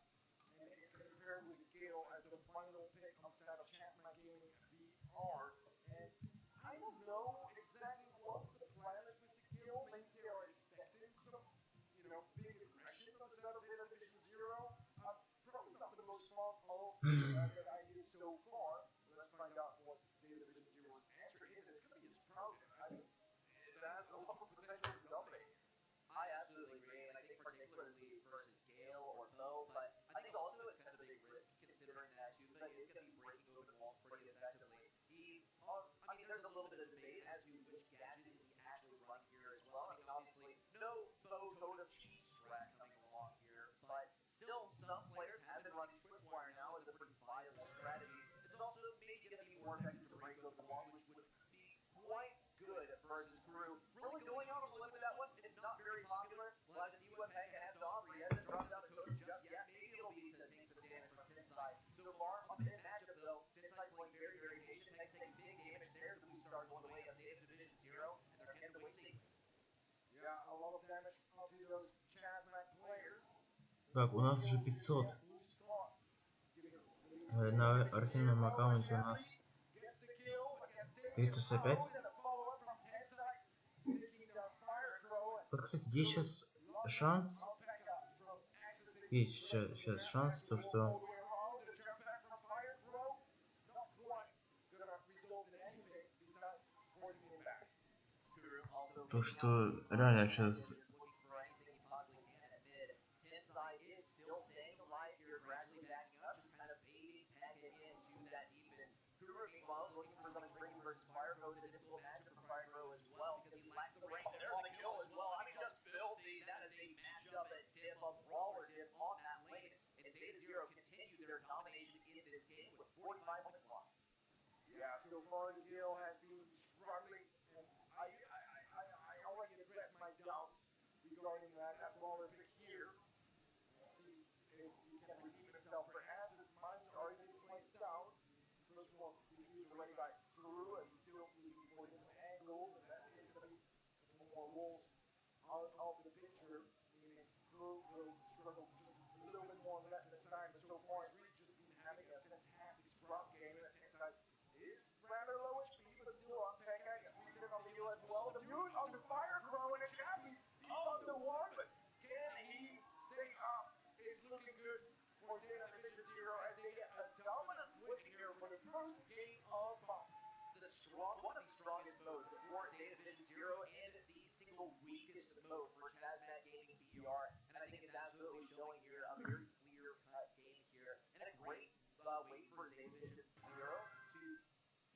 And it's going to be paired with Gale as the final pick on the side of Chasmac Gaming VR. And I don't know exactly what the plan is with the Gale. Maybe they are expecting some, you know, big aggression on the side of Zeta Division 0. Probably not the most fun of the ideas so far. Let's find out what Zeta Division 0's answer is. And it's going to be a Sprout. I mean, it has a lot of potential to dominate. I absolutely agree, and I think particularly versus Gale or Bo, but I think also it's kind of a big risk considering that too, but it's going to be breaking open walls pretty effectively. I mean, there's a little bit of debate as to which gadget is he actually running here as well. I mean, obviously, no Bo Totem cheese strat coming along here, but still, some players have been running Tripwire now as a pretty viable strategy. It's also maybe going to be more effective to break open walls, which would be quite good versus Crew. Really going out on a limb with that one, it's not very popular. We'll have to see what Pega has to offer. He hasn't dropped out the totem just yet. Maybe it'll be to take some damage from Tensai. So far, on the mid matchup though, Tensai playing very, very patient. Next taking big damage. There's the blue star going the way of Zeta Division 0, and they're heading away safely. Yeah, a lot of damage onto those Chasmac players. Так, у нас уже 500. На архивном аккаунте у нас 365. Вот, кстати, есть сейчас шанс. Есть сейчас шанс, то что реально сейчас versus Fire Crow is a difficult matchup for Fire Crow as well because he lacks the range. And there's the kill as well. I mean, just filthy. That is a matchup at Div, a brawler Div on that lane. And Zeta 0 continued their domination in this game with 45 on the clock. Yeah, so far the Gale has been struggling, and I already addressed my doubts regarding that brawler pick here. Let's see if he can redeem himself. Perhaps his mind's already been placed down. First one, he's already got through and still looking for different angles, and that is going to be more wolves out of the picture. Meaning Crew will struggle just a little bit more on the left side, but so far it's really just been having a fantastic Sprout game. As Tensai is rather low HP, but still on Pekka. He's squeezing it on the heel as well. The mute on the Fire Crow, and it can be on the one, but can he stay up? It's looking good for Zeta Division 0 as they get a dominant win here for the first game of single weakest mode for Chazmat Gaming BR, and I think it's absolutely showing here a very clear-cut game here, and a great wait for Division 0 to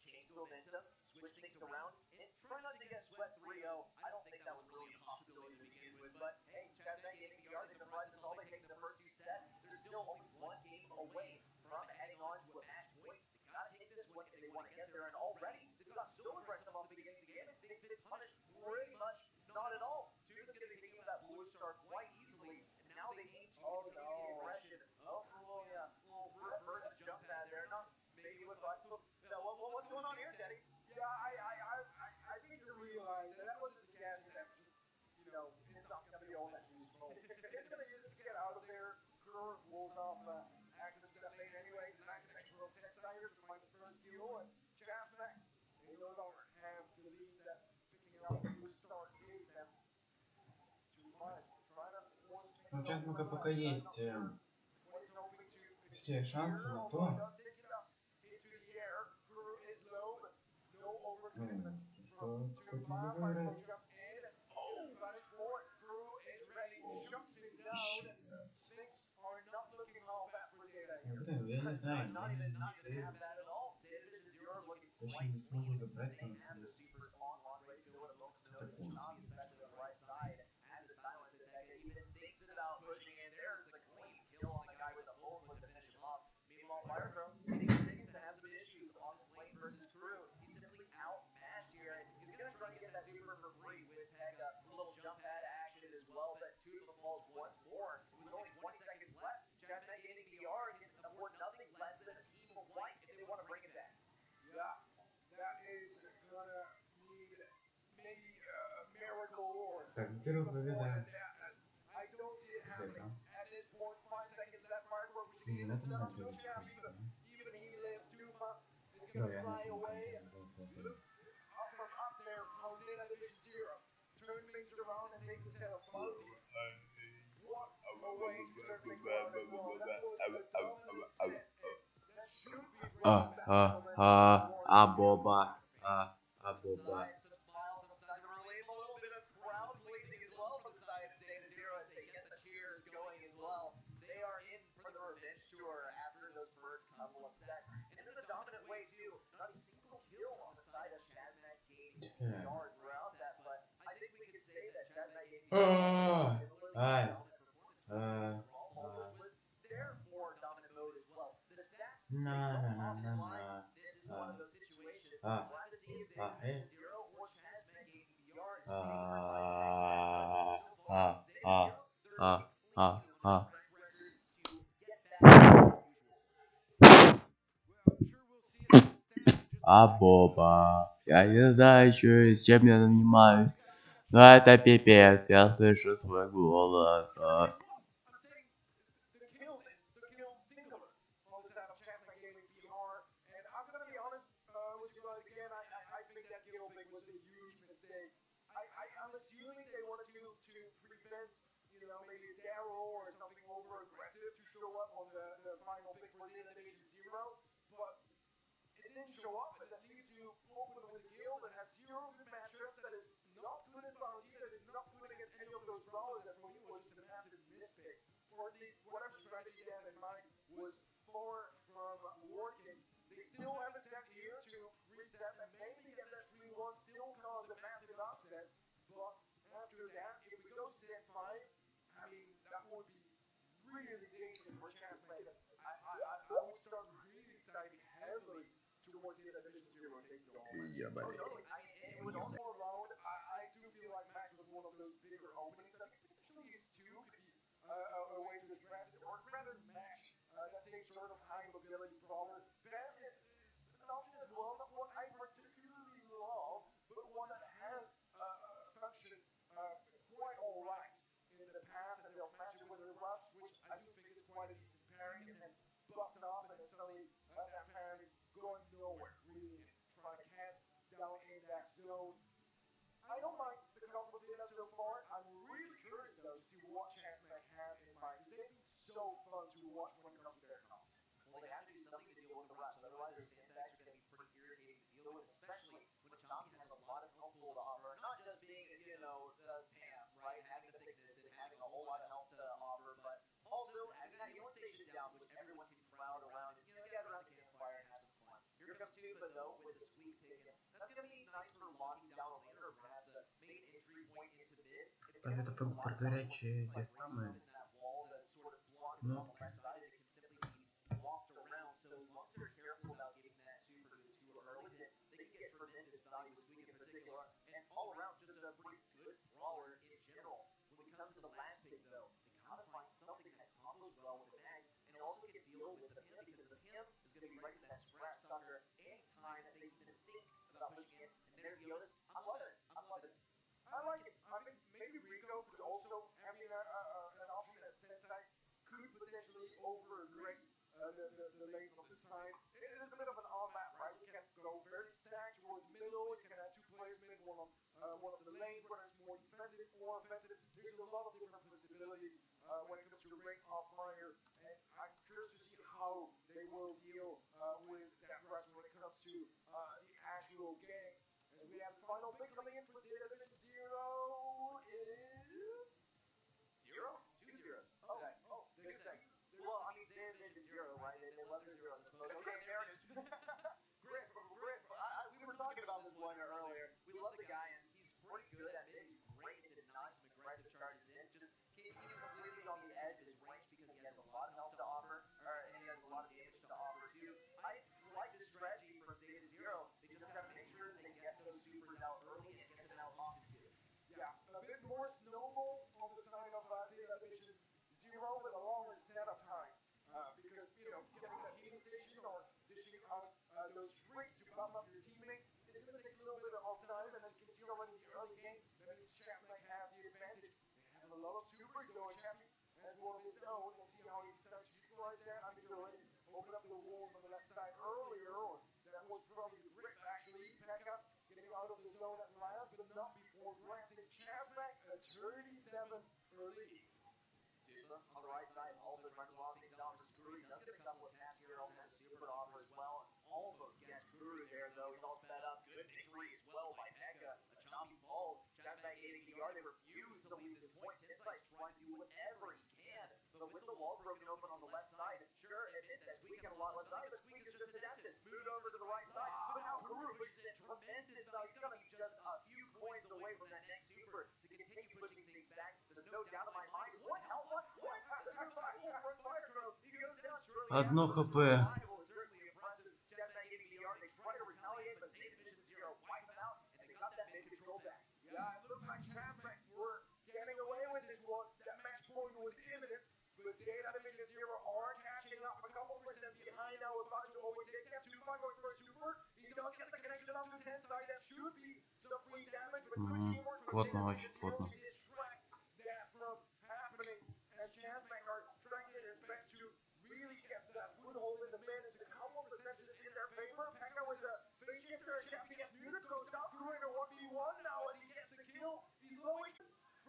change the momentum, switch things around, and try not to get swept 3-0. I don't think that was really a possibility to begin with, but hey, Chazmat Gaming BR, they surprised us all by taking the first 2 sets. They're still only 1 game away from heading on to a match point. They gotta take this one if they want to get there, and already they've got so aggressive off the beginning of the game, and they've been punished pretty much not at all. Tuba's gonna be thinking of that blue star quite easily, and now they need to continue the aggression. Oh, yeah, little reverse jump pad there, not maybe with like, what's going on here, Teddy? Yeah, I think to realize that was just a gas that just, you know, it's not going to be all that useful. It's going to use it to get out of there. Curve rolls off access to that lane anyways, and that's an extra 10 seconds to find the first kill, and Chazmat, they no longer have the lead that picking out the star gave them. 2-5, try to force things. Ну, сейчас пока есть все шансы на то, что хоть не выиграет. Блин, я не знаю, точно не смогу забрать там. Jump pad action as well, but Tuba falls once more. With only 20 seconds left, Chazmat Gaming BR can afford nothing less than a team of white if they want to bring it back. Yeah, that is gonna need maybe a miracle or Так, во-первых, победа. I don't see it happening at this point. 5 seconds left, Firebird, which means Это не that надо делать. even he lives, Tuba is Да, gonna я fly не away. знаю. Up from up there, Jose at Division 0. Turn things around and make this hell fuzzy. What a way to turn things around as well. That was a dominant set. That should be great. Боба. Боба. Some smiles, some relief, a little bit of crowd pleasing as well for the side of State of Zero as they get the cheers going as well. They are in for the revenge tour after those first couple of sets. And in a dominant way too. Not a single kill on the side of Chazmat Gaming BR throughout that, but I think we could say that Chazmat Gaming BR was there for dominant mode as well. The stats they don't often lie. This is one of those situations. Glad to see if State Zero or Chazmat Gaming BR is Боба. Я не знаю еще, чем я занимаюсь. Но это пипец, я слышу свой голос. I'm assuming they wanted to prevent, you know, maybe Daryl or something over aggressive to show up on the final pick for the Division 0, but it didn't show up, and that leaves you open with a guild that has 0 good matchups, that is not good in bounty, that is not good against any of those brawlers, that for you was just a massive mispick. Or at least whatever strategy they had in mind was far from working. They still have a set here to reset and maybe get that 3-1, still cause a massive upset. But after that, if we go set 5, I mean, that would be really dangerous for Chazmat. I would start really exciting heavily towards the Division 0 taking the whole match. Yeah, buddy. It was also around, I do feel like Max was one of those bigger openings that potentially is 2 could be a way to address it, or rather match that same sort of high mobility brawler. Bam is an option as well, not one I particularly love, but one that has functioned quite alright in the past, and they'll match it with the Ruffs, which I do think is quite a decent pairing, and then buffed off, and then suddenly that pairing is going nowhere, really trying to camp down in that zone. I don't mind the combo data so far. I'm really curious though to see what Chazmat have in mind, because they've been so fun to watch when it comes to their comps. Well, they have to do something to deal with the Ruffs, otherwise the sandbags are going to be pretty irritating to deal with, especially when Chompy has a lot of helpful to offer, not just being, you know, down, which everyone can crowd around and, gather around the campfire and have some fun. Here comes Tuba, though, with the sweep pick. That's going to be nice for locking down a laner, or perhaps a main entry point into mid. It's Там going to это be a lot of горячие те like самые that wall that sort of blocks on the кнопки. left side, it can simply be walked around. So as long as they're careful about getting that super too early, then they can get tremendous value with Squeak in particular, and all around just a pretty good brawler in general. When we come to the last pick, though, they gotta find something that combos well with the Max, and also can deal with the Pimp, because the Pimp is gonna be ready for that scrap sucker anytime that they even think about pushing in. And there's the Otis. I love it. I love it. I like it. I mean, maybe Rico could also having an option as side could potentially overgrace the lanes on the side. It is a bit of an odd map, right? You can go very stacked towards the middle. You can have two players mid, one of the lanes, whether it's more defensive or offensive. There's a lot of different possibilities when it comes to rate of fire, and I'm curious to see how they will deal with that rush when it comes to the actual game. As we have the final pick coming in for Zeta Division 0, it is 0? 2 zeros. Okay. Oh, there's a second. Well, I mean, Zeta Division 0, right? They love their zeros, I suppose. Okay, there it is. Great. We were talking about this one earlier. We love the guy, and he's pretty good at mid. He's great at denying some aggressive charges in. Just keeping him completely on the edge of his range because he has a lot of health to offer, and he has a lot of damage to offer too. I like this strategy from Zeta Zero. They just have to make sure they get those supers out early and get them out often too. Yeah, a bit more snowball on the side of Zeta Division 0 with a longer setup time. Because, getting that healing station or dishing out those tricks to buff up your teammates is going to take a little bit of time, and as you can see already in the early game, that means Champ might have the advantage. They have a lot of supers going. Champ has one of his own. We'll see how he decides to utilize that. I think he already opened up the wall on the left side earlier on. That was probably great, actually. Back up, getting out of the zone at last, but not before granting Champ back a 37 lead. On the right side, also trying to lock things down for Screw. He does get a couple of taps here, also has a super to offer as well. Almost gets Screw there, though. He's all sped up. Good victory as well by Pekka. A choppy falls. Jazzback getting PR. They refuse to leave this point. Tensi's trying to do whatever he can, but with the wall broken open on the left side, sure, admit that Squeak got a lot less value, but Squeak is just adapted. Moved over to the right side, but now Karu pushes in tremendous value. He's going to be just a few points away from that next super to continue pushing things back. There's no doubt in my mind. What hell? What? He goes down. Одно хп. Certainly impressive. Jazzback getting PR. They try to retaliate, but Zeta Division 0 wipe them out, and they got that mid control back. Yeah, it looked like Champ were getting away with this one. That match point was imminent, but Zeta Division 0 are catching up a couple percent behind now. About to overtake them. 2-5 going for a super. He does get the connection on the 10 side. That should be some free damage, but good teamwork from Плотно, Zeta очень Division 0 плотно. to distract that from happening. As Champ are trying to get his best to really get that foothold in the mid. It's a couple of percentages in their favor. Pekka was a face shifter. Champ gets muted, goes down through in a 1v1 now as he gets a kill. He's lowing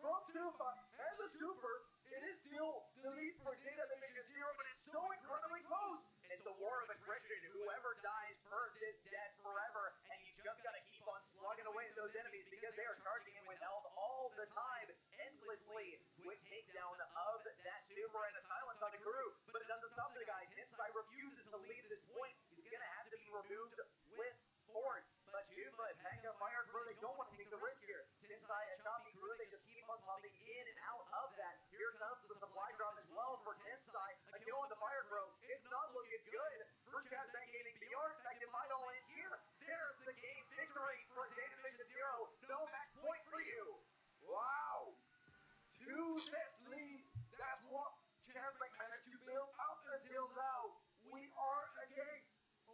from Tufa and the super. It is still the lead for Zeta Division 0, but it's so incredibly close. It's a war of aggression. Whoever dies first is dead forever, and you just gotta keep on slugging away at those enemies because they are charging in with health all the time, endlessly. Quick takedown of that super and a silence on the crew, but it doesn't stop the guys. Tensai refuses to leave this point. He's gonna have to be removed with force. But Tufa and Pekka, Fire Crew, they don't want to take the risk here. Tensai and Choppy Crew, they just keep on popping in and out of that. Here comes the supply drop as well for Tensai. A kill on the Fire Crew. It's not looking good for Jazzback Gaming PR. In fact, it might all end here. There's the game victory for Zeta Division 0. No match point for you. Wow! 2 sets lead. That's what Champ managed to build up until now. We are again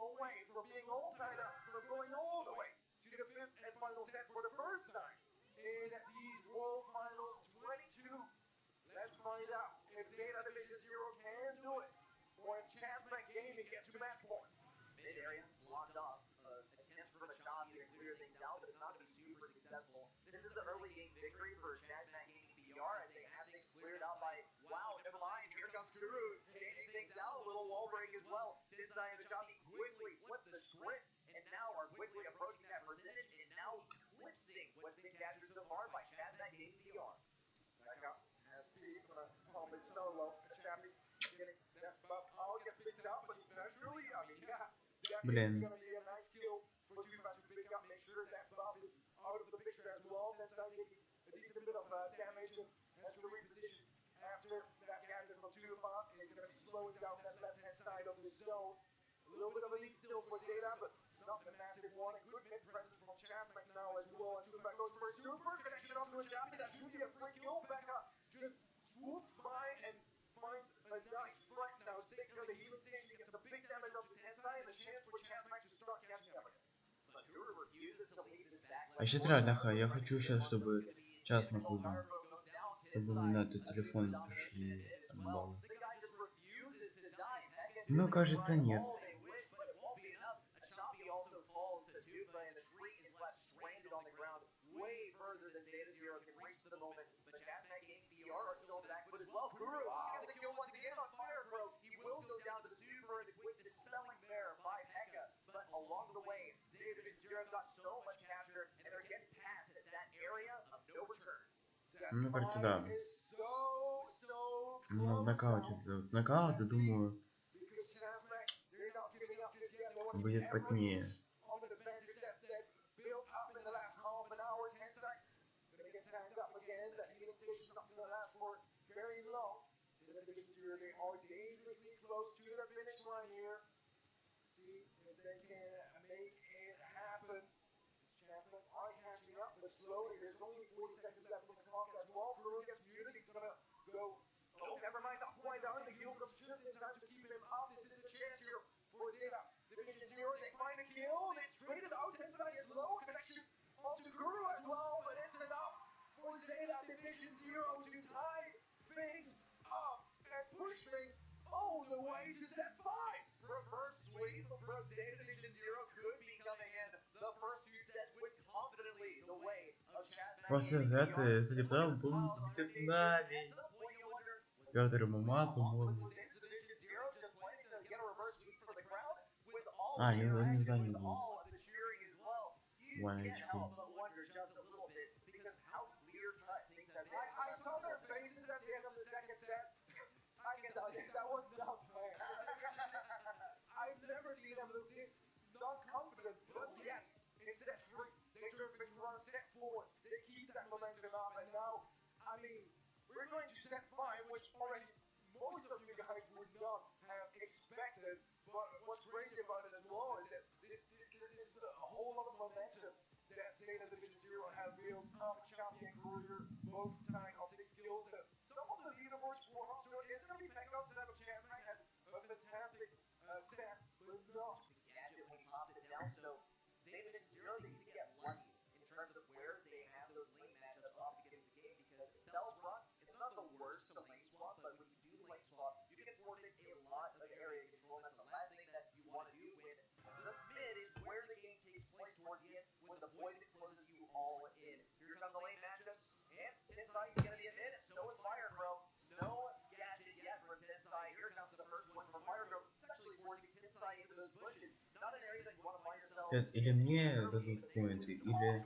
away from being all tied up, from going all the way to the 5th and final set for the first time in these World Finals 22. Let's find out if Zeta Division 0 can do it, or if Champ Gaming gets to match point. Mid area blocked off. Attempt from a shot to clear things out, but it's not going to be super successful. This is the early game victory for Jazzback Gaming PR as they have things cleared out by, wow, never mind, here comes Kuru, taking things out, a little wall break as well. Tensai and the Choppy quickly flip the script, and now are quickly approaching that percentage, and now eclipsing what's been captured so far by Jazzback Gaming PR. Back up, has speed, on his solo, Chappy getting that buff Блин. Slowing down that left-hand side of the zone. A little bit of a lead still for Zeta, but not the massive one. A good mid-presence from Chasmack now as well. And Tupac goes for a super connection onto a Javi. That should be a free kill. Becca just swoops by and finds a nice front now. Stick near the healing station, gets some big damage on the inside, and a chance for Chasmack to start catching up again. But Guru refuses to leave this back. А сейчас реально, я хочу сейчас, чтобы час мы будем. Чтобы мы на этот телефон пришли баллы. Ну, кажется, нет. Ну, кажется, да. Ну, в нокауте, думаю, будет плотнее. Slowly, there's only 40 seconds left on the clock as well. Guru gets muted, he's gonna go. Oh, never mind, not quite down. The heal comes just in time to keep him up. This is a chance here for Zeta. Division 0, they find a kill. They straight it out inside as low. Connection onto Guru as well, but it's enough for Zeta. Division 0 to tie things up and push things all the way to set 5. Reverse sweep from Zeta. Division 0 could be coming in. The first 2 sets went confidently the way of Chasmack. После этого залетал, будем победить NAVI. Пётр Мума, по-моему. А, его никогда не было. Ванечка. I've never seen them look this non-confident, but yet in set 3, they perfect run set 4, they keep that momentum up, and now, I mean, we're going to set 5, which already most of you guys would not have expected, but what's great about it as well is that this is a whole lot of momentum that Zeta Division 0 have built up. Champion career, both tying on 6 kills, some of the leaderboards for him, so it's going to be Pekka instead of Chasmack, had a fantastic set, but not Gadget when he pops it down, so Zeta Division 0, they need to get lucky in terms of where they have those lane matchups off the beginning of the game, because Bell's Rock, it's not the worst to lane swap, but when you do lane swap, you can forfeit a lot of area control. That's the last thing that you want to do when the mid is where the game takes place towards the end, when the poison closes you all in. Here come the lane matchups, and Tensai is going to be a mid, so is Fire Bro. No gadget yet for Tensai. Here comes the first one from Fire Bro. It's actually forcing Tensai into those bushes. Not an area that you want to find yourself. Или мне дадут поинты, или...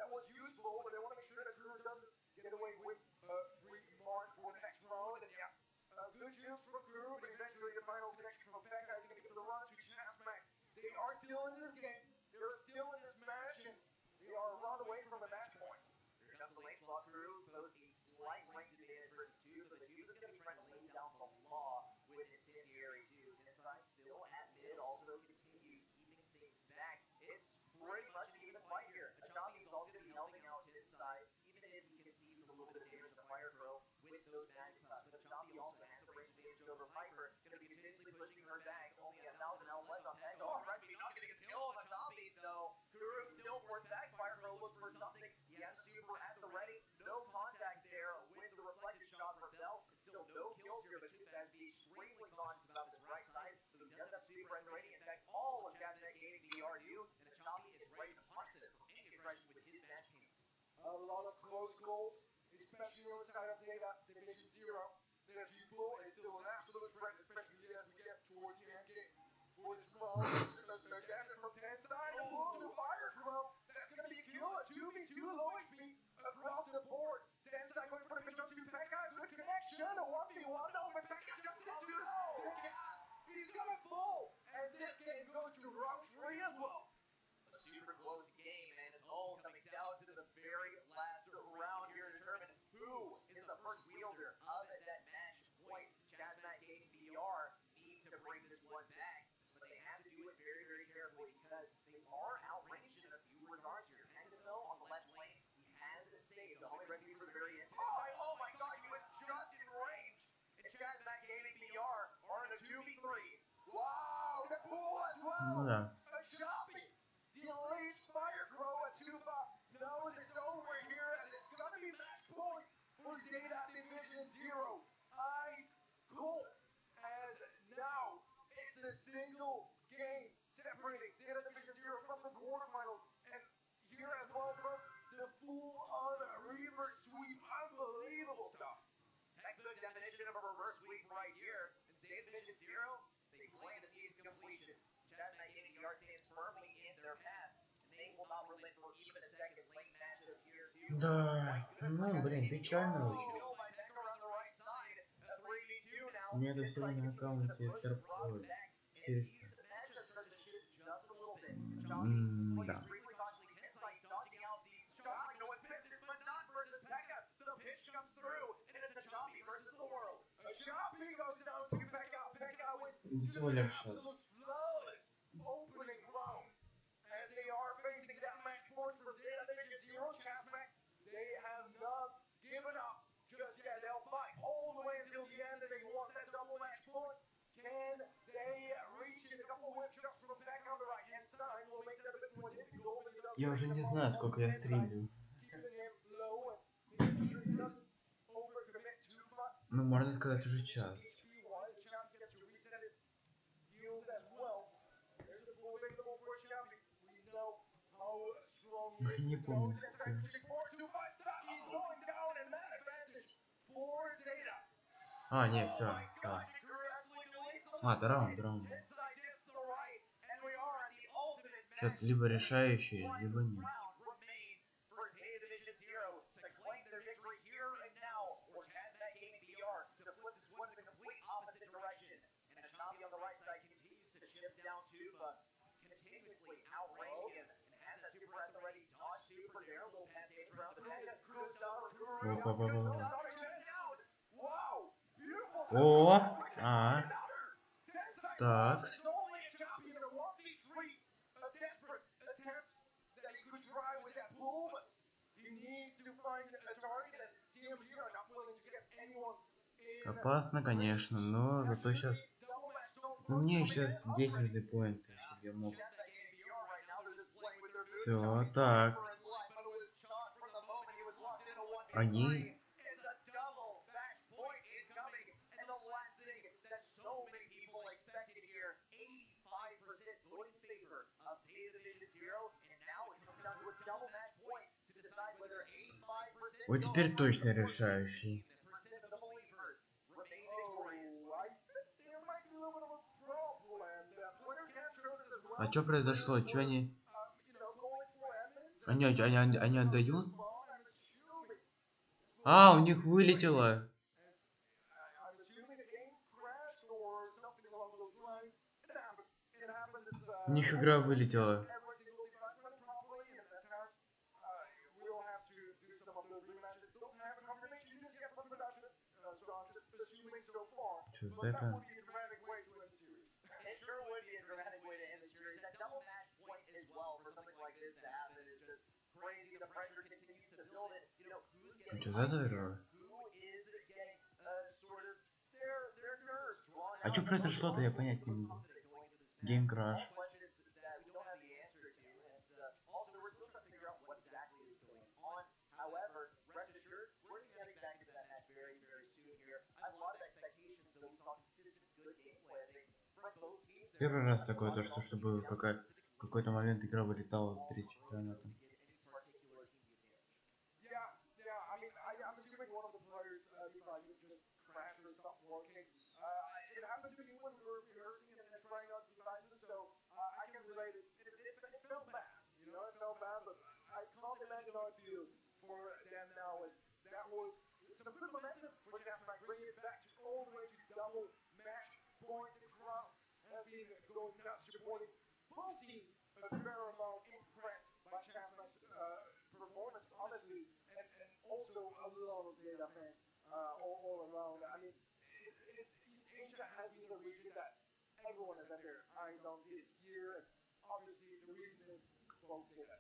That was useful, but they want to make sure that Drew doesn't get away with free mark for the next round. And yeah, good jumps from Drew, but eventually the final connection from Becca is going to give the run to Chasmack. They are still in this game. They're still in this match, and they are a round away from a match point. Here comes the lane swap crew, poses a slight length advantage versus Tube, but Tube is going to be trying to lay down the law with Incendiary too. Tensai still at mid, also continues keeping things back. It's pretty much an even fight here. Achabi is also going to be helping out Tensai, even if he concedes a little bit of damage to Fire Throw with those magic cuts. But Achabi also has a range advantage over Viper, going to be continuously pushing her back. Only 1,000 health left on that. Oh, right, not going to get a kill on Achabi though. Guru still forced back. Fire Throw looks for something. He has a super at the ready. No contact there with the reflected shot for Bell. It's still no kills here, but Tube has to be extremely cautious about this right side. So he does have super at the ready. In fact, all of Chasmack gaining DRU, and Achabi is ready to punch it from any aggression with his match hand. A lot of close goals, especially on the side of Zeta Division 0. Their view is still an absolute threat, especially as we get towards the end game. was from Mr. Captain from Tenside. A little to Fire Crow. That's going to be a kill. A 2v2 low HP across the board. Tenside going for the pitch up to Pekka. Good connection. A 1v1. No, but Pekka jumps into the gas. He's going full. And this game goes to round 3 as well. A super close game, and it's all coming down to the very last round here to determine who is the first wielder of that match point. Chazmat Game VR need to bring this one back, but they have to do it very, very carefully because they are outranged in a few regards here. Hangdano on the left lane, he has a save, the only recipe for the very end. Oh my god, he was just in range! And Chazmat Gaming VR are in a 2v3. Wow, the pool as well. Ну да. A choppy. Delays Fire Crow at 2-5. No, it's over here, and it's going to be match point for Zeta Division 0. Ice cold. As now, it's a single game separating Zeta Division 0 from the quarterfinals. And here as well, bro, the full-on reverse sweep. Unbelievable stuff. Textbook definition of a reverse sweep right here. In Zeta Division 0, they plan to see its completion. Chazmat Gaming VR stands firmly in their path. They will not relent for even a second. Late matches here too. Да, ну блин, печально очень. Kill by Pekka on the right side. A 3v2 now. У меня это все на аккаунте торпой. 400. These matches start to shift just a little bit. Да. Extremely cautiously. Tenside dodging out these shots. No advantage, but not versus Pekka. The pitch comes through, and it's a choppy versus the world. A choppy goes down to Pekka. Pekka wins Всего лишь сейчас. flawless opening round. As they are facing that match point for Zeta Division 0, Chazmat, they have not given up just yet. They'll fight all the way until the end, and they want that double match point. Can they reach it? A couple whip shots from back on the right hand side will make that a bit more difficult. But he does Я уже не знаю, сколько я стримлю. keeping him low and making sure he doesn't overcommit too much. Ну, можно сказать, уже час. HP-wise, the champ gets to reset his heals as well. There's the full available for Chappie. We know how strong he is. Не помню. He's going down and that advantage for Zeta. А, не, все. А, это раунд. Сейчас либо решающий, либо нет. Continuously outranged him and has that super at the ready. Dodge super there. Little pass gauge around the back. Wow, beautiful. О, так. It's only a champion in a 1v3. A desperate attempt that he could try with that pull, but he needs to find a target, and CMG are not willing to get anyone in. Опасно, конечно, но зато сейчас... Ну, мне сейчас 10 поинтов, чтобы я мог... Все, так. Они... Вот теперь точно решающий. А что произошло? Что они... Они отдают? А, у них вылетело. У них игра вылетела. Что это? Что за игра? А что произошло-то, я понять не могу. Game crash. Первый раз такое, то, чтобы в какой-то момент игра вылетала перед чемпионатом. felt bad. You know, it felt bad, but I can't imagine how it feels for them now. As that was some good momentum for Jasper, bringing it back to all the way to double match point. The crowd has been going nuts, supporting both teams. A fair amount impressed by Jasper's performance, honestly, and also a lot of data fans all around. I mean, East Asia has been the region that everyone has had their eyes on this year, and obviously the reason is both data.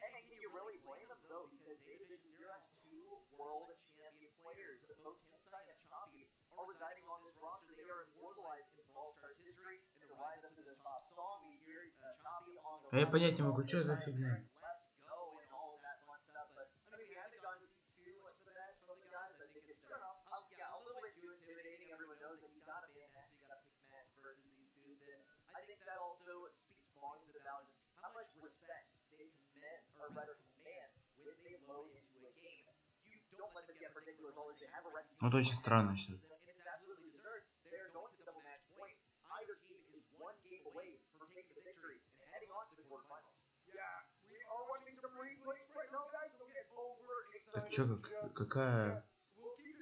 And can you really blame them though? Because Data Division Zero has two world champion players. Both Tensai and Choppy are residing on this roster. They are immortalized in Brawl Stars history in the rise up to the top song. We hear Choppy on the. А я понять не могу, что за фигня? Let's go and all that fun stuff. But I mean, we haven't gotten to see too much of the match from the guys. I think it's yeah, a little bit too intimidating. Everyone knows that you gotta be a match, you gotta pick match versus these dudes, and I think that also speaks volumes about how much respect they command, or rather command, when they load into a game. You don't let them get particular goals. They have a reputation. Вот очень странно сейчас. And it's absolutely deserved. They're going to double match point. Either team is one game away from taking the victory and heading on to the quarterfinals. Yeah, we are watching some replays right now, guys. We'll get over Так excited. чё,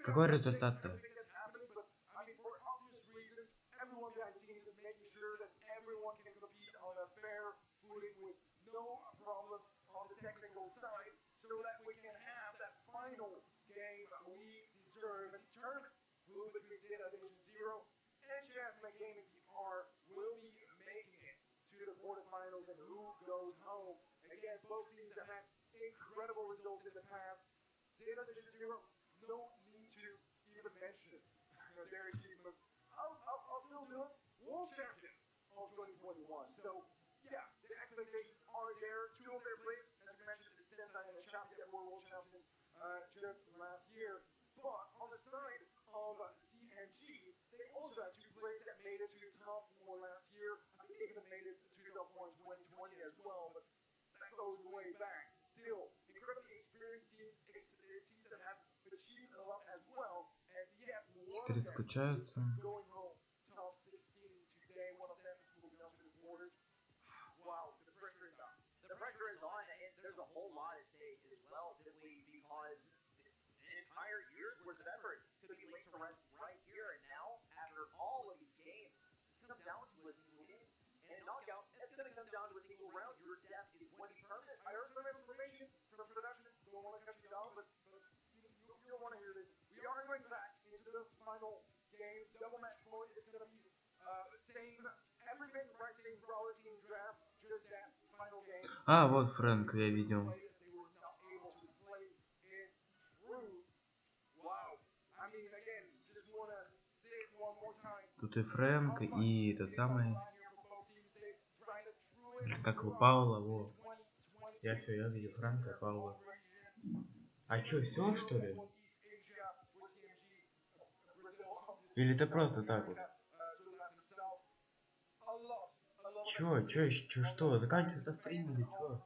какой результат-то? I mean, for obvious reasons, everyone behind the scenes is making sure that everyone can compete on a fair footing with no problems on the technical side, so that we can have that final game we deserve in the tournament. Who between Data Division Zero and Jasmine Gaming PR will be making it to the quarterfinals, and who goes home? Again, both teams have had incredible results in the past. Data Division Zero, no need to even mention their achievements. I'll still do it. World champions of 2021. So, yeah, the expectations are there. Two of their plays, as we mentioned, it's Tensai and Choppy that were world champions just last year. But on the side of CNG, they also have two plays that made it to top 4 last year. I think they even made it to top 4 in 2020 as well, but that goes way back. Still, incredibly experienced teams that have achieved a lot as well, and yet one of them Переключается. going home top 16 today. One of them is moving on to the quarters. Wow, the pressure is on. The pressure is on, and there's a whole lot at stake as well, simply because an entire year's worth of effort could be laid to rest right here and now. After all of these games, it's come down to a single game. And a knockout, it's going to come down to a single round. Your death is going to be permanent. I heard some information from production. Don't want to cut you down, but you don't want to hear this. We are going back into the final game. Double match point. It's going to be same everything, right? Same brawler, same draft. Just that final game. А, вот Фрэнк, я видел. They were not able to play it through. Wow. I mean, again, just want to say it one more time. Тут и Фрэнк, и тот самый... Как его, Паула, во. Я видел Фрэнка, Паула. А чё, все что ли? Или это просто так вот? Чё, что? Заканчивается стрим или чё?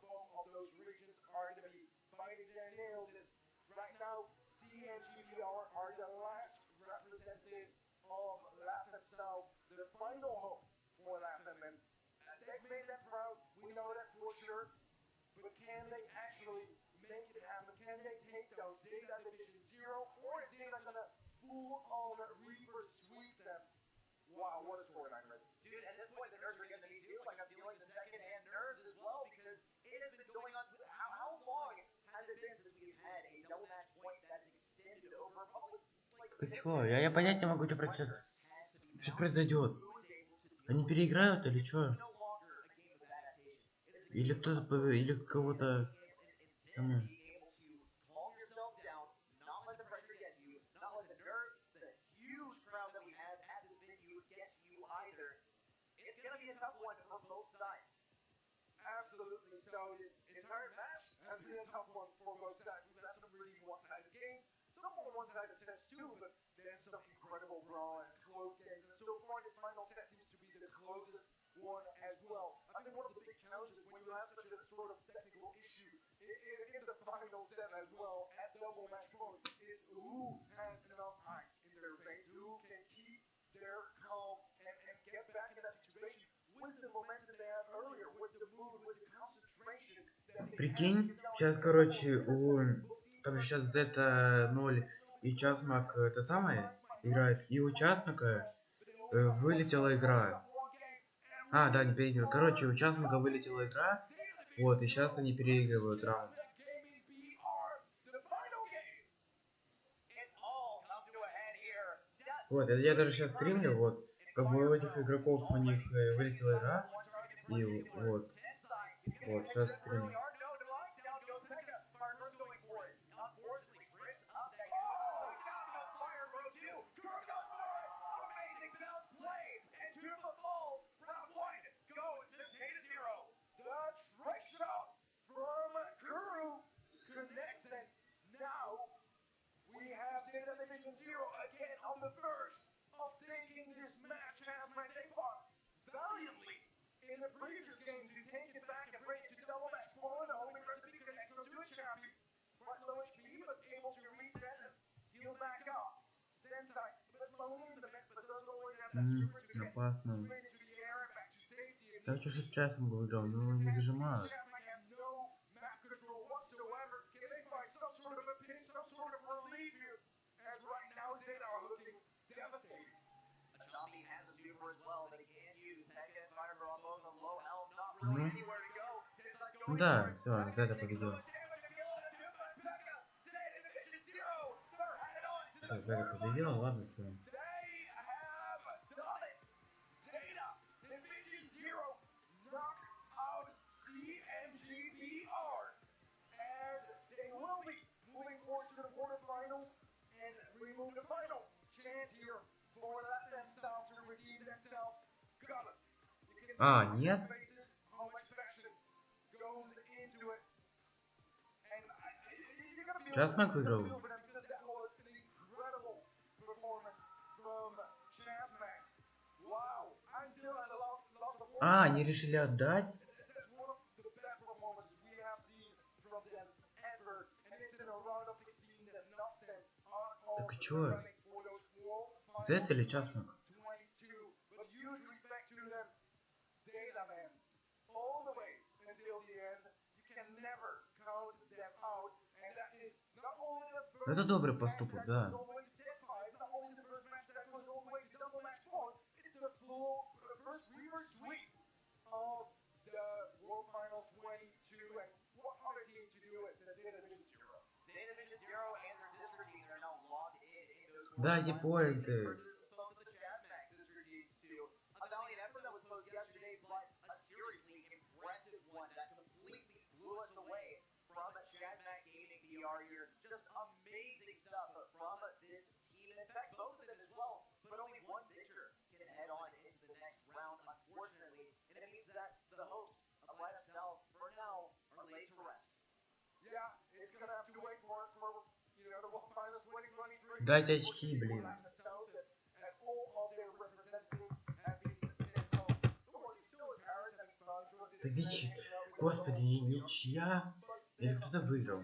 They've made them proud, we know that for sure, but can they actually make it happen? Can they take down Data Division Zero, or is Data gonna full-on Reaper sweep them? Wow, what a storyline, right? Dude, at this point, the nerves are getting to me too. Like, I'm feeling the second-hand nerves as well, because it has been going on. How long has it been since we've had a double match point that's extended over probably like... Ты чё? Я понять не могу, что произойдет. Они переиграют или чё? Или кто-то, или кого-то... Absolutely. So this entire match has been a tough one for both sides. We've had some really one-sided games, some more one-sided sets too, but there's some incredible brawl and close games. And so far, this final set seems to be the closest one as well. I think one of the big challenges when you have such a sort of technical issue in the final set as well at double match point is who has enough ice in their face, who can keep their calm and get back into that situation with the momentum they had earlier, with the mood, with the concentration. Прикинь, сейчас, короче, там же сейчас это 0 и Часмак это самое играет, и у Часмака вылетела игра. А, да, не переиграл. Короче, у Часмака вылетела игра, вот, и сейчас они переигрывают раунд. Вот, это я даже сейчас стримлю, вот, как бы у этих игроков у них вылетела игра, и вот, сейчас стримлю. Division 0 again on the verge of taking this match as they fought valiantly in the previous game to take it back and bring it to double match 4-0 with Recipe connects to a champion. Quite low HP, but able to reset and heal back up. Then side, but lonely in the mid, but doesn't always have that super to get Опасно. straight into the air and back to safety. Я хочу, чтобы Часмак выиграл, но не зажимают. Ну да, все, за это победил. Так, за это победил, ладно, что. А, нет? Часмак выиграл. А, они решили отдать? Так и чё? За это или Часмак? Это добрый поступок, да. Да, эти поинты. Here. Just amazing stuff from this team. And in fact, both of them as well. But only one victor can head on into the next round, unfortunately. And it means that the hopes of Light Up for now are laid to rest. Yeah, it's gonna have to wait for you know, the World Finals 2023. Дайте очки, блин. Господи, ничья. Или кто-то выиграл.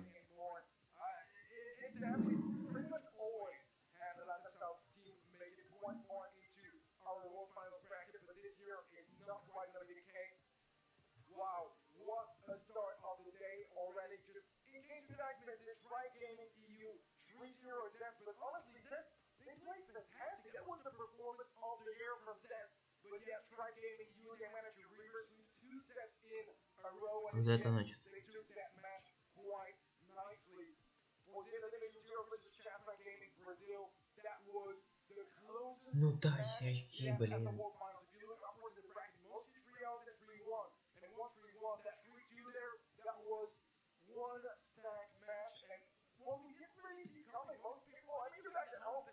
Wow, what a start of the day already. Just in case you guys missed it, Try Gaming EU 3-0 Zest, but honestly, Zest, they played fantastic. That was the performance of the year from Zest. But yeah, Try Gaming EU, they managed to reverse 2 sets in a row, and they took that match quite nicely. For the Division 0 versus Chasma Gaming Brazil, that was the closest. Ну дайте очки, блин.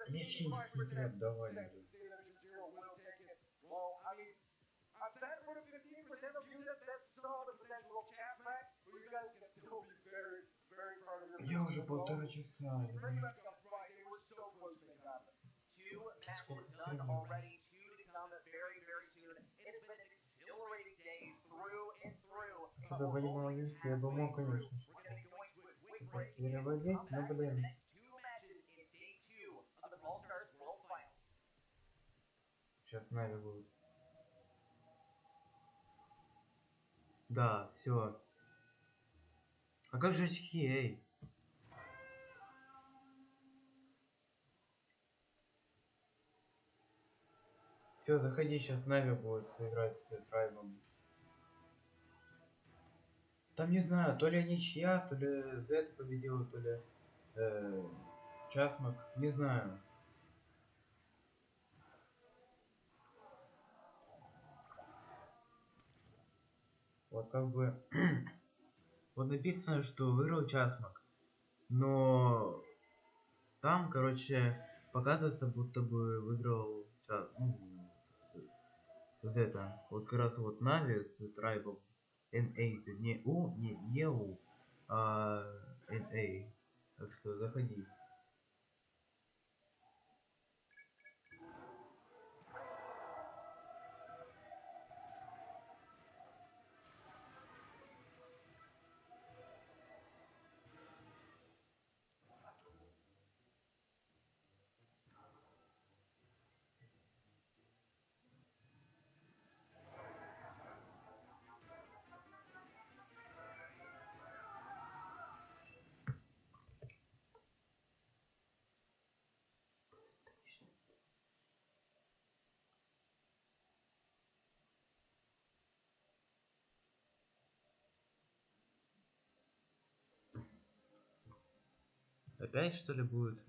Лишний не отдавали. Я уже 1,5 часа. Чтобы понимал, я бы мог, конечно, переводить, но, блин. Сейчас NAVI будет. Да, все. А как же очки, эй? Все, заходи, сейчас Нави будет играть с Трайбом. Там не знаю, то ли ничья, то ли Z победил, то ли Часмак, не знаю. Вот как бы вот написано, что выиграл Часмак, но там, короче, показывается, будто бы выиграл Z. Вот как раз вот Нави с Трайбом NA, не У, не ЕУ, а NA. Так что заходи. Опять что ли будет?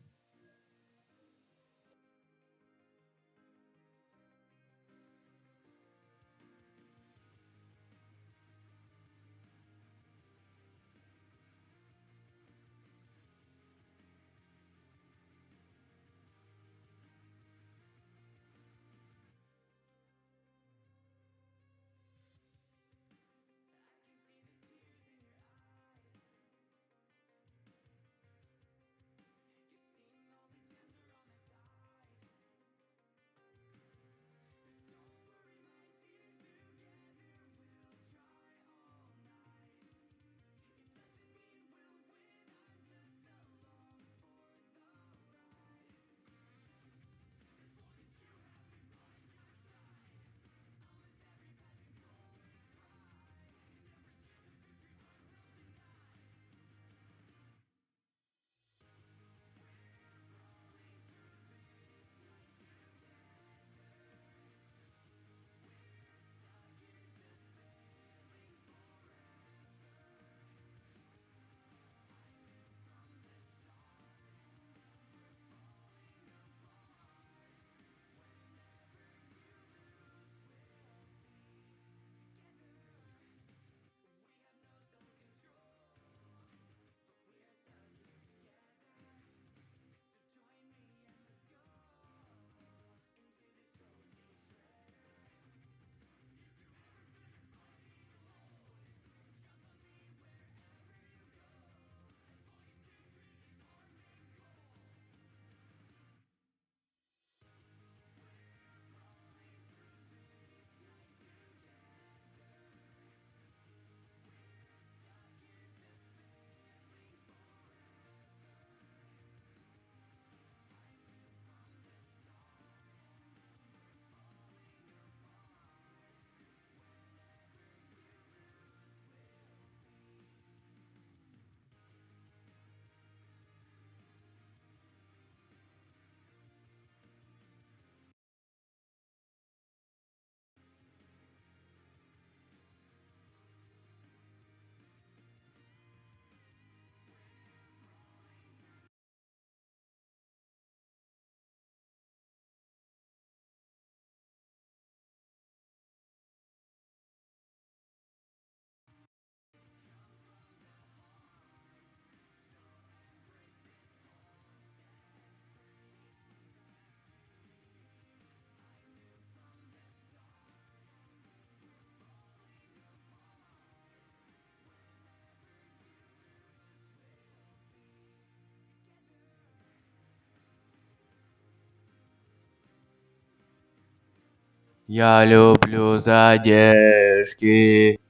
Я люблю задержки.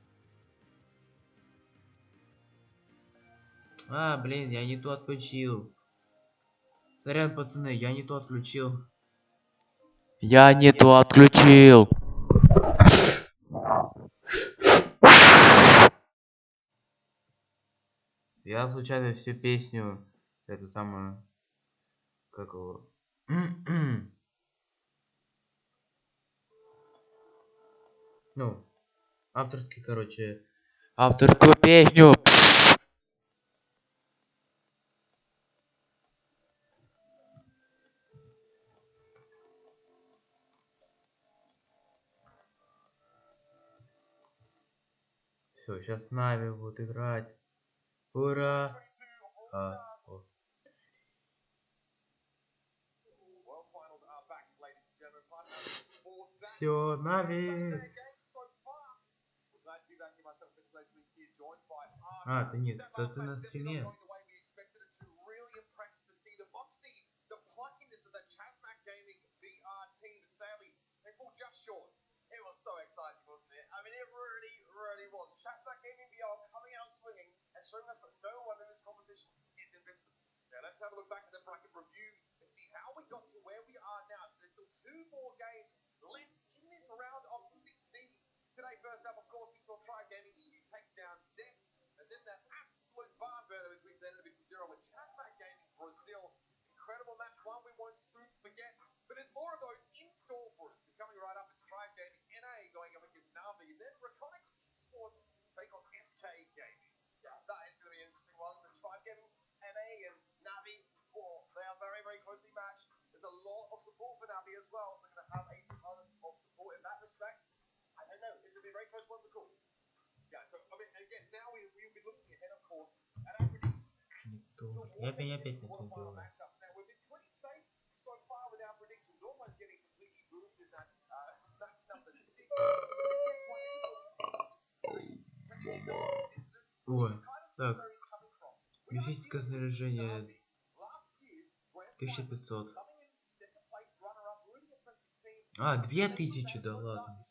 Блин, я не то отключил. Сорян, пацаны, я не то отключил. Я не то отключил. Я случайно всю песню, эту самую, как его, ну, авторский, короче, авторскую песню. Все, сейчас Нави будут играть. Ура! О. Все, Нави. А, ты нет, ты на стриме. It was so exciting, wasn't it? I mean, it really, really was. Chasmac Gaming VR coming out swinging and showing us that no one in this competition is invincible. Now, let's have a look back at the bracket review and see how we got to where we are now. There's still 2 more games left in this round of 16. Today, first up, of course, we saw Tribe Gaming EU take down Zest, and then that absolute barn burner between Zen and Division Zero with Chasmac Gaming Brazil. Incredible match, one we won't soon forget. But there's more of those in store for us. Because coming right up is Tribe Gaming NA going up against NAVI, and then Reconic Esports take on SK Gaming. Yeah, that is going to be an interesting one. The Tribe Gaming NA and NAVI, they are very, very closely matched. There's a lot of support for NAVI as well, so they're going to have a ton of support in that respect. I don't know. This will be a very close one to call. Yeah, so, I mean, again, now we'll be looking ahead, of course, at our predictions. Я опять не туда делаю. Now, we've been pretty safe so far with our predictions, almost getting completely moved in that match number 6. This next one isn't Ой, так, мифическое снаряжение 1500. А, 2000, да ладно.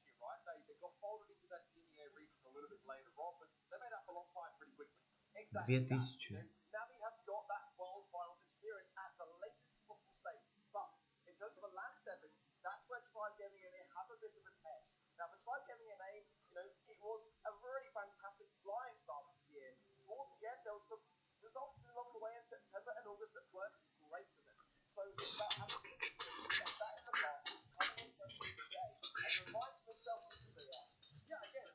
2000. NAVI have got that World Finals experience at the latest possible stage. But in terms of a land setting, that's where Tribe Gaming NA have a bit of an edge. Now, for Tribe Gaming NA, it was a really fantastic flying start to the year. Towards the end, there was some results along the way in September and August that weren't great for them. So it's about having to get that in the past, coming in fresh today, and reminding themselves of who they are. Yeah, again,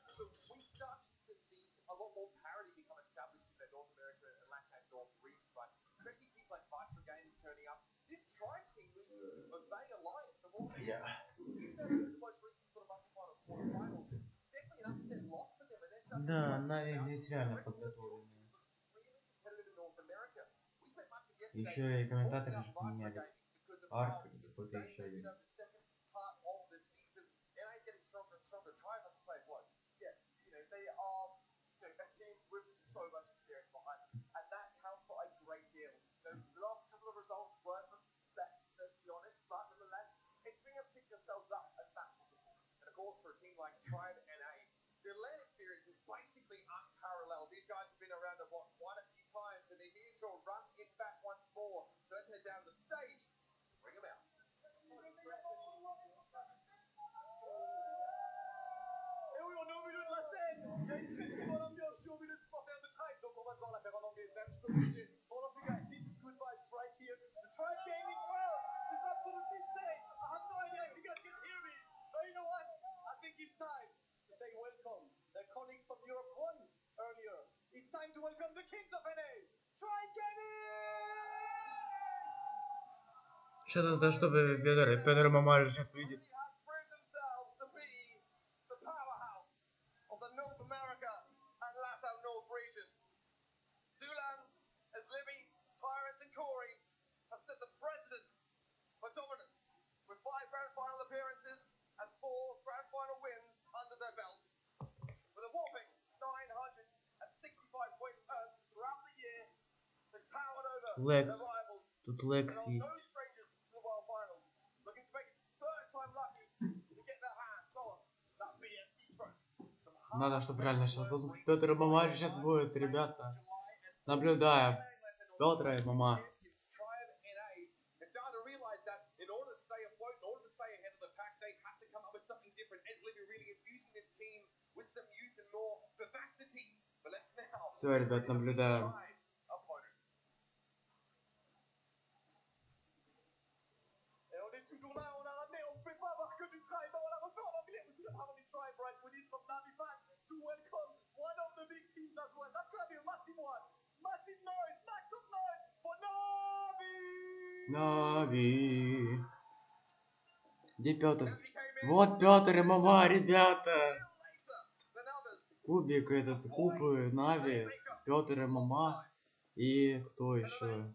we start to see a lot more parity become established in the North America and Latin North region, but especially teams like Vitra Gaming turning up. This Tribe team loses to Obey Alliance of all teams. Even the most recent sort of upper quarterfinals, definitely an upset loss for them, and they're starting Да, to Нави здесь реально подготовленные. really competitive in North America. We spent much of yesterday Еще и комментаторы же поменялись. Арк и какой-то еще один. Part of the season. NA is getting stronger and stronger. Try not to stay afloat. Yeah, they are a team with so much experience behind them, and that counts for a great deal. The last couple of results weren't the best, let's be honest, but nonetheless, it's being able to pick yourselves up, and that's what's important. And of course, for a team like Tribe NA, their LAN experience is basically unparalleled. These guys have been around the block quite a few times, and they need to run it back once more. So let's head down the stage and bring them out. Et oui, on est au milieu de la scène. Il y a une très très bonne ambiance. Je suis au milieu de supporters de Tribe, donc on va devoir la faire en anglais. C'est un petit peu obligé. Hold on to guys. This is good vibes right here. The Tribe Gaming crowd is absolutely insane. I have no idea if you guys can hear me. But you know what? I think it's time to say welcome. Their colleagues from Europe won earlier. It's time to welcome the kings of NA. Tribe Gaming! Сейчас это чтобы Петр Мамарь сейчас выйдет. Лекс. Тут Лекс есть. Надо, чтобы реально сейчас Петр и Мама сейчас будет, ребята. Наблюдаем. Петр и Мама. Все, ребят, наблюдаем. toujours là, on l'a ramené, on ne fait pas avoir que du try, on l'a refait en anglais. We couldn't have any try breaks, we need some NAVI fans to welcome one of the big teams as well. That's gonna be a massive one. Massive noise, max of noise for NAVI! Нави. Где Петр? Вот Петр и мама, ребята. Кубик этот, кубы, Нави, Петр и мама. И кто еще?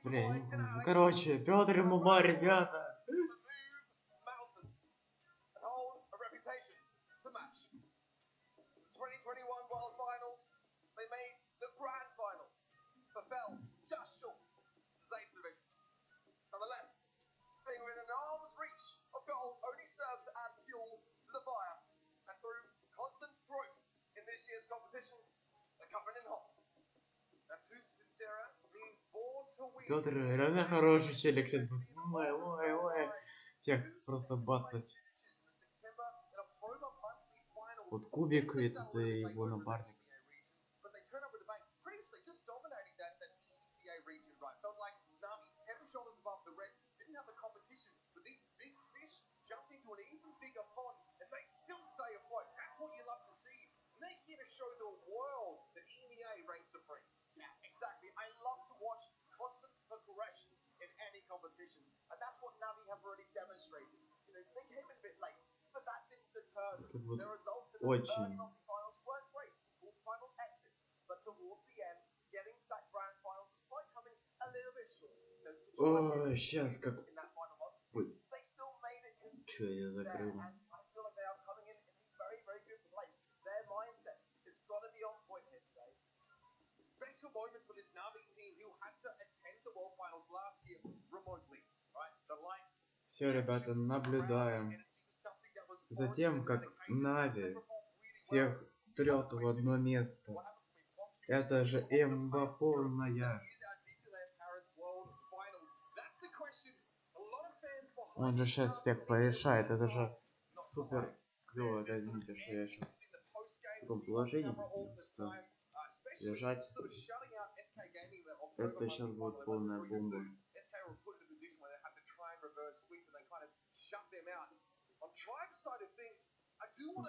Бля, я не помню. Ну, короче, Петр и мама, ребята. Within an arm's reach of goal only serves to add fuel to the fire. And through constant growth in this year's competition, they're coming in hot. And to Sincera means born to win. Петр реально хороший челик. Ой. Всех просто бацать. Вот кубик этот и его напарник. An even bigger pond and they still stay afloat. That's what you love to see. And they're here to show the world that EMEA reigns supreme. Yeah, exactly. I love to watch constant progression in any competition. And that's what NAVI have already demonstrated. You know, they came in a bit late, but that didn't deter them. Their results in the early multi-finals weren't great. Quarter-final exits. But towards the end, getting to that grand final, despite coming a little bit short. Ой, сейчас как... Ой. Чё я закрыл? Все, ребята, наблюдаем за тем, как Нави всех трет в одно место. Это же имба полная. Он же сейчас всех порешает. Это же супер клево. Это, извините, что я сейчас в таком положении просто лежать. Это сейчас будет полная бомба.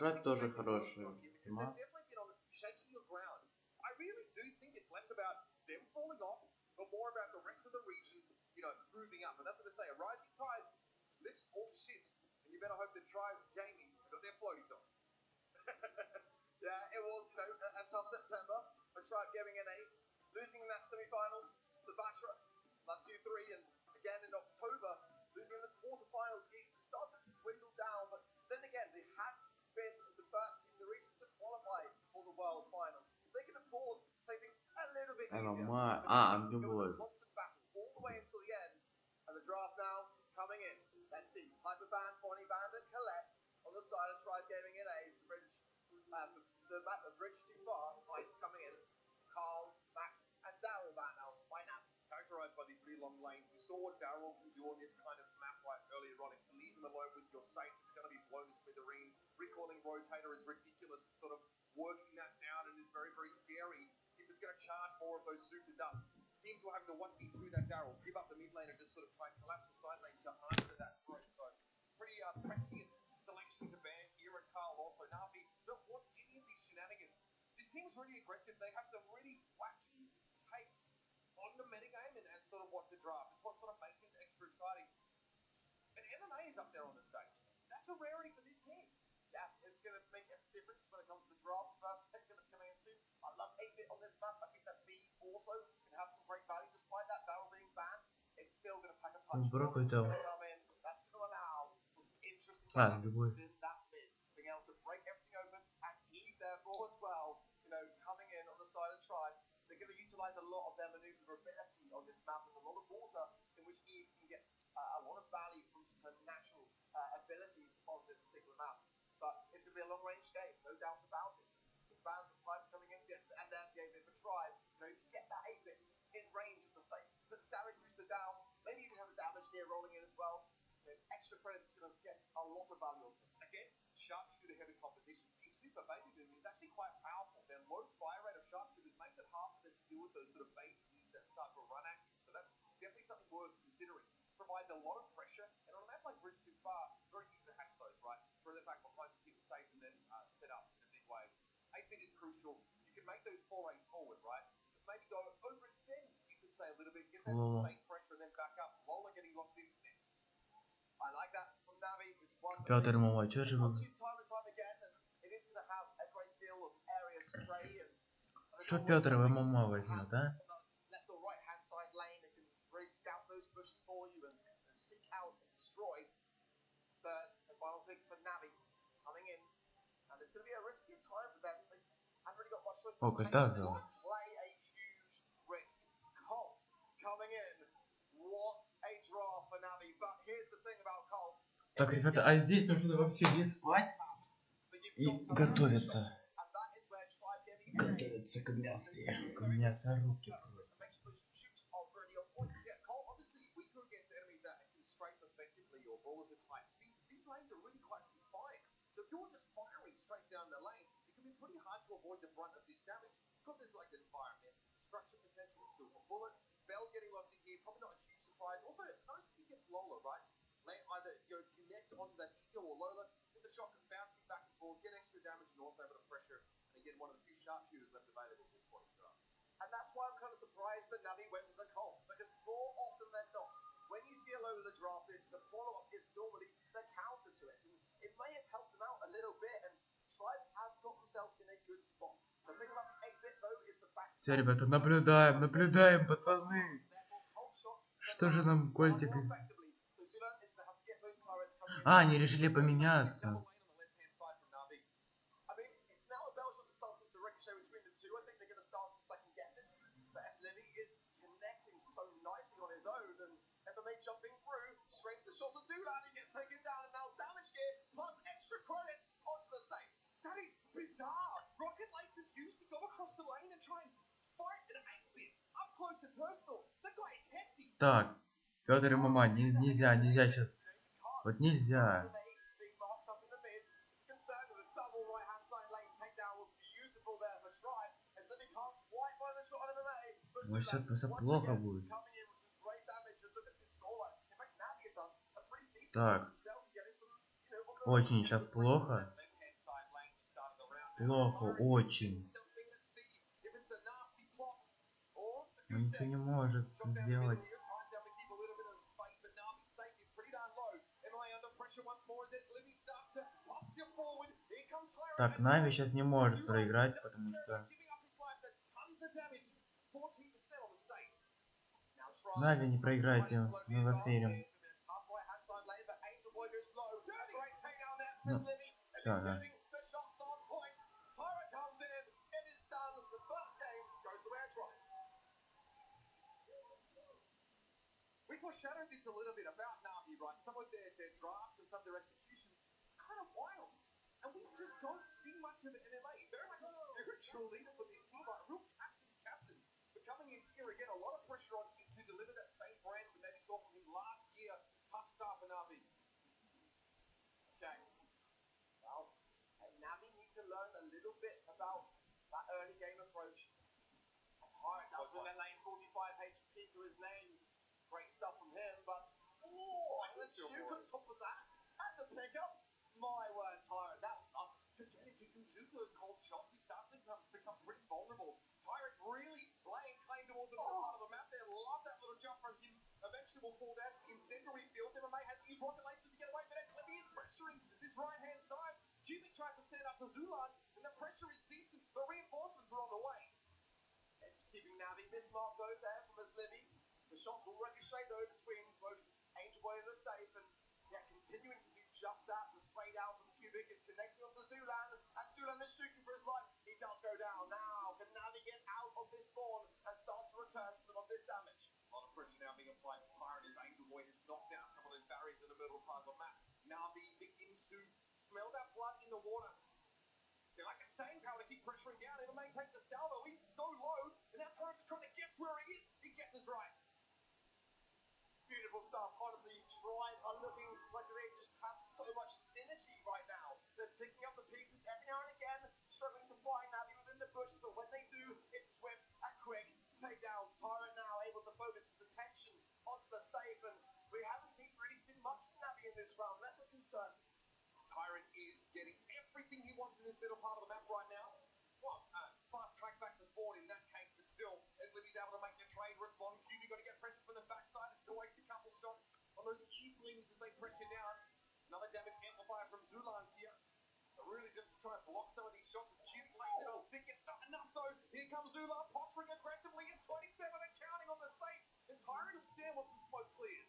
Джад тоже хорошая тема. Lifts all ships, and you better hope that Tribe Gaming got their floaties on. Yeah, it was, you know, a tough September for Tribe Gaming NA, losing in that semi-finals to Batra, 2-3, and again in October, losing in the quarterfinals. It started to dwindle down, but then again, they had been the first team in the region to qualify for the World Finals. They can afford to take things a little bit easier. It was a constant battle all the way until the end, and the draft now coming in. Let's see, Hyperband, Bonnie Band, and Colette on the side of Tribe Gaming NA. The bridge too far. Ice coming in. Carl, Max, and Daryl Band now by now. Characterized by these really long lanes. We saw what Daryl can do on this kind of map right earlier on. If you leave him alone with your sight, it's going to be blown to smithereens. Recoiling Rotator is ridiculous. It's sort of working that down and is very, very scary. If it's going to charge more of those supers up. Teams will have to 1v2 that Daryl, give up the mid lane and just sort of try and collapse the side lane to answer that threat. So pretty prescient selection to ban here at Carl also. NAVI don't want any of these shenanigans. This team is really aggressive. They have some really wacky takes on the metagame and sort of what to draft. It's what sort of makes this extra exciting. And MMA is up there on the stage. That's a rarity for this team. Yeah, it's going to make a difference when it comes to the draft. First pick going to come in soon. I love 8-bit on this map. I think that B also can have some great value despite that battle being banned. It's still going to pack a punch. It's going to come in. That's going to allow for some interesting matches within that mid. Being able to break everything open and Eve therefore as well, you know, coming in on the side of Tribe. They're going to utilize a lot of their maneuverability on this map. There's a lot of water in which Eve can get a lot of value from her natural abilities on this particular map. But it's going to be a long-range game, no doubt about it. The bands of Pipe coming in, and there's the 8-bit for Tribe. You know, if you get that 8-bit in range of the safe, put the damage booster down, maybe even have the damage gear rolling in as well. You know, extra credits is going to get a lot of value against sharpshooter-heavy composition. Team Super Baby Boom is actually quite powerful. Their low fire rate of sharpshooters makes it hard for them to deal with those sort of bait keys that start to run at you. So that's definitely something worth considering. Provides a a lot of pressure, and on a map like Bridge Too Far, very easy to hatch those, right? Throw that back behind to keep it safe and then set up in a big way. 8-bit is crucial. You can make those forays forward, right? But maybe go overextend, you could say a little bit, give them some safe pressure and then back up. Lola getting locked in next. I like that from Navi. It's one Пётр Мова, чё же вы... time and time again, and it is going to have a great deal of area spray and Что Пётр ММА возьмет, а? left or right hand side lane that can really scout those bushes for you and seek out and destroy. Third and final thing for Navi coming in, and it's going to be a risky time for them. They haven't really got much choice. О, кольта взял. Play a huge risk. Colt coming in. What a draw for Navi. But here's the thing about Colt. Так, ребята, а здесь нужно вообще не спать и готовиться. Готовиться к мясу. К мясорубке просто. So if you're just firing straight down the lane, it can be pretty hard to avoid the brunt of this damage because there's like environmental destruction potential, a silver bullet, Bell getting locked in here, probably not a huge surprise. Also, notice he gets Lola, right? Lane either connect onto that Ego or Lola, with the shotgun bouncing back and forth, get extra damage and also able to pressure. And again, one of the few sharpshooters left available at this point in the draft. And that's why I'm kind of surprised that Navi went with the Colt, because more often than not, when you see a Lola drafted, the follow-up is normally the counter to it. And it may have helped them out a little bit, and Tribe have got themselves in a good spot. The thing about 8-bit though is the fact. Все, ребята, наблюдаем, пацаны. Что же нам Кольтик из... А, они решили поменяться. Jumping through, straight to the shots of Zulan, he gets taken down, and now damage gear, plus extra credits onto the safe. That is bizarre. Rocket Laces used to go across the lane and try and fight an 8-bit, up close and personal. That guy is hefty. Так, Пётр ММА, нельзя сейчас. Вот нельзя. Вот сейчас просто плохо будет. Так. Очень сейчас плохо. Плохо, очень. Он ничего не может сделать. Так, Нави сейчас не может проиграть, потому что... Нави не проиграйте, мы вас верим. Ну, все, да. We foreshadowed this a little bit about NAVI, right? Some of their drafts and some of their executions kind of wild. And we just don't see much of it in NAVI. Very much a spiritual leader for this team, right? A real captain's captain. But coming in here again, a lot of pressure on him to deliver that same brand we maybe saw from him last year. Tough start for NAVI. Okay. Well, and NAVI need to learn a little bit about that early game approach. Alright, that was in that lane, 45 HP to his name. Great stuff from him, but and the juke on top of that, and the pickup. My word, Tyrant, that again, if you can juke those cold shots, he starts to become pretty vulnerable. Tyrant really laying claim towards the middle part of the map there. Love that little jump from him. Eventually will fall down. Incendiary fields. MMA has to use rocket laces to get away, but Xlevy is pressuring this right-hand side. Cubic tries to stand up for Zulan, and the pressure is decent. The reinforcements are on the way. And just keeping Navi. Bismarck though there from Xlevy. The shots will ricochet though between both Angel Boy and the safe, and yeah, continuing to do just that. The spray down from Cubic is connecting onto Zulan, and Zulan is shooting for his life. He does go down. Now can Navi get out of this spawn and start to return some of this damage? A lot of pressure now being applied to Tyrant as Angel Boy has knocked out some of those barriers in the middle part of the map. Navi begin to smell that blood in the water. They're like a staying power to keep pressuring down. MMA takes a salvo. He's so low, and now Tyrant's trying to guess where he is. He guesses right. Beautiful stuff. Honestly, Tribe are looking like they just have so much synergy right now. They're picking up the pieces every now and again, struggling to find Navi within the bush, but when they do, it's swift and quick takedowns. Tyrant now able to focus his attention onto the safe, and we haven't Tyrant is getting everything he wants in this middle part of the map right now. Well, fast track back to spawn in that case, but still, as Libby's able to make the trade respond, QB got to get pressure from the backside. It's still waste a couple shots on those evenings as they pressure down. Another damage amplifier from Zulan here. They're really just to try and block some of these shots. As QB lays it on thick, it's not enough though. Here comes Zulan, posturing aggressively. It's 27 and counting on the safe. And Tyrant of Stan wants the smoke clears.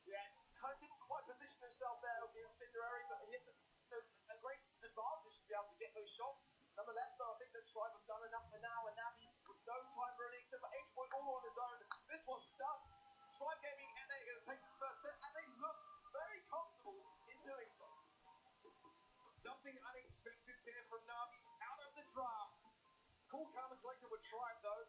Yeah, it's kind of didn't quite position himself there with the incendiary, but he has a great advantage to be able to get those shots. Nonetheless, though, I think that Tribe have done enough for now, and NAVI with no time really, except for H-Boy all on his own. This one's done. Tribe Gaming and they're going to take this first set, and they look very comfortable in doing so. Something unexpected there from Navi out of the draft. Cool, calm, and collected with Tribe though.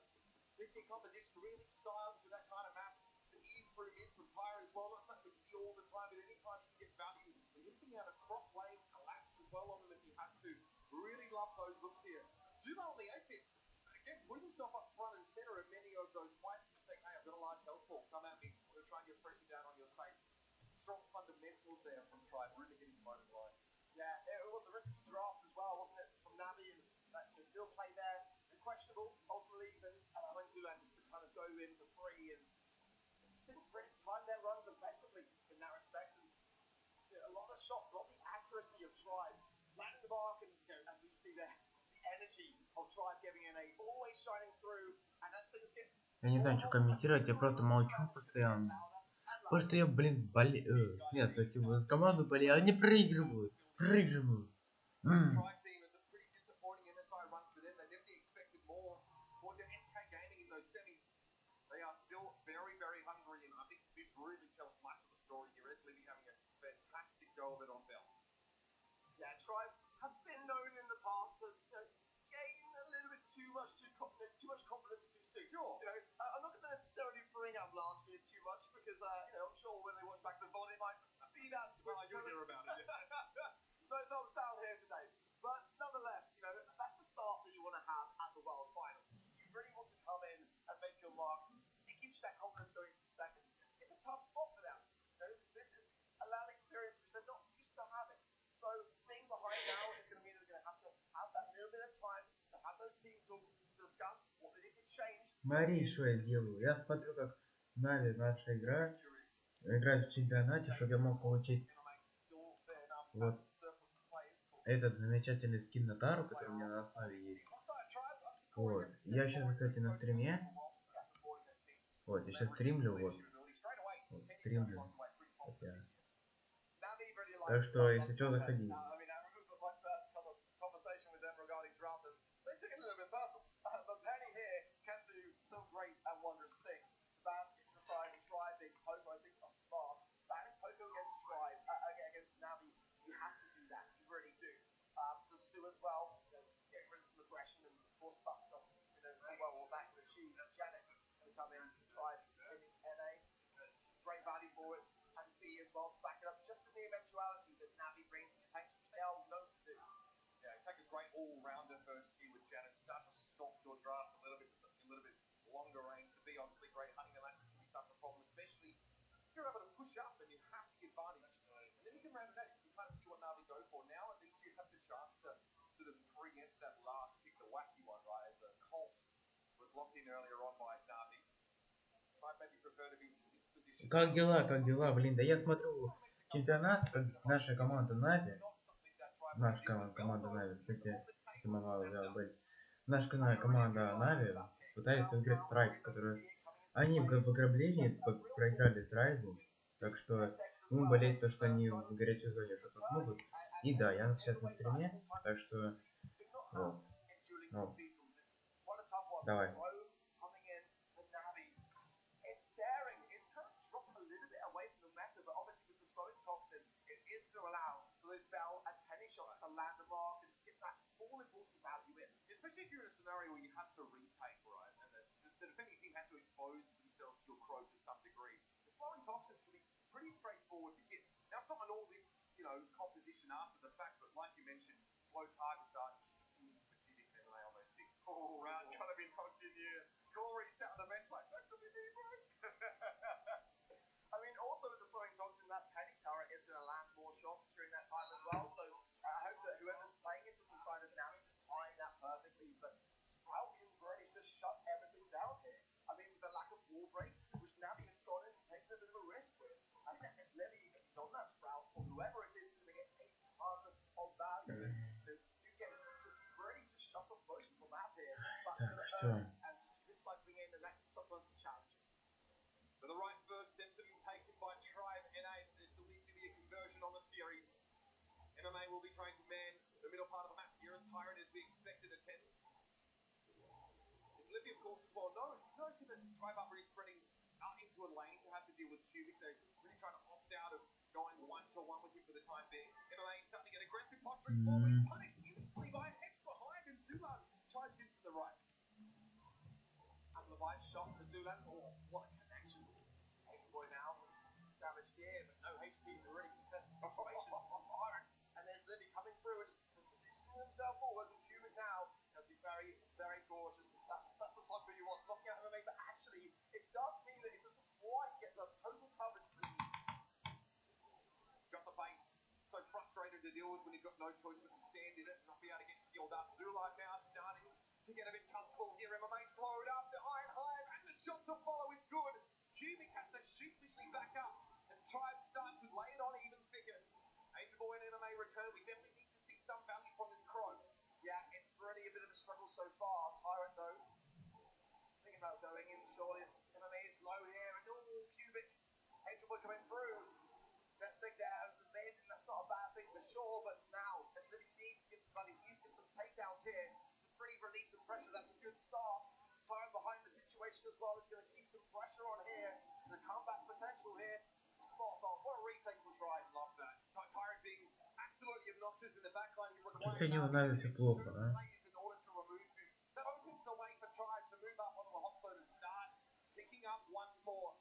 Picking composition really silent with that kind of map. The Eve through mid from Tyrant as well. Not something we see all the time, but anytime you can get value, and him being able to cross lanes, collapse as well on them if he has to. Really love those looks here. Zuma on the 8 bit. Again, putting himself up front and center in many of those fights. Just saying, hey, I've got a large health pool. Come at me. I'm going to try and get pressure down on your safe. Strong fundamentals there from Tribe. Really getting promoted line. Yeah, it was a risky draft as well, wasn't it, from NAVI, and that midfield play there, questionable, ultimately, then allowing Zulan just to kind of go in for free, and just didn't really time their runs effectively in that respect, and a lot of shots, a lot of the accuracy of Tribe, landing the mark, and as we see there, the energy of Tribe giving in a always shining through, and as things get... Я не знаю, что комментировать, я просто молчу постоянно. Потому что я, блин, нет, эти за команду болею, они проигрывают. Проигрывают. Tribe team is a pretty disappointing MSI run for them. They definitely expected more. For the SK Gaming in those semis, they are still very, very hungry, and I think this really tells much of the story here. As Libby having a fantastic go of it on Bell. Yeah, Tribe have been known in the past to gain a little bit too much confidence too soon. Sure. I'm not going to necessarily bring up last year too much because I'm sure when they watch back the VOD, it might be that switch. Well, you'll hear about it. No thumbs down here today. But nonetheless, that's the start that you want to have at the World Finals. You really want to come in and make your mark. It gives you that confidence going into the second. It's a tough spot for them. This is a land experience which they're not used to having. So being behind now is going to mean they're going to have that little bit of time to have those team talks to discuss what they can change. Смотри, что я делаю. Я смотрю, как NAVI наша игра играет в чемпионате, чтобы я мог получить вот этот замечательный скин на Тару, который у меня на основе есть. Вот. Я сейчас, кстати, на стриме. Вот, я сейчас стримлю, вот. Вот, стримлю. Вот я. Так что, если что, заходи. As well, getting rid of some aggression and of course Buster, what that can achieve. Janet going to come in, Tribe hitting NA, great value for it, and B as well to back it up just in the eventuality that NAVI brings some tanks, which they are known to do. Yeah, take a great all-rounder first here with Janet. Start to stalk your draft a little bit for something a little bit longer range. To be obviously great hunting elastic can be such a problem, especially if you're able to push up and you have the advantage. And then you can round it out. You can kind of see what NAVI go for. Now at least you have the chance to sort of preempt that last pick, the wacky one, right? As a Colt was locked in earlier on by NAVI. Might maybe prefer to be in this position. Как дела, блин, да я смотрю чемпионат, как наша команда NAVI. Наша команда NAVI, кстати, это могла быть. Наша команда NAVI пытается выиграть Трайб, который... Они в ограблении проиграли Трайбу, так что будем болеть то, что они в горячей зоне что-то смогут. И да, я сейчас на стриме, так что вот. Ну, давай. Land the mark and just get that all important value in. Especially if you're in a scenario where you have to retake, right? And the defending team had to expose themselves to your crow to some degree. The slowing toxins can be pretty straightforward to hit. Now, it's not an all-in, composition after the fact, but like you mentioned, slow targets are just hitting them on those picks. Oh, round kind of been hooked in here. Corey sat on the bench like, that could be me, bro. I mean, also with the slowing toxin, that panic turret is going to land more shots during that time as well. So Все. and stupid cycling in, and that can sometimes be challenging. So the right first steps have been taken by Tribe NA. There still needs to be a conversion on the series. MMA will be trying to man the middle part of the map here as Tyrant as we expected attempts. It's Livy, of course, as well. Noticing that Tribe are really spreading out into a lane to have to deal with Cubic. They're really trying to opt out of going one-to-one with him for the time being. MMA is starting to get aggressive, posturing forward, he's punished instantly by a hedge behind, and Zulan tries in from the right. And the right shot for Zulan. Oh, what a connection. Hey boy now, damaged here, but no HP to really contest the situation. And there's Livy coming through and just positioning himself forward. And Cubic now has to be very, very cautious. That's the cycle you want, knocking out MMA, but actually it does mean that it doesn't quite get the total coverage that he needs. Got the base, so frustrated to deal with when he's got no choice but to stand in it and not be able to get healed up. Zulan now starting to get a bit comfortable here. MMA slowed up, the Iron Hive, and the shot to follow is good. Cubic has to sheepishly back up as Tribe start to lay it on even thicker. Angel Boy and MMA return. We definitely need to see some value from this Crow. Yeah, it's really a bit of a struggle so far. Tyrant though, thinking about going in, surely it's MMA is low here, and Cubic, Angel Boy coming through. Let's take that out of the bed, and that's not a bad thing for sure, but now, as Livy needs to get some value, needs to get some takedowns here to really relieve some pressure. That's a good start. Tyrant behind the situation as well is going to keep some pressure on here. The comeback potential here, spot on. What a retake was right. Love that. Tyrant being absolutely obnoxious in the backline. He Что-то не нравится, все плохо, а? in order to remove him. That opens the way for Tribe to move up onto a hot zone and start ticking up once more.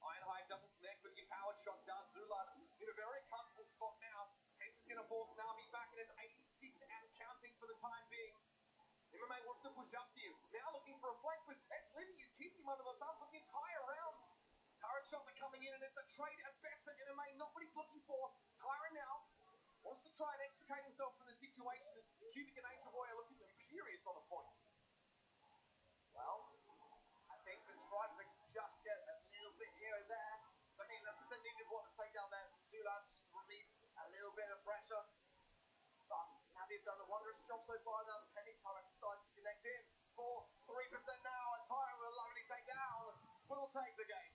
Ironhide doesn't connect, but your powered shot does. Zulan in a very comfortable spot now. Hence is going to force Navi back, and it's 86 and counting for the time being. MMA wants to push up here. Now looking for a flank, but Livy is keeping him under the thumb for the entire round. Tyrant shots are coming in, and it's a trade at best for MMA. Not what he's looking for. Tyrant now wants to try and extricate himself from the situation as Cubic and Angel Boy are looking imperious on the point. Well, I think the Tribe can just get a little bit here and there. So I think 11% needed what to take down there from Zulan, just to relieve a little bit of pressure. But Navi have done a wondrous job so far now. The Penny Tyrant starting to connect in for 3% now, and Tyrant will likely take down. Will take the game.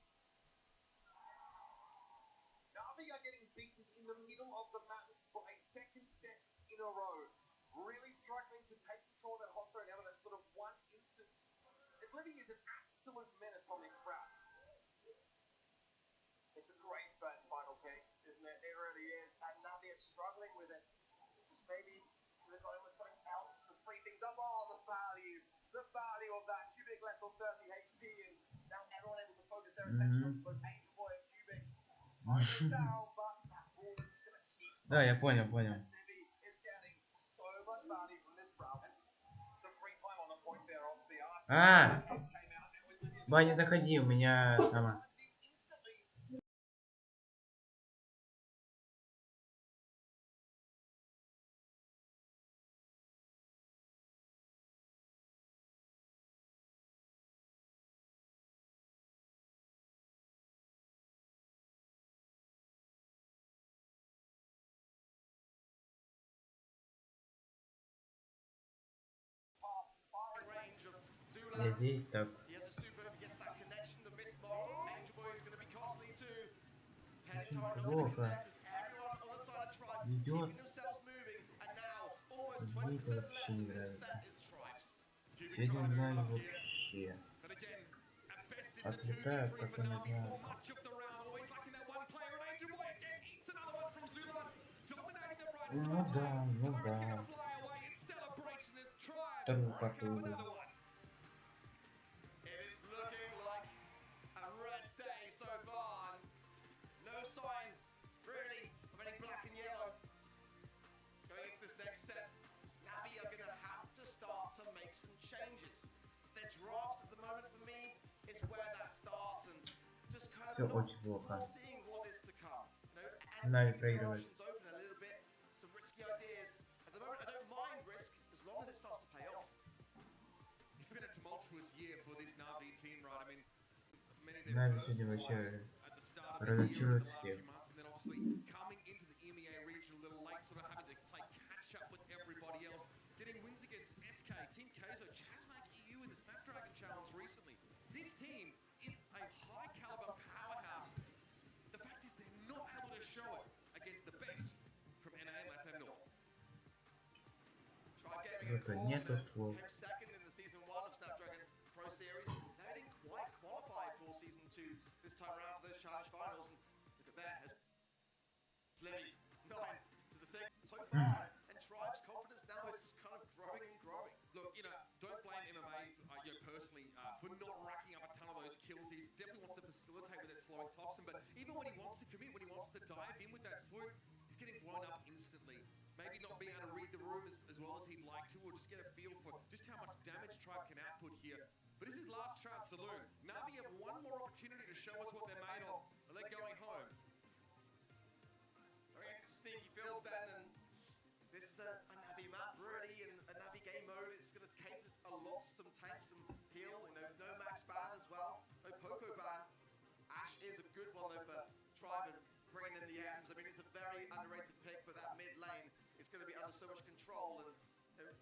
Navi are getting beaten in the middle of the map for a second set in a row. Really struggling to take control of that hot zone element, sort of one instance. As Livy is an absolute menace on this route. It's a great first final pick, isn't it? It really is. And Navi is struggling with it. Just maybe could have gone in with something else to free things up. Oh, the value of that. Cubic left on 30 HP, and now everyone able to focus their attention on both Angel Boy and Cubic. Arguing down, but that ball is just going to keep. Да, я понял. Navi is getting so much value from this round. Some free time on the point there, obviously. А! Баня, заходи, у меня сама. Я здесь так. He has a super, he gets that connection, the missed ball. Angel Boy is going to be costly too. Penny Tyrant on the connect as everyone on the side of Tribe Идет. keeping themselves moving. And now, almost Мне 20% это left вообще in не this нравится. set is Tribe's. Сегодня Нави вообще But again, at best it's a 2v3 отлетает, for как я не Navi знаю. for much of the round. Always lacking that one player. And Angel Boy again eats another one from Zulan. Dominating the right Ну side. да. Tyrant's going to fly away in celebration as Tribe Вторую rack карту up выиграл. another one. It is looking like a red day so far. No sign, really, of any black and yellow. Going into this next set, Navi are going to have to start to make some changes. Their drafts at the moment for me is where that starts, and just kind Всё of очень плохо. not seeing what is to come. You know, and Нави keeping their проигрывает. options open a little bit, some risky ideas. At the moment, I don't mind risk as long as it starts to pay off. It's been a tumultuous year for this Navi team, right? I mean, many of their Нави first сегодня вообще at the start of the year, разочарует in the last всех. few months, and then obviously coming into the EMEA region a little late, sort of having to play catch up with everybody else, getting wins against SK, Team Kaizo, Chazmak EU in the Snapdragon просто нету слов. Second in the season 1 of Snapdragon Pro Series. They didn't quite qualify for season 2 this time around for those challenge finals. And look at that. Lily, 9 to the 6 so far. And Tribe's confidence now is just kind of growing and growing. Look, you know, don't blame MMA, personally, for not racking up a ton of those kills. He definitely wants to facilitate with that slowing toxin, but even when he wants to commit, when he wants to dive in with that swoop, he's getting blown up instantly. Maybe not being able to read the room as well as he'd like to, or just get a feel for just how much damage Tribe can output here. But this is his last chance saloon. NAVI have one more opportunity to show us what they're made of, and they're going home. It's sneaky feels then, and this is a NAVI map really, and a NAVI game mode. It's going to cater a lot to some tanks, some heal, no max ban as well, no Poco ban. Ash is a good one though for Tribe and bringing in the M's. I mean, it's a very underrated pick, but that mid lane is going to be under so much control, and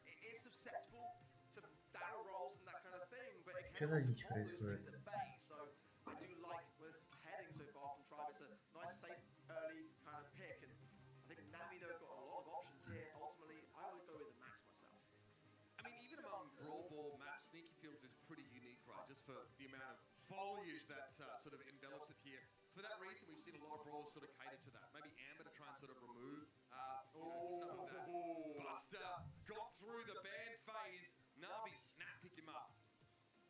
it is susceptible to barrel rolls and that kind of thing, but it can also hold those things at bay. So I do like where this is heading so far from Tribe. It's a nice, safe, early kind of pick, and I think NAVI though got a lot of options here. Ultimately, I would go with the max myself. I mean, even among brawl ball maps, Sneaky Fields is pretty unique, right? Just for the amount of foliage that sort of envelops it here. For that reason, we've seen a lot of brawlers sort of cater to that. Maybe Amber to try and sort of remove some of that. Buster got through the ban phase. NAVI snap pick him up.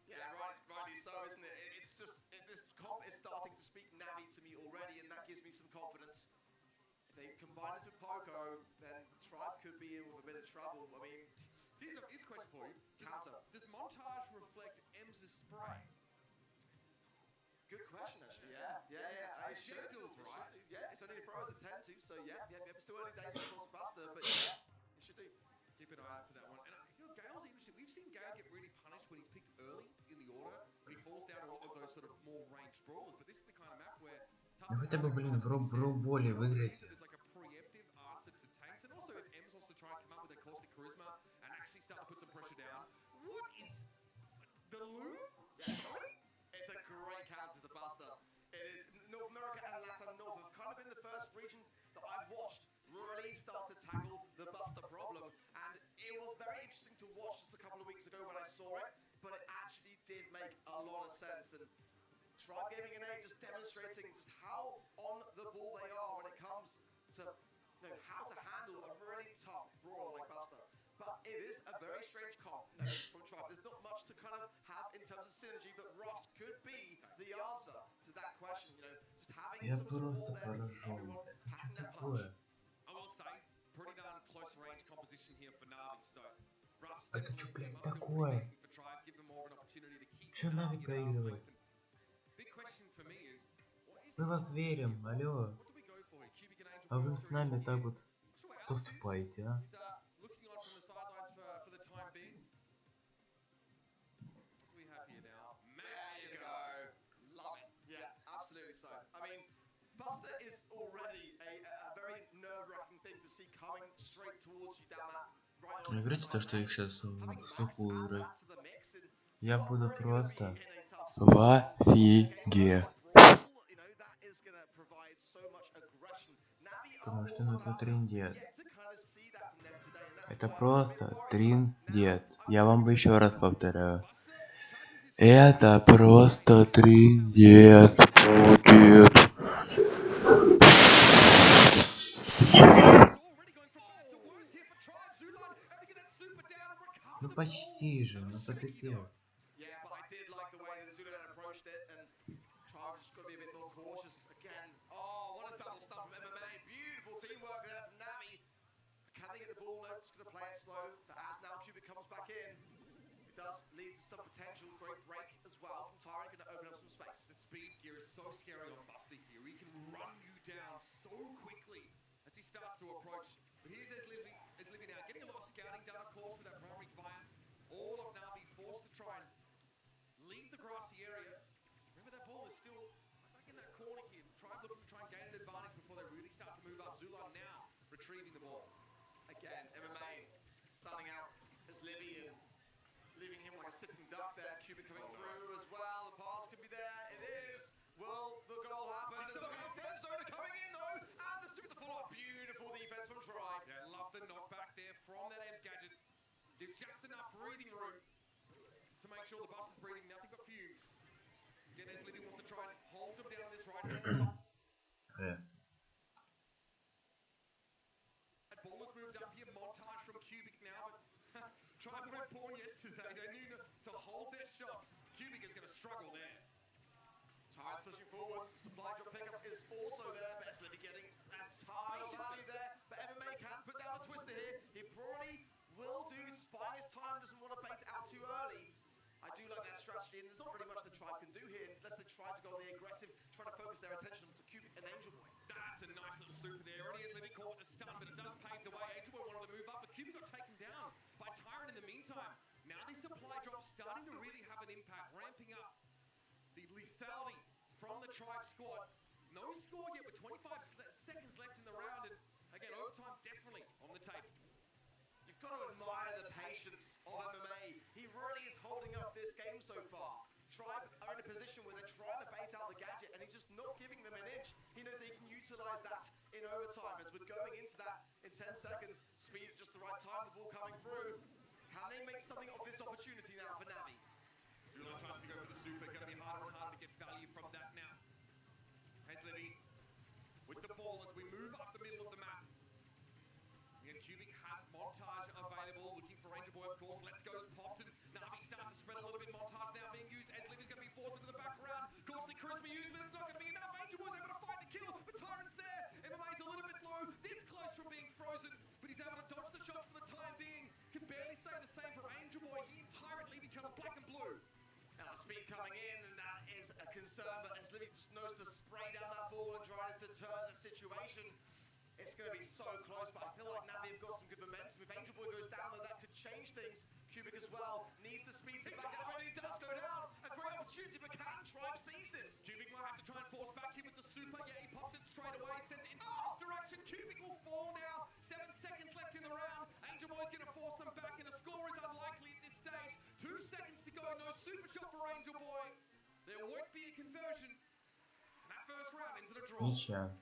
Yeah, rightly so, isn't it? It's just, this comp is starting to speak NAVI to me already, and that gives me some confidence. If they combine this with Poco, then Tribe could be in with a bit of trouble. I mean, Here's a question for you. Counter. Does Montage reflect M's spray? Good question, actually. Yeah. It should do, right? Yeah, it's only a throw as a 10 to, so yeah. Still early days for course Buster, but yeah, it should do. Keep an eye out for that one. And Gale's interesting. We've seen Gale get really punished when he's picked early in the order, when he falls down to a lot of those sort of more ranged brawlers. But this is the kind of map where Ну хотя бы, блин, в боли выиграть. there's like a preemptive answer to tanks, and also if Ems wants to try and come up with a caustic charisma and actually start to put some pressure down. What is the loom? It's a great counter to Buster. It is North America and Latin North have kind of been the first region that I've watched really start to tackle the Buster problem, and it was very interesting to watch just a couple of weeks ago when I saw it, but it actually did make a lot of sense. And Tribe Gaming and A just demonstrating just how on the ball they are when it comes to how to handle a really tough brawler like Buster. But it is a very strange comp from Tribe. There's not much to kind of have in terms of synergy, but Ross could be the answer to that question. Just having Я some просто support there, поражен. everyone Это packing что that punch. такое? I will say, pretty darn close range composition here for NAVI. So, rough Это step что, forward, блядь, but still такое? pretty decent for Tribe, give them more of an opportunity to keep Чё NAVI NAVI at arm's проигрывает? length. And big question for me is, what is Мы this? вас верим, алло. What do we go for here? Cubic and Angel А вы Pro с нами так вот Not sure what Alex is. поступаете, а? He's looking on from the sidelines for the time being. What do we have here now? There you go. Love it. Yeah, absolutely so. I mean, Buster is already a very nerve-wracking thing to see coming straight towards you down that right. Не верите то, что их сейчас Having стопу Max add играть? that to the mix, and Я you're буду really gonna be просто in a tough в spot. офиге. That is gonna provide so much aggression. NAVI Потому are что all ну это about трындец. yet to kind of see that from them today, and that's Это why просто I'm really трындец. worried. Я вам бы еще раз повторяю. Это просто трындец будет. Ну почти же, ну потерпел. Yeah, but I did like the way that Zululand approached it, and Tribe just got to be a bit more cautious again. Oh, what a double stuff from MMA. Beautiful teamwork there from NAVI. Can they get the ball? No, just going to play it slow. But as now Cubic comes back in, it does lead to some potential great break as well from Tyrant. Going to open up some space. The speed gear is so scary on Buster here. He can run you down so quickly as he starts to approach. But here's Livy now, getting a lot of scouting done, of course, with that primary fire. All of NAVI forced to try and leave the grassy area. Remember, that ball is still back in that corner here. Tribe looking to try and gain an advantage before they really start to move up. Zulan now retrieving the ball. Again, MMA starting out as Livy and leaving him like a sitting duck there. Cubic coming through as well. The pass can be there. It is. Will the goal happen? It's still a friend zone coming in though. And the super follow-up. Beautiful defense from Tribe. Yeah, love the knockback there from that M's gadget. They've just try and hold them down this right hand. Yeah. Ball has moved up here, montage from Cubic now, but tried to pawn yesterday. They need to hold their shots. Cubic is going to struggle there. Tyre's pushing forwards. Supply drop pickup is also there. Besley getting entirely value there, but MMA can put down a twister here. He probably will do. He's spying his time, doesn't want to bait out too early. I do like that strategy, and there's not really much the tribe can do here unless they try to go on the aggressive, try to focus their attention to Cubic and Angel Boy. That's a nice little super there. Already is Livy caught with the stun, but it does pave the way. Angel Boy wanted to move up, but Cubic got taken down by Tyrant in the meantime. Now this supply drop starting to really have an impact, ramping up the lethality from the tribe squad. No score yet with 25 seconds left in the round, and again, overtime definitely on the table. You've got to admire the patience of MMA. He really is holding up this game so far. Tribe are in a position where they're trying to bait out the gadget, and he's just not giving them an inch. He knows he can utilize that in overtime as we're going into that in 10 seconds. Speed at just the right time, the ball coming through. Can they make something of this opportunity now for Navi? Zula tries to go for the super, going to be harder and harder to get value from that now. Hesley with the ball as we move up the middle of the map. And Cubic has montage available, looking for Angel Boy, of course. Let's go as popped, and Navi starting to spread a little bit. Montage now being used. Esliv is going to be forced into the background. Cautiously Charisma used, but it's not going to be enough. Angel Boy's able to find the kill, but Tyrant's there. MMA's a little bit low, this close from being frozen, but he's able to dodge the shots for the time being. Can barely say the same for Angel Boy. He and Tyrant leave each other black and blue. Now the speed coming in, and that is a concern, but Esliv just knows to spray down that ball and try to deter the situation. It's going to be so close, but I feel like Navi have got some good momentum. If Angel Boy goes down, though, that could change things. Cubic as well needs the speed to back up, and he does go down. A great opportunity, but can Tribe seize this? Cubic might have to try and force back here with the super. Yeah, he pops it straight away, sends it into this direction. Cubic will fall now. 7 seconds left in the round. Angel Boy's going to force them back, and a score is unlikely at this stage. 2 seconds to go, no super shot for Angel Boy. There won't be a conversion. And that first round ends in a draw. Ничья.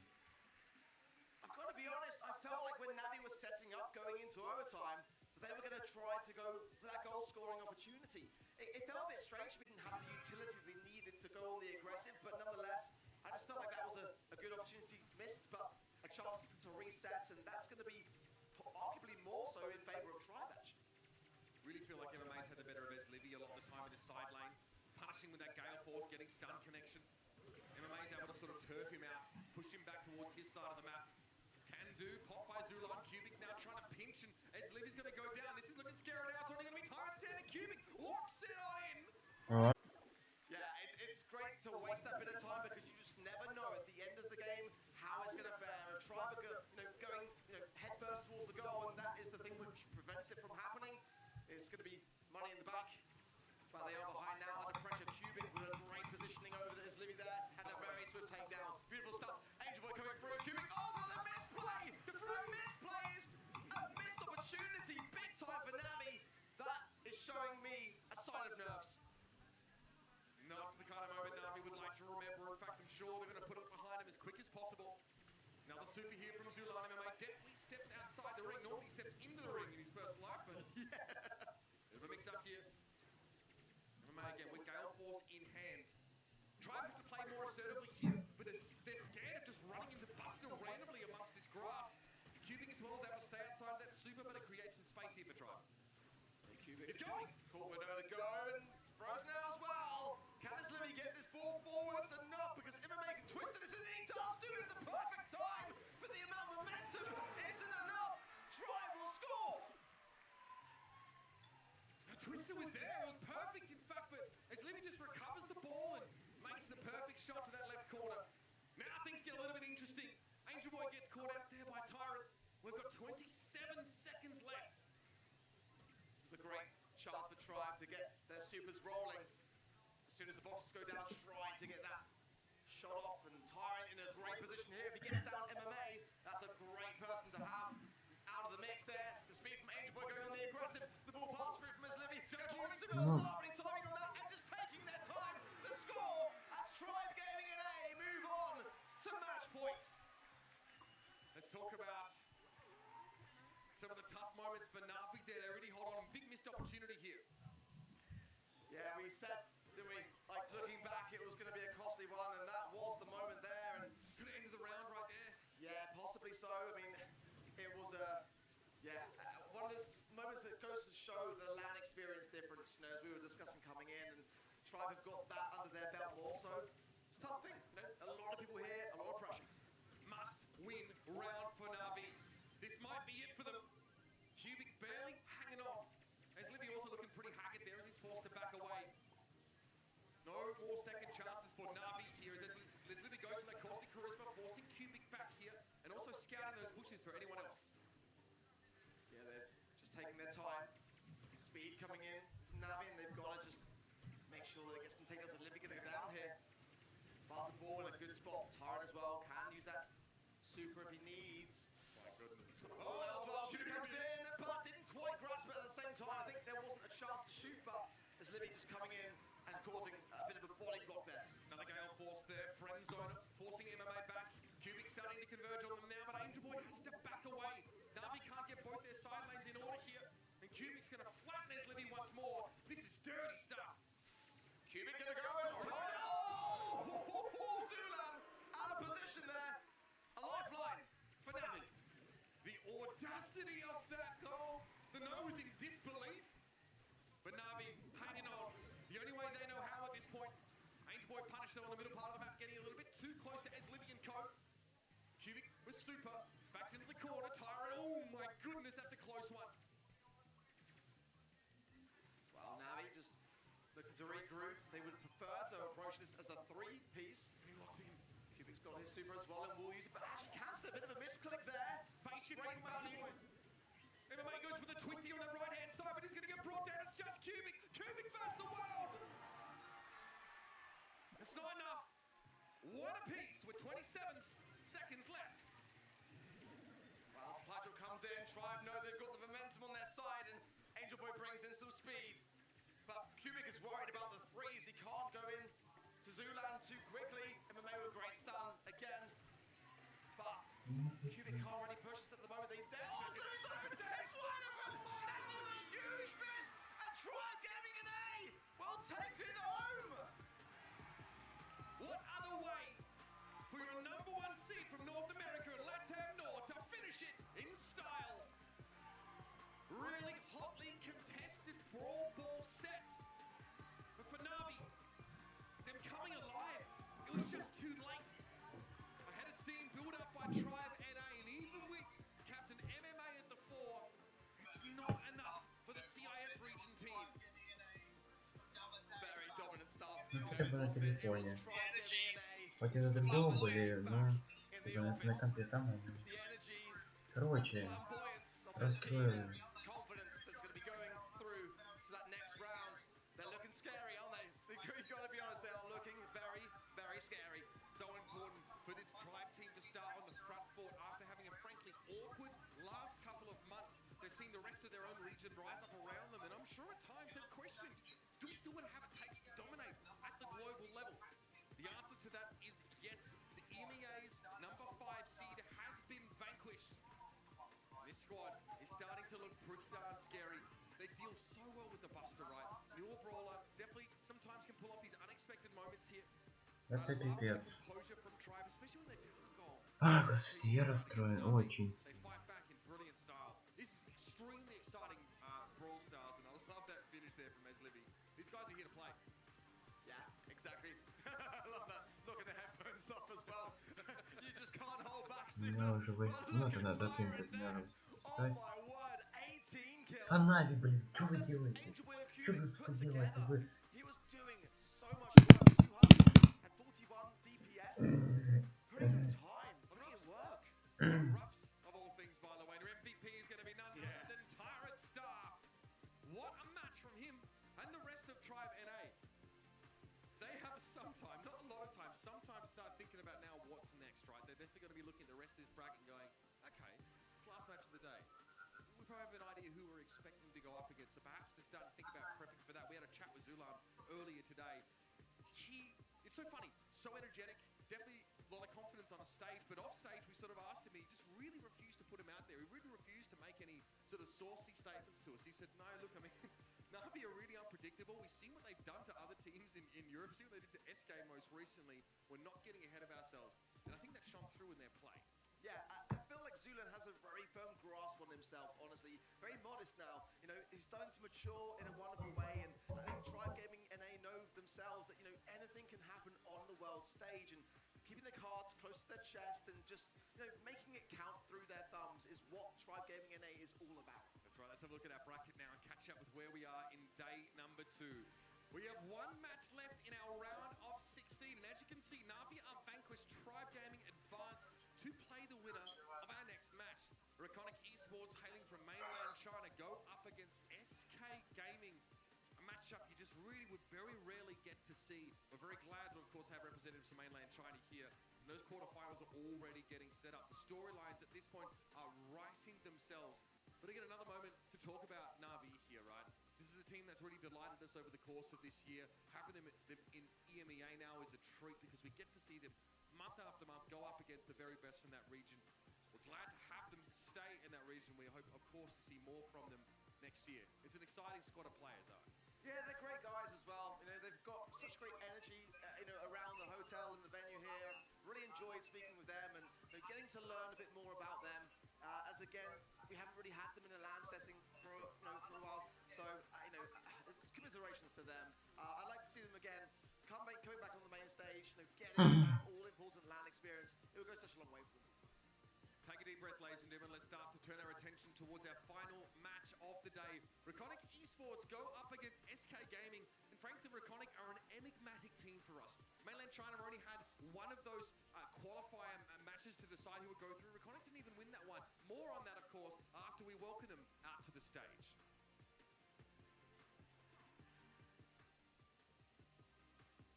I've got to be honest, I felt like when Navi was setting up going into overtime, they were going to try to go for that goal scoring opportunity. It felt a bit strange we didn't have the utility they needed to go on the aggressive, but nonetheless, I just felt like that was a good opportunity missed, but a chance to reset, and that's going to be arguably more so in favor of Tribe, actually. Really feel like MMA's had the better of Esliv a lot of the time in his side lane, punishing with that Gale Force, getting stun connection. MMA's able to sort of turf him out, push him back towards his side of the map. Can do, pop by Zula on Cubic now trying to pinch, and Esliv is going to go down. This is looking scary now. It's only going to be Tyrant standing. Cubic walks it on in. Yeah, it's great to waste that bit of time because you just never know at the end of the game how it's going to fare. A Tribe going head first towards the goal, and that is the thing which prevents it from happening. It's going to be money in the bank. But they are behind now under pressure. Cubic with a great positioning over there is Livy there, and a very swift takedown. Beautiful stuff. Angel Boy coming through. Cubic, oh, but a misplay! The through misplay is a missed opportunity. Big time for Navi. That is showing me a sign of nerves. Not the kind of moment Navi would like to remember. In fact, I'm sure they're going to put it behind him as quick as possible. Now the super here from Zula MMA definitely steps outside the ring. Normally he steps into the ring in his personal life, but yeah. Bit of a mix up here. MMA again with Gale Force in hand. Trying to play more assertively here, but they're scared of just running into Buster randomly amongst this grass. Cubic as well is able to stay outside of that super, but it creates some space here for Tribe. Cubic is going. Corbin to go, and frozen now as well. Can this Livy get this ball forwards? Enough, because MMA can twist this, and he does do it at the perfect time, but the amount of momentum isn't enough. Tribe will score. The twister was there, it was perfect in fact, but as Livy just recovers the ball and makes the perfect shot to that left corner. Now things get a little bit interesting. Angel Boy gets caught out there by Tyrant. We've got 27 seconds left. This is a great chance for Tribe to get their supers rolling. As soon as the boxes go down, try to get that shot off, and Tyrant in a great position here. If he gets down MMA, that's a great person to have out of the mix there. The speed from Angel Boy going on the aggressive. The ball passed through from his Livy. Super lovely timing on that, and just taking their time to score as Tribe Gaming in A move on to match points. Let's talk about some of the tough moments for Navi there. They really hold on. Big missed opportunity here. Yeah, we said, didn't we? Like looking back, it was going to be a costly one. Tribe have got that under their belt also. It's a tough thing, you know, a lot of people here, a lot of pressure. Must win round for Navi. This might be it for them. Cubic barely hanging on. As Livy also looking pretty haggard there as he's forced to back away. No more second chances for Navi here as Livy goes for that caustic charisma, forcing Cubic back here and also scouting those bushes for anyone else. Yeah, they're just taking their time. Speed coming in from Navi, and they've got to just make sure that it gets some takedowns. As Livy gonna go down here. Pass the ball in a good spot. Tyrant as well can use that super if he needs. My goodness. Oh, as well, Cubic comes in, but didn't quite grasp it at the same time. I think there wasn't a chance to shoot, but as Livy just coming in and causing a bit of a body block there. Another Gale force there, friend zone, forcing MMA back. Cubic starting to converge on them now, but Angel Boy has to back away. Navi can't get both their side lanes in order here, and Cubic's gonna flatten his Livy once more. This is dirty stuff. Cubic gonna go in. Oh, Zulan out of position there. A lifeline for Navi. The audacity of that goal. The nose in disbelief. But Navi hanging on. The only way they know how at this point. Angel Boy punished them on the middle part of the map, getting a little bit too close to Livy and Co. Cubic was super. Backed into the corner. Tyrant. Oh my goodness, that's a close one. Well, Navi just looking to regroup. They would prefer to approach this as a three-piece. And he locked in. Cubic's got his super as well and will use it, but actually cancelled a bit of a misclick there. Patient Great value. MMA goes for the twisty on the right-hand side, but he's going to get brought down. It's just Cubic. Cubic versus the world. It's not enough. One apiece with 27 seconds left. Well, Plato comes in. Tribe know they've got the momentum on their side, and Angel Boy brings in some speed. But Cubic is worried about the threes. He can't go in to Zulan too quickly. MMA with a great stun again. But Cubic can't really push this at the moment. This one of them! That was a huge miss! And Tribe Gaming an A will take it home! What other way for your #1 seed from North America and LATAM North to finish it in style? Really hotly contested brawl ball set. But for Navi, them coming alive, it was just too late. Ahead of steam built up by Tribe NA, and even with Captain MMA at the fore, it's not enough for the CIS region team. Very dominant start. Ну, хотя бы на телефоне. Хоть и за другого были, но на компе там можно. Короче, расстроил. Confidence that's going to be going through to that next round. They're looking scary, aren't they? You've got to be honest, they are looking very, very scary. So important for this Tribe team to start on the front foot after having a frankly awkward last couple of months. They've seen the rest of their own region rise up around them, and I'm sure at times they've questioned, do we still want to have it takes to dominate at the global level? The answer to that is yes. The EMEA's #5 seed has been vanquished. This squad is starting to look pretty darn scary. They deal so well with the Buster, right? Your brawler definitely sometimes can pull off these unexpected moments here. Это пипец. Composure from Tribe, especially when they're doing a goal. Ах, господи, я расстроен, очень. They fight back in brilliant style. This is extremely exciting brawl styles, and I love that finish there from Livy. These guys are here to play. Yeah, exactly. I love that. Look at the headphones up as well. You just can't hold back. Меня уже в минуту надо кем-то меня Oh распускать. my word, 18 kills. А Нави, блин, что вы делаете? Angel Boy Что вы accusing делаете? Вы? He was doing so much work. 200 at 41 DPS. Putting in time, putting in work. Ruffs, of all things, by the way. Their MVP is going to be none other than Tyrant Star. What a match from him and the rest of Tribe NA. They have sometime, not a lot of time, sometimes start thinking about now what's next, right? They're definitely going to be looking at the rest of this bracket and going, okay, this last match of the day, we probably have an idea who we're expecting to go up against. So perhaps they're starting to think about prepping for that. We had a chat with Zulan earlier today. It's so funny, so energetic, definitely a lot of confidence on a stage, but off stage we sort of asked him, he just really refused to put him out there. He really refused to make any sort of saucy statements to us. He said, no, look, I mean, Navi are really unpredictable. We've seen what they've done to other teams in Europe. See what they did to SK most recently. We're not getting ahead of ourselves. And I think that shone through in their play. Yeah, I feel like Zulan has a very firm grasp on himself, honestly. Very modest now. You know, he's starting to mature in a wonderful way, and I think Tribe Gaming NA know themselves themselves that, you know, anything can happen on the world stage, and keeping their cards close to their chest and just, you know, making it count through their thumbs is what Tribe Gaming NA is all about. That's right, let's have a look at our bracket now and catch up with where we are in day number 2. We have one match left in our round of 16, and as you can see, NAVI are vanquished, Tribe Gaming advanced to play the winner of our next match. Reconic Esports, hailing from mainland China, go up against SK Gaming. A matchup you just really would very rarely get to see. We're very glad to, of course, have representatives from mainland China here. And those quarterfinals are already getting set up. The storylines at this point are writing themselves. But again, another moment to talk about NAVI here, right? This is a team that's really delighted us over the course of this year. Having them in EMEA now is a treat because we get to see them month after month go up against the very best from that region. We're glad to have them stay in that region. We hope, of course, to see more from them next year. It's an exciting squad of players, though. Yeah, they're great guys as well. You know, they've got such great energy, you know, around the hotel and the venue here. Really enjoyed speaking with them and, you know, getting to learn a bit more about them. As again, we haven't really had them in a LAN setting for, you know, for a while. So, you know, it's commiserations to them. I'd like to see them again coming back on the main stage, you know, getting that all-important LAN experience. It would go such a long way for them. Take a deep breath, ladies and gentlemen. Let's start to turn our attention towards our final match of the day. Reconic Esports go up against SK Gaming, and frankly, Reconic are an enigmatic team for us. Mainland China already had one of those qualifier matches to decide who would go through. Reconic didn't even win that one. More on that, of course, after we welcome them out to the stage.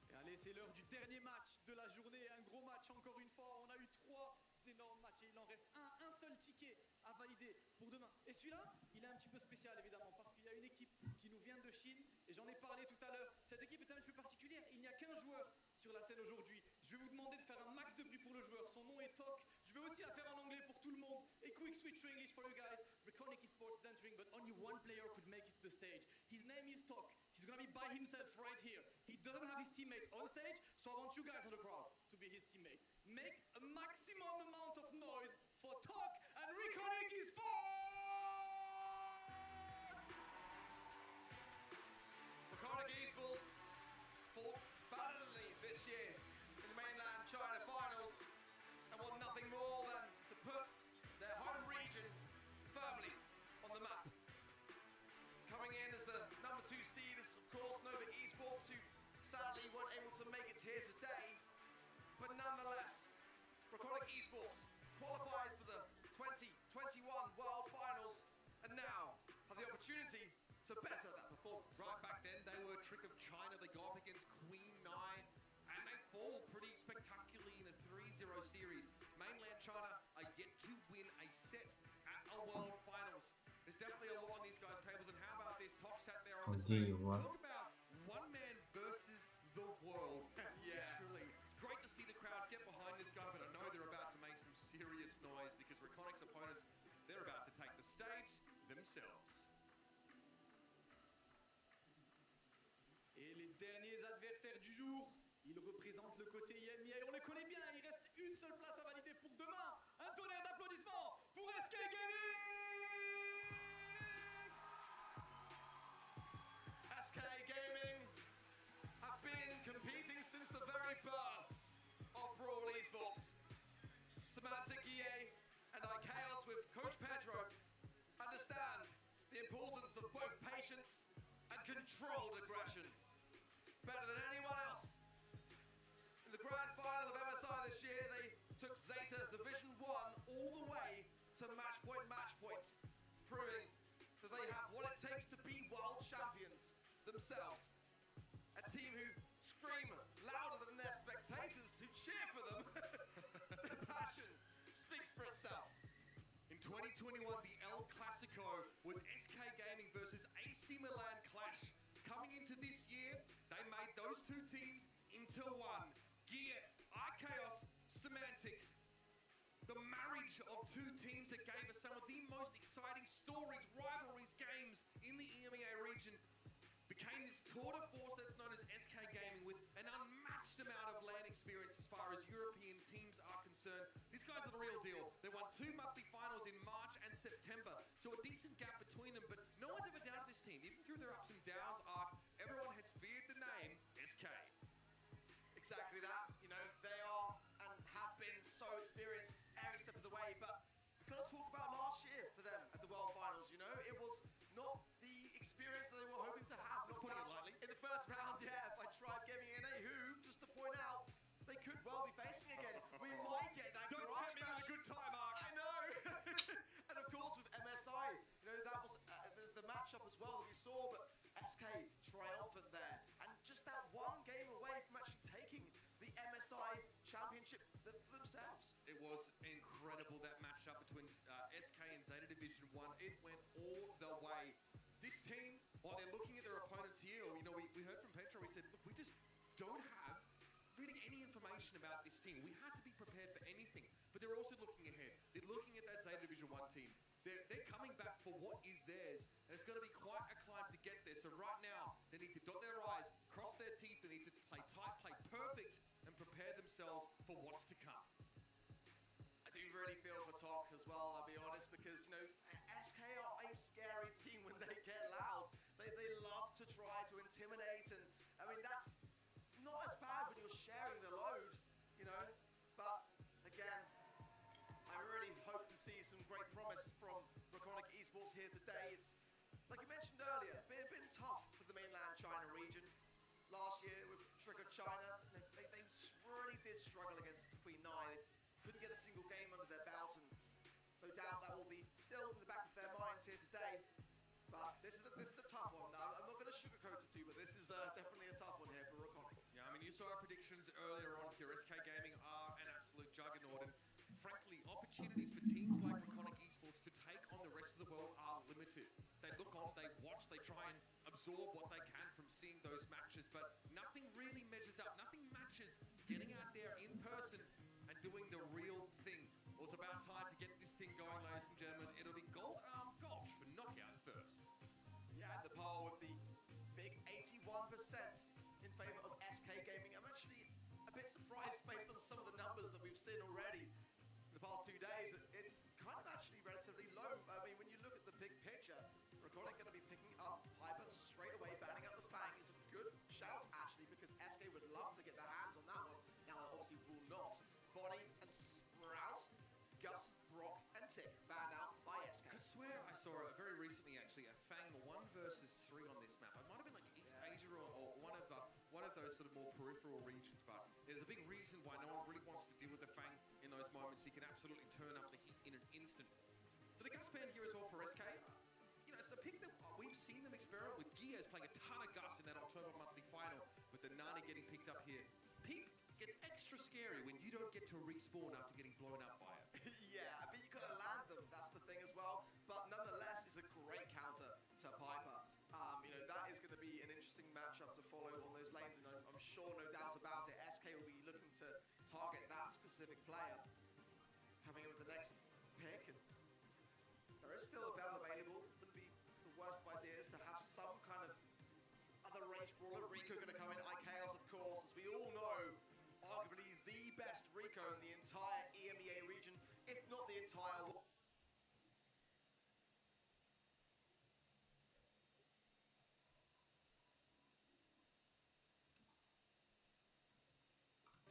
Et allez, c'est l'heure du dernier match de la journée. Un gros match encore une fois. On a eu 3 énormes matchs et il en reste un seul ticket à valider pour demain. Et celui-là, il est un petit peu spécial évidemment parce qu'il y a une équipe qui nous vient de Chine et j'en ai parlé tout à l'heure. Cette équipe est un petit peu particulière. Il n'y a qu'un joueur sur la scène aujourd'hui. Je vais vous demander de faire un max de bruit pour le joueur. Son nom est Tok. Je vais aussi la faire en anglais pour tout le monde. A quick switch to English for you guys. Reconic Esports is entering, but only one player could make it to the stage. His name is Tok. He's gonna be by himself right here. He doesn't have his teammates on stage, so I want you guys on the crowd to be his teammate. Make a maximum amount of noise for Tok and Reconic Esports! Reconic Esports fought valiantly this year in the mainland China finals and want nothing more than to put their home region firmly on the map. Coming in as the number 2 seed is, of course, NAVI Esports, who sadly weren't able to make it here today. But nonetheless, Reconic Esports qualified for the 2021 World Finals and now have the opportunity to better that performance. Right back then, they were a trick of China. They go up against Queen 9 and they fall pretty spectacularly in a 3-0 series. Mainland China are yet to win a set at a World Finals. There's definitely a lot on these guys' tables, and how about this? Tok sat there on the stage. Talk about one man versus the world. Yeah. Literally. It's great to see the crowd get behind this guy, but I know they're about to make some serious noise because Reconic's opponents, they're about to take the stage themselves. Et les derniers adversaires du jour, ils représentent le côté EMEA. On les connaît bien, il reste une seule place à valider pour demain. Un tonnerre d'applaudissements pour SK Gaming! SK Gaming have been competing since the very birth of Brawl Esports. Semantic EA and iChaos with Coach Pedro understand the importance of both patience and controlled aggression better than anyone else. In the grand final of MSI this year, they took Zeta Division 1 all the way to match point, proving that they have what it takes to be world champions themselves. A team who scream louder than their spectators who cheer for them. The passion speaks for itself. In 2021, the El Clasico was SK Gaming versus AC Milan clash. Coming into this year, they made those two teams into one. Gear, iChaos, Semantic. The marriage of two teams that gave us some of the most exciting stories, rivalries, games in the EMEA region became this tour de force that's known as SK Gaming with an unmatched amount of LAN experience as far as European teams are concerned. These guys are the real deal. They won 2 monthly finals in March and September, so a decent gap between them, but no one's ever doubted this team. Even through their ups and downs arc, everyone has feared the name SK. Division 1. It went all the way. This team, while they're looking at their opponents here, you know, we heard from Petro, he said, look, we just don't have really any information about this team. We had to be prepared for anything, but they're also looking ahead. They're looking at that Zeta Division 1 team. They're coming back for what is theirs, and it's going to be quite a climb to get there. So right now, they need to dot their I's, cross their T's, they need to play tight, play perfect, and prepare themselves for what's to come. I do really feel for Talk as well, I'll be honest, because, you know, SK are a scary team when they get loud. They love to try to intimidate, and, I mean, that's not as bad when you're sharing the load, you know, but, again, I really hope to see some great promise from Raconic Esports here today. It's, like you mentioned earlier, been tough for the mainland China region. Last year with Trigger China, they really did struggle against Queen Nai. Couldn't get a single game under their belt, and no doubt that will be still in the back of their minds here today. But this is a tough one. I'm not going to sugarcoat it to you, but this is definitely a tough one here for Raconic. Yeah, I mean, you saw our predictions earlier on here. SK Gaming are an absolute juggernaut, and frankly, opportunities for teams like Raconic Esports to take on the rest of the world are limited. They look on, they watch, they try and absorb what they can from seeing those matches, but nothing really measures up. Nothing matches getting out there in person and doing the real thing. Well, it's about time to get this thing going, ladies and gentlemen. It'll be Gold Arm Gulch for knockout first. Yeah, the poll with the big 81% in favor of SK Gaming. I'm actually a bit surprised based on some of the numbers that we've seen already in the past 2 days. It's kind of actually relatively low. I mean, when you look at the big picture, Raconic going to be picking up Piper straight away, banning out the Fang. It's a good shout, actually, because SK would love to get their hands on that one. Now, they obviously will not. Bonnie and Sprout, Gus, Brock, and Tick banned out by SK. I swear I saw very recently, actually, a Fang 1 versus 3 on this map. It might have been like East Asia or one of those sort of more peripheral regions, but there's a big reason why no one really wants to deal with the Fang in those moments. He can absolutely turn up the heat in an instant. So the Gus ban here as well for SK. You know, it's a pick that we've seen them experiment with. Giaz playing a ton of Gus in that October monthly final, with the Nani getting picked up here. Peep gets extra scary when you don't get to respawn after getting blown up by it. Yeah, I mean, you gotta land them, that's the thing as well. But nonetheless, it's a great counter to Piper. You know, that is gonna be an interesting matchup to follow on those lanes, and I'm sure, no doubt about it, SK will be looking to target that specific player. Coming in with the next pick, and there is still a bell available. Wouldn't be the worst of ideas to have some kind of other range brawler. Rico gonna come in, iChaos, of course, as we all know, arguably the best Rico in the entire EMEA region, if not the entire world.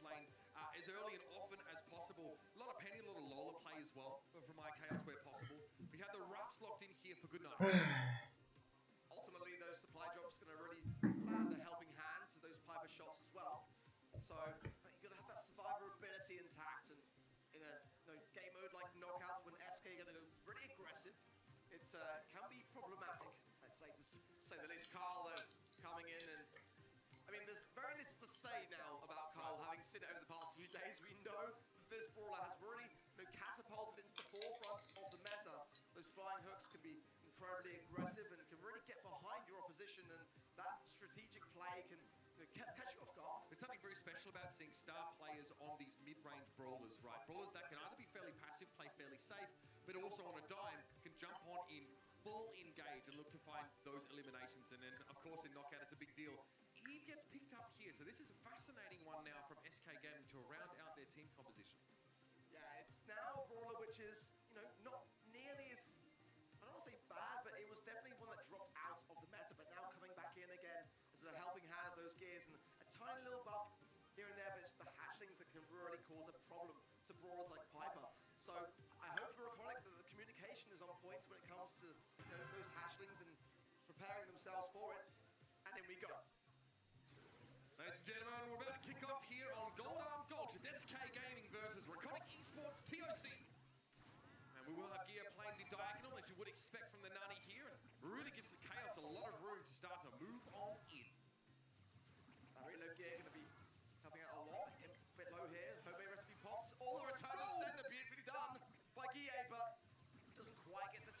Lane as early and often as possible. A lot of Penny, a lot of Lola play as well from iChaos where possible. We have the Ruffs locked in here for good night. Ultimately, those supply drops going to really land a helping hand to those Piper shots as well. So you got to have that survivability intact, and in a game mode like knockouts, when SK are going to go really aggressive, it can be problematic. Let's say to say the least. Carl though coming in, and I mean, there's very little to say now about Carl. Having seen it over the past few days, we know that this brawler has really catapulted into the forefront of the meta. Those flying hooks can be incredibly aggressive and can really get behind your opposition, and that strategic play can catch you off guard. There's something very special about seeing star players on these mid-range brawlers, right? Brawlers that can either be fairly passive, play fairly safe, but also on a dime can jump on in full engage and look to find those eliminations. And then, of course, in knockout, it's a big deal. Eve gets picked up here, so this is a fascinating one now from SK Gaming to round out their team composition. Yeah, it's now a brawler which is, not nearly as, I don't want to say bad, but it was definitely one that dropped out of the meta, but now coming back in again as a helping hand of those gears, and a tiny little buff here and there, but it's the hatchlings that can really cause a problem to brawlers like Piper. So I hope for Raconic that the communication is on point when it comes to those hatchlings and preparing themselves for it. And in we go. Ladies and gentlemen, we're about to kick off here on Gold Arm Gulch. It's SK Gaming versus Raconic Esports TOC. And we will have Gear playing the diagonal, as you would expect from the Nani here. And really gives the Chaos a lot of room to start to move on in. Very low Gear going to be helping out a lot. A bit low here. Homemade recipe pops. All the return of Sender, beautifully done by Guille, but doesn't quite get the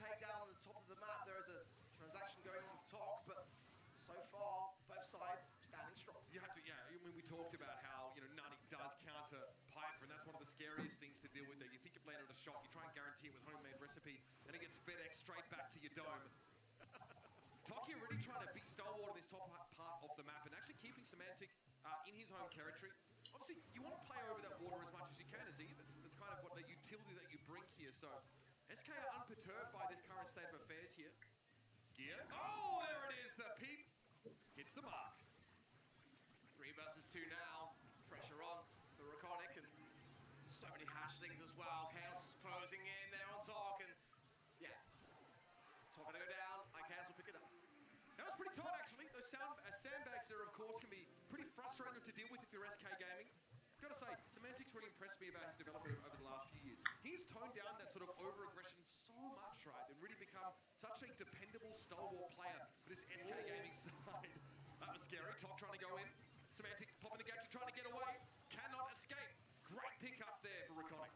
talked about how, you know, NAVI does counter Piper, and that's one of the scariest things to deal with there. You think you've landed a shot, you try and guarantee it with homemade recipe, and it gets FedEx straight back to your dome. Toki really trying to be stalwart in this top part of the map and actually keeping Semantic in his home territory. Obviously, you want to play over that water as much as you can, Aziz. That's kind of what the utility that you bring here. So, SK are unperturbed by this current state of affairs here. Gear. Oh, there it is. The peep hits the mark. 3 versus 2 now. Pressure on the Raconic and so many hashlings as well. Chaos is closing in there on Talk and yeah. Talk gonna go down. Chaos will pick it up. That was pretty tight actually. Those sandbags there of course can be pretty frustrating to deal with if you're SK Gaming. Gotta say, Semantic's really impressed me about his development over the last few years. He's toned down that sort of over-aggression so much, right? And really become such a dependable stalwart player for this SK Gaming side. That was scary. Talk trying to go in. Semantic popping the gadget, trying to get away. Cannot escape. Great pick up there for Raconic.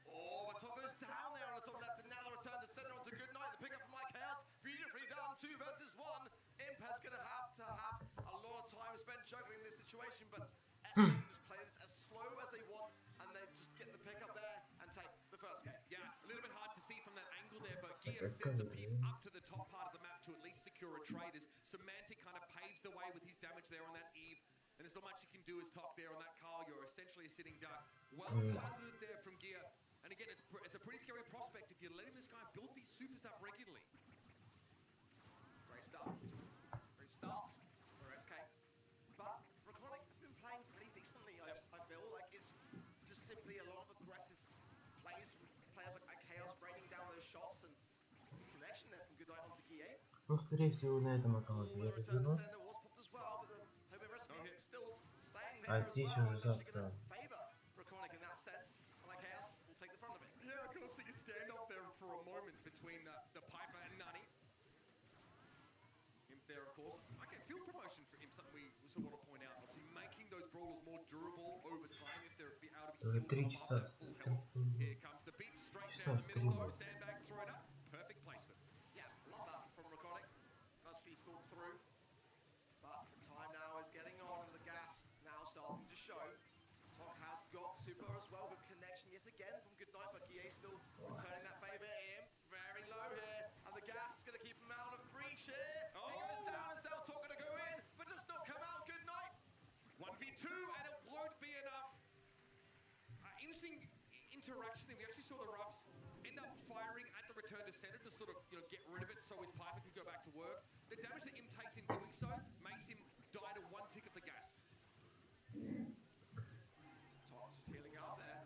Oh, but Talk goes down there on the top left, and now the return to center onto Goodnight. The pick up from Chaos. Beautifully done. 2 versus 1. Imp's gonna have to have a lot of time spent juggling this situation, but SK just play this as slow as they want, and they just get the pick up there and take the first game. Yeah, a little bit hard to see from that angle there, but Gear sends a peep up to the top part of the map to at least secure a trade as Semantic kind of paves the way with his damage there on that Eve. And there's not much you can do as Talk there on that Carl. You're essentially a sitting duck. Well targeted there from Gear. And again, it's a pretty scary prospect if you're letting this guy build these supers up regularly. Great start. Great start for SK. But Raconic have been playing pretty decently, I feel. Like, it's just simply a lot of aggressive plays from players like Chaos breaking down those shots and connection there from Goodnight onto Guille. Ну, скорее всего, на этом аккаунте я разверну. А здесь уже завтра. Yeah, I can see a standoff there for a moment between the Piper and NAVI. Imp there, of course. I can feel promotion for Imp, something we also want to point out. Obviously, making those brawlers more durable over time if they're able to be healed up at full health. Here comes the beat straight down the middle, though. Sandbags thrown up. Perfect placement. Yeah, love that from Raconic. Must be thought through. But the time now is getting on, and the gas now starting to show. Talk has got super as well with connection yet again from Goodnight, but Guille still returning that favour in. Very low here, and the gas is going to keep him out of breach here. He goes down, and Cell Talk going to go in, but does not come out. Goodnight. 1v2, and it won't be enough. Interesting interaction there. We actually saw the Ruffs end up firing at the return to center to sort of, you know, get rid of it so his Piper can go back to work. The damage that Imp takes in doing so makes him die to 1 tick of the gas. Talk's just healing up there.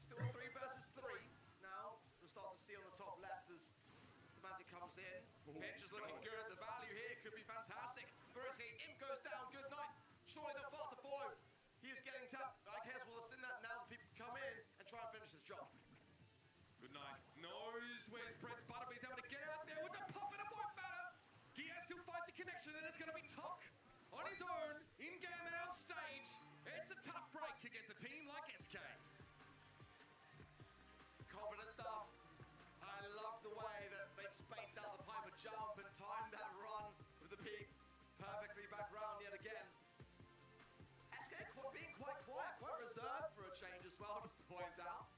Still 3 versus 3. Now we'll start to see on the top left as Semantic comes in. Pitch is looking good. The value here could be fantastic. First hit, Imp goes down. Goodnight. Surely not far to follow. He is getting tapped. IKS will have seen that now. The people come in and try and finish his job. Goodnight knows where's Brett's butter, but he's able to get out there with the pop, and it won't matter. Gia still finds a connection, and it's going to be Talk on his own, in-game and on stage. It's a tough break against a team like SK. Confident stuff. I love the way that they spaced out the Piper jump and timed that run with the peak perfectly back round yet again. SK being quite quiet, quite reserved for a change as well, just to point out.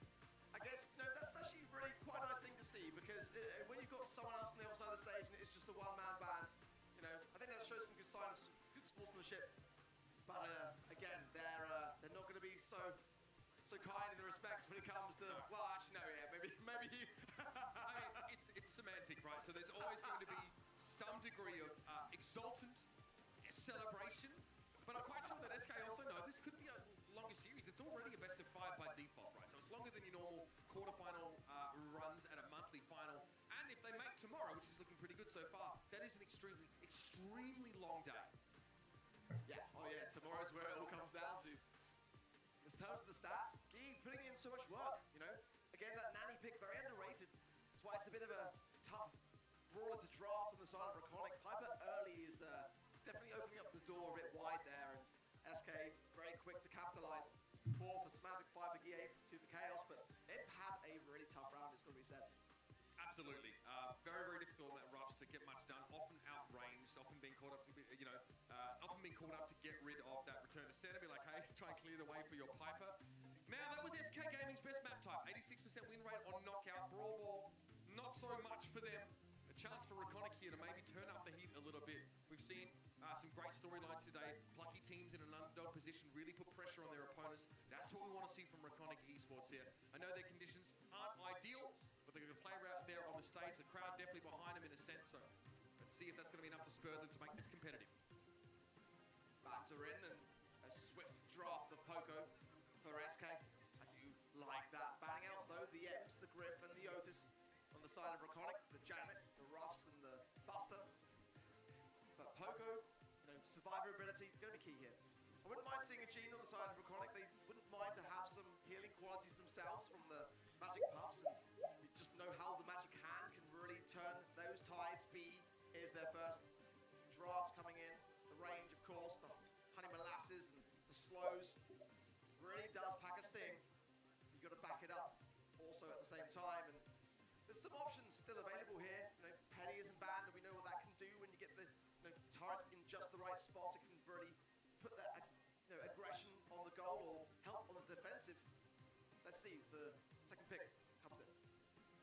I guess, you know, that's actually really quite a nice thing to see, because when you've got someone else on the other side of the stage and it's just a one-man band, you know, I think that shows some good signs, good sportsmanship. But again, they're not going to be so kind in the respects when it comes to, well, actually, no, yeah, maybe you. I mean, it's Semantic, right? So there's always going to be some degree of exultant celebration. But I'm quite sure that SK also know this could be a longer series. It's already a best of 5 by default, right? So it's longer than your normal quarterfinal runs at a monthly final. And if they make tomorrow, which is looking pretty good so far, that is an extremely, extremely long day. Yeah, oh yeah, tomorrow's where it all comes down to. In terms of the stats, Guy putting in so much work, you know. Again, that NAVI pick, very underrated. That's why it's a bit of a tough brawler to draft on the side of Raconic. Piper early is definitely opening up the door a bit wide there, and SK very quick to capitalize. 4 for Semantic, 5 for Guille, 2 for Chaos, but Imp had a really tough round, it's got to be said. Absolutely. Very, very difficult on that Ruffs to get much done. Often outranged, often being caught up to, you know, often being called up to get rid of that return to center. Be like, hey, try and clear the way for your Piper. Now, that was SK Gaming's best map type. 86% win rate on Knockout. Brawl Ball, not so much for them. A chance for Raconic here to maybe turn up the heat a little bit. We've seen some great storylines today. Plucky teams in an underdog position really put pressure on their opponents. That's what we want to see from Raconic Esports here. I know their conditions aren't ideal, but they're going to play out there on the stage. The crowd definitely behind them in a sense, so let's see if that's going to be enough to spur them to make this competitive. Batter in and a swift draft of Poco for SK. I do like that. Bang out though the Ems, the Griff and the Otis on the side of Raconic, the Janet, the Ruffs and the Buster. But Poco, survivability, going to be key here. I wouldn't mind seeing a Gene on the side of Raconic. They wouldn't mind to have some healing qualities themselves from the magic puffs. And we just know how the magic hand can really turn those tides. B is their first draft coming in. The range, of course, the honey molasses and the slows really does pack a sting. You've got to back it up also at the same time. And there's some options still available here. Penny isn't banned, and we know what that can do when you get the turret in just the right spot. It can really put that aggression on the goal or help on the defensive. Let's see, the second pick comes in.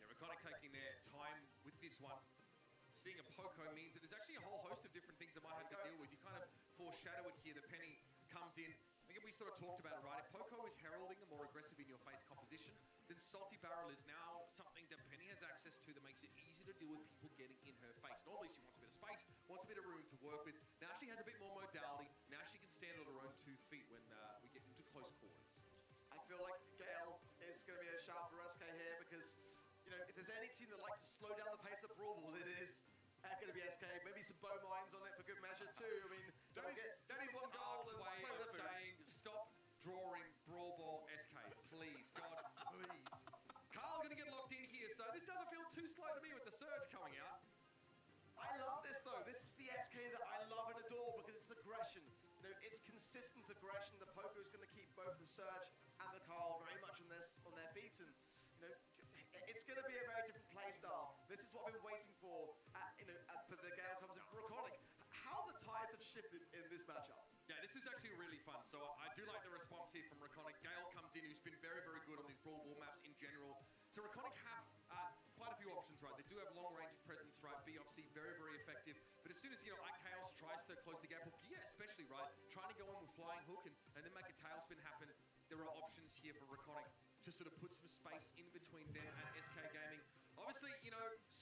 Yeah, Raconic taking their time with this one. Seeing a Poco means that there's actually a whole host of different things that might have to deal with. You kind of foreshadow it here. The Penny comes in. Again, we sort of talked about it, right? If Poco is heralding a more aggressive in-your-face composition, then Salty Barrel is now something that Penny has access to that makes it easy to deal with people getting in her face. Normally, she wants a bit of space, wants a bit of room to work with. Now she has a bit more modality. Now she can stand on her own 2 feet when we get into close quarters. I feel like Gale is going to be a shout for SK here because, if there's any team that likes to slow down the pace of Brawl Ball, it is going to be SK. Maybe some bow mines on it for good measure too. I mean, that is one Ark's way of saying stop drawing Brawl Ball SK, please, God, please. Carl going to get locked in here, so this doesn't feel too slow to me with the surge coming out. I love this though. This is the SK that I love and adore because it's aggression. It's consistent aggression. The Poco is going to keep both the Surge and the Carl very much on their feet, and it's going to be a very different play style. This is what I've been waiting for. But the Gale comes in for Raconic. How the tides have shifted in this matchup. Yeah, this is actually really fun. So I do like the response here from Raconic. Gale comes in, who's been very, very good on these Brawl Ball maps in general. So Raconic have quite a few options, right? They do have long-range presence, right? B obviously very, very effective. But as soon as, Chaos tries to close the gap, or Gia especially, right? Trying to go in with Flying Hook and then make a tailspin happen. There are options here for Raconic to sort of put some space in between them and SK Gaming. Obviously,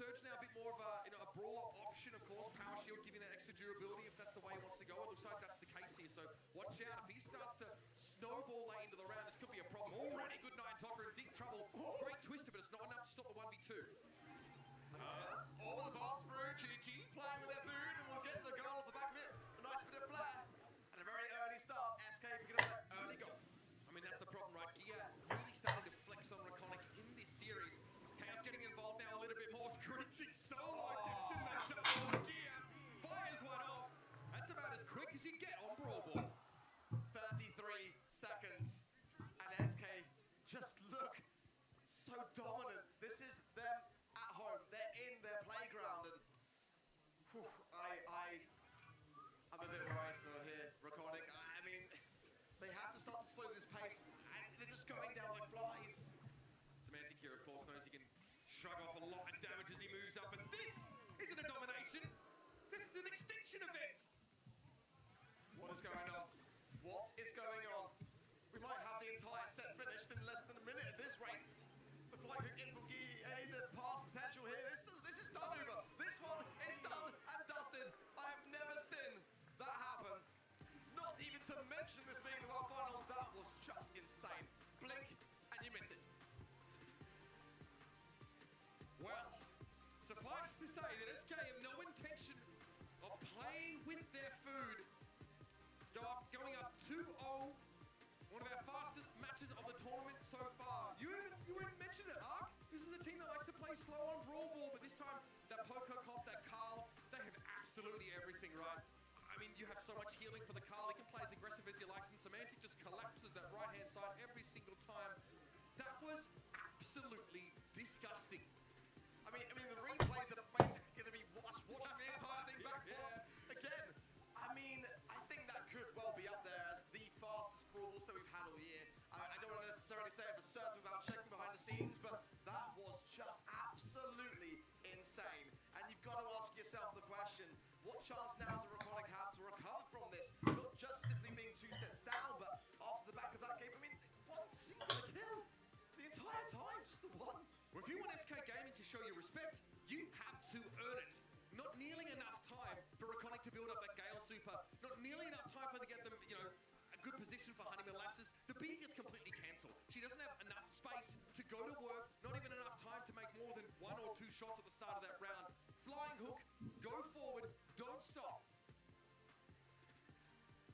Surge now a bit more of a brawler option, of course. Power Shield giving that extra durability if that's the way he wants to go. It looks like that's the case here, so watch out. If he starts to snowball late into the round, this could be a problem. Already good Nine Talker in deep trouble. Great twister, but it's not enough to stop the 1v2. That's all the boss through. Cheeky playing with their food, and we'll get the goal off the back of it. A nice bit of flair. And a very early start. SK picking up that early goal. I mean, that's the problem, right? Gia really starting to flex on Raconic in this series. Chaos getting involved now a little bit more. Screeching solo gives him that double on Gia. Fires one off. That's about as quick as you get on Brawl Ball. 33 seconds. And SK just look so dominant. This is them at home. They're in their playground. And I'm a bit worried for here, Raconic. I mean, they have to start to slow this pace, and they're just going down like flies. Semantic here, of course, knows he can shrug off a lot of damage as he moves up, and this isn't a domination. This is an extinction event. What is going on? What is going on? We might have the entire set finished in less than a minute at this rate. The flight hook in from Guy, the pass potential here. This is done over. This one is done and dusted. I have never seen that happen. Not even to mention this being the World Finals, that was just insane. Blink and you miss it. Well, suffice to say that SK have no intention of playing with their food. Going up 2-0, one of our fastest matches of the tournament so far. You even mentioned it, Ark. This is a team that likes to play slow on Brawl Ball, but this time that Poco comp, that Carl, they have absolutely everything, right? I mean, you have so much healing for the Carl. He can play as aggressive as he likes, and Semantic just collapses that right-hand side every single time. That was absolutely disgusting. I mean, the replays are basically going to be watching the entire thing back once again. I mean, I think that chance now to Raconic have to recover from this. Not just simply being 2 sets down, but after the back of that game, I mean, one singular kill the entire time, just the one. Well, if you want SK Gaming to show you respect, you have to earn it. Not nearly enough time for Raconic to build up that Gale super. Not nearly enough time for them to get them, you know, a good position for Honey Molasses. The B gets completely cancelled. She doesn't have enough space to go to work, not even enough time to make more than 1 or 2 shots at the start of that round. Flying hook, go forward, don't stop.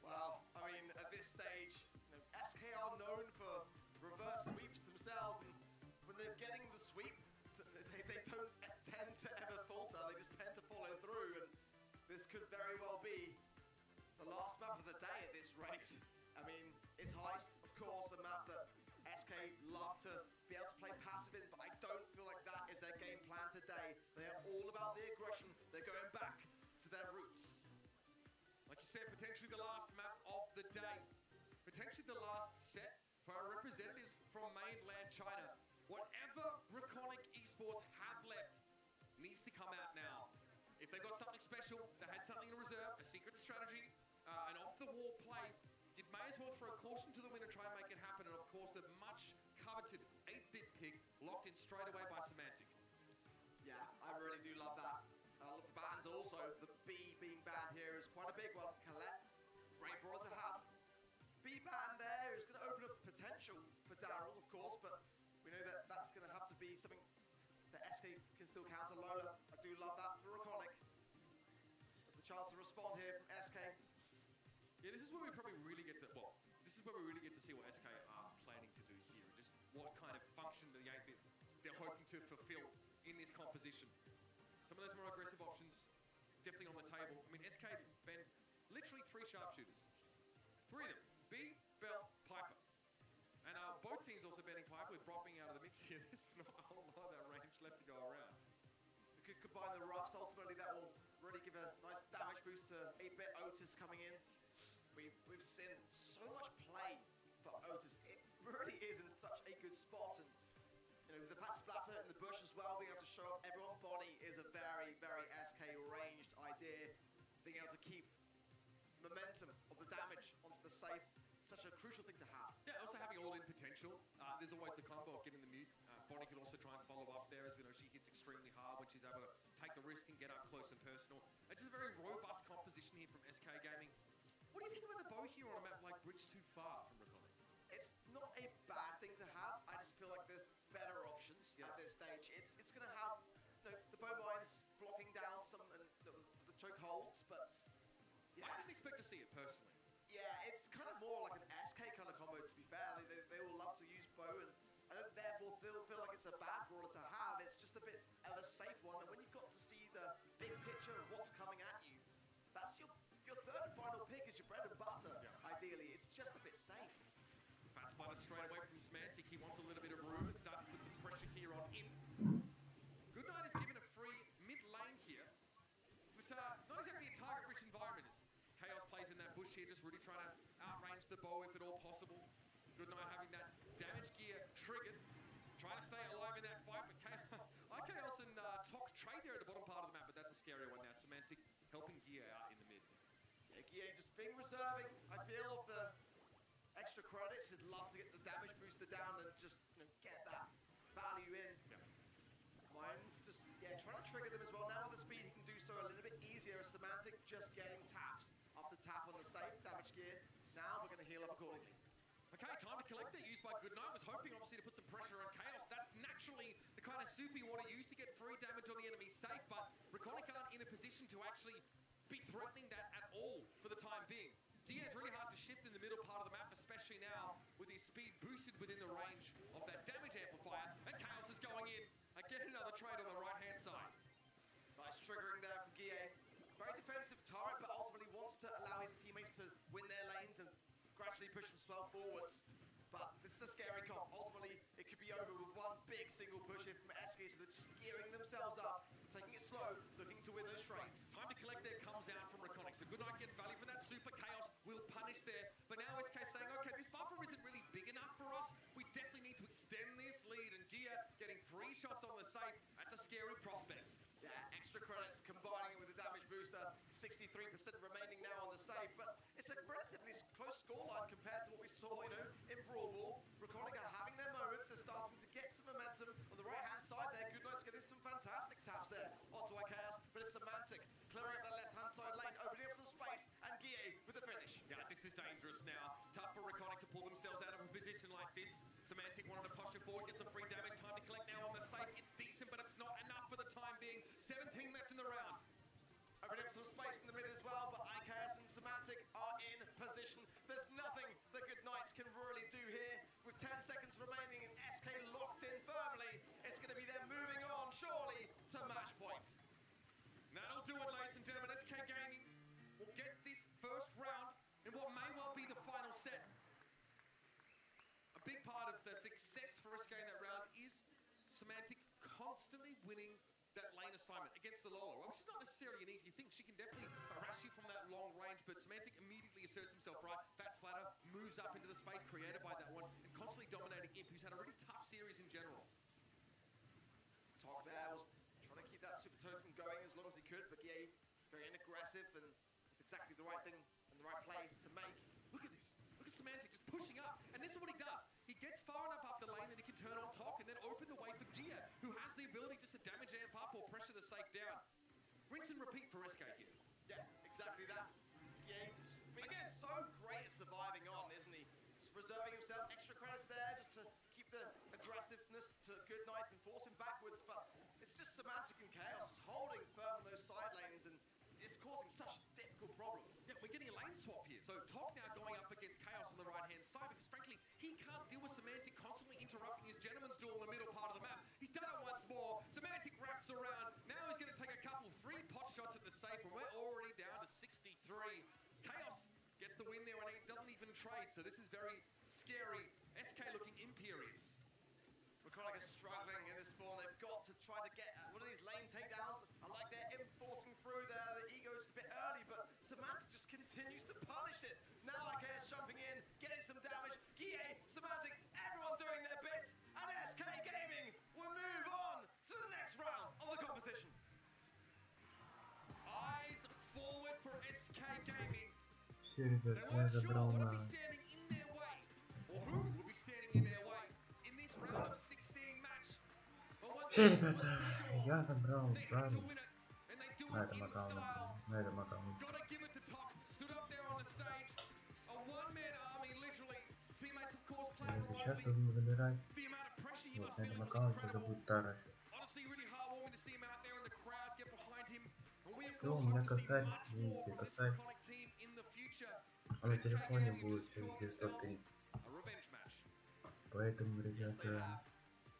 Well, I mean, at this stage, you know, SK are known for reverse sweeps themselves, and when they're getting the sweep, they don't tend to ever falter, they just tend to follow through, and this could very well be the last map of the day at this rate. I mean, it's Heist, of course, a map that SK love to be able to play passive in, but I don't feel like that is their game plan today. They are all about the aggression, they're going back to their roots. Like you said, potentially the last map of the day. Potentially the last set for our representatives from mainland China. Whatever Raconic Esports have left needs to come out now. If they've got something special, they had something in reserve, a secret strategy, an off-the-wall play, you may as well throw caution to the wind and try and make it happen. And of course, the much coveted 8-bit pick locked in straight away by Semantic. Yeah, I really do love that. I love the bans also. The B being banned here is quite a big one. Colette, great brawler to have. B ban there is going to open up potential for Daryl, of course, but we know that that's going to have to be something that SK can still counter. Lola, I do love that for Raconic. The chance to respond here from SK. Yeah, this is where we probably really get to, well, this is where we really get to see what SK are planning to do here. Just what kind of function the 8-bit they're hoping to fulfill in this composition. Some of those more aggressive options definitely on the table. I mean, SK banned literally 3 sharpshooters. 3 of them. B, Bell, Piper. And both teams also banning Piper with Brock being out of the mix here. There's not a whole lot of that range left to go around. We could combine the roughs. Ultimately, that will really give a nice damage boost to 8-bit Otis coming in. We've seen so much play for Otis. It really is in such a good spot. And you know, the fat splatter in the bush as well, being able to show up everyone body is a very, very SK ranged idea. Being able to keep momentum of the damage onto the safe, such a crucial thing to have. Yeah, also having all-in potential. There's always the combo of getting the mute. Bonnie can also try and follow up there, as we know she hits extremely hard when she's able to take the risk and get up close and personal. Just a very robust composition here from SK Gaming. What do you think about the bow here on a map like Bridge Too Far from Raconic? It's not a bad thing to have. I just feel like there's better options at this stage. It's going to have, you know, the bow mines blocking down some and the choke holds, but yeah. I didn't expect to see it personally. Yeah, it's kind of more like an SK kind of combo, to be fair. They will love to use bow, and I don't therefore feel like it's a bad brawler to have. It's just a bit of a safe one, and when you've got to see the big picture of what's coming at you, that's your third and final pick is your bread and butter, ideally. It's just a bit safe. Fat spider straight away from Semantic. He wants a little bit of room and start to put some pressure here on him. Goodnight is given a free mid lane here. But not exactly a target-rich environment. As Chaos plays in that bush here, just really trying to outrange the bow if at all possible. Goodnight having that damage gear triggered. Trying to stay alive in that fight, but Chaos and Tok trade there at the bottom part of the map, but that's a scary one now. Semantic helping Gear out in the mid. Yeah, Gear just being reserving, I feel, of the extra credits. He'd love to get the damage booster down and just get that value in. Yeah. Mine's just, trying to trigger them as well. Now with the speed, he can do so a little bit easier. Semantic just getting taps after tap on the safe damage gear. Now we're going to heal up accordingly. Okay, time to collect it. Used by Goodnight. Was hoping, obviously, to put some pressure on Chaos. That's naturally the kind of super you want to use to get free damage on the enemy safe, but Raconic aren't in a position to actually be threatening that at all for the time being. Dia is really hard to shift in the middle part of the map, especially now with his speed boosted within the range of that damage amplifier, and Chaos is going in. Again, another trade on the right-hand side. Nice triggering there from Guille. Very defensive turret, but ultimately wants to allow his teammates to win their lanes and gradually push themselves forwards. But this is a scary comp. Ultimately, it could be over with one big single push in from SK, so they're just gearing themselves up, taking it slow, looking to win those trades. Time to collect there comes out from Raconic. So Goodnight gets value from that super. Chaos will punish there. But now SK saying, okay, this buffer isn't really big enough for us. We definitely need to extend this lead. And Gear getting 3 shots on the safe. That's a scary prospect. Yeah, extra credits combining it with the damage booster. 63 33% remaining now on the save, but it's a relatively close scoreline compared to what we saw, in Brawl Ball. Reconic are having their moments. They're starting to get some momentum on the right-hand side there. Good Night's getting some fantastic taps there onto Chaos, but it's Semantic clearing up that left-hand side lane, opening up some space, and Guille with the finish. Yeah, this is dangerous now. Tough for Reconic to pull themselves out of a position like this. Semantic wanted to posture forward, get some free damage. Time to collect now on the safe. It's decent, but it's not enough for the time being. 17 left in the round. Opening up some space in the mid as well, but IKS and Semantic are in position. There's nothing the Good Knights can really do here. With 10 seconds remaining and SK locked in firmly, it's going to be them moving on, surely, to match point. That'll do it, ladies and gentlemen. SK Gaming will get this first round in what may well be the final set. A big part of the success for SK in that round is Semantic constantly winning that lane assignment against the Lola, which is not necessarily an easy thing. She can definitely harass you from that long range, but Semantic immediately asserts himself right. Fat Splatter moves up into the space created by that one and constantly dominating Imp, who's had a really tough series in general. Talk there was trying to keep that super token going as long as he could, but Guille very aggressive, and it's exactly the right thing and the right play to make. Look at this. Look at Semantic just pushing up. And this is what he does. He gets far enough up the lane that he can turn on Tok and then open the way for Gia, who has the ability just to damage amp up or pressure the safe down. Rinse and repeat for SK here. Yeah, exactly that. Guille's been so great at surviving on, isn't he? Just preserving himself, extra credits there just to keep the aggressiveness to Good Knights and force him backwards, but it's just Semantic and Chaos just holding firm on those side lanes, and it's causing such a difficult problem. Yeah, we're getting a lane swap here. So Tok now going up against Chaos on the right-hand side because, frankly, he can't deal with Semantic constantly interrupting his gentleman's duel in the middle part of the map. He's done it once more. Semantic wraps around. Now he's going to take a couple free pot shots at the safe, and we're already down to 63. Chaos gets the win there, and he doesn't even trade, so this is very scary. SK looking imperious. Reconic are struggling in this ball. They've got to try to get one of these lane takedowns. I like their imp forcing through there. The ego's a bit early, but Semantic just continues to punish it. Now IKS jumping in, getting some damage. Guille, Semantic, everyone doing their bits. And SK Gaming will move on to the next round of the competition. Eyes forward for SK Gaming. Все, ребят, They я weren't sure забрал what would на... be standing in their way, or who would be standing in their way in this round of 16 match. But one Все, thing was ребята, for sure, я забрал they had to Дару win it, and they do на it этом in аккаунте. style. На этом аккаунте. Gotta give it to Tok. Stood up there on the stage. A one-man army, literally. Teammates, of course, playing a Сейчас role. будем забирать. The amount of pressure he Вот must на feel этом was аккаунте это incredible. будет Тара. Honestly, really heartwarming to see him out there in the crowd, get behind him. And we, of Всё, course, у меня hope to see косарь, much more видите, from this косарь. iconic team in the future. А на SK телефоне Gaming будет just всего scored themselves 930. a revenge match. Поэтому, Yes, they ребята, have.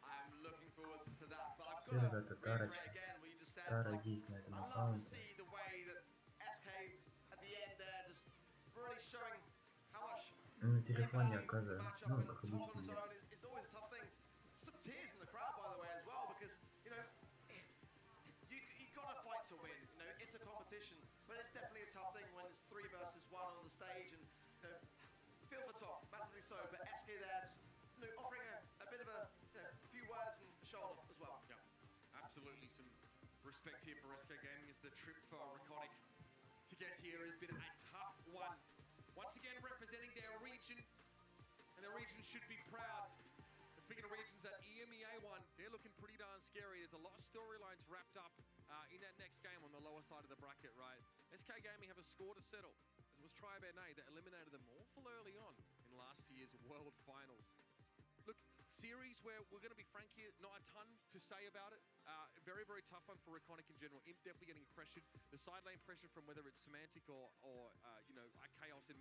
I'm looking forward to that, but I've Всё, got ребята, to Тарочка. reiterate again what you just said. Тара Like, есть на этом I love to аккаунте. see the way that SK at the end there just really showing how much На they телефоне, value the оказывается, matchup, ну, and как top on обычно. its own is always a tough thing. Some tears in the crowd, by the way, as well, because you gotta fight to win. It's a competition, but it's definitely a tough thing when it's 3 versus 1 on the stage, and feel for top, massively so. But SK there, just, offering a bit of a few words and shoulder as well. Yeah, absolutely some respect here for SK Gaming as the trip for Reconic to get here has been a tough one. Once again representing their region, and their region should be proud. And speaking of regions, that EMEA one, they're looking pretty darn scary. There's a lot of storylines wrapped up in that next game on the lower side of the bracket, right? SK Gaming have a score to settle. It was Tri-Bernay that eliminated them awful early on in last year's World Finals. Look, series where we're going to be frank here, not a ton to say about it. Very, very tough one for Reconic in general. Imp definitely getting pressured. The side lane pressure from whether it's Semantic or Chaos in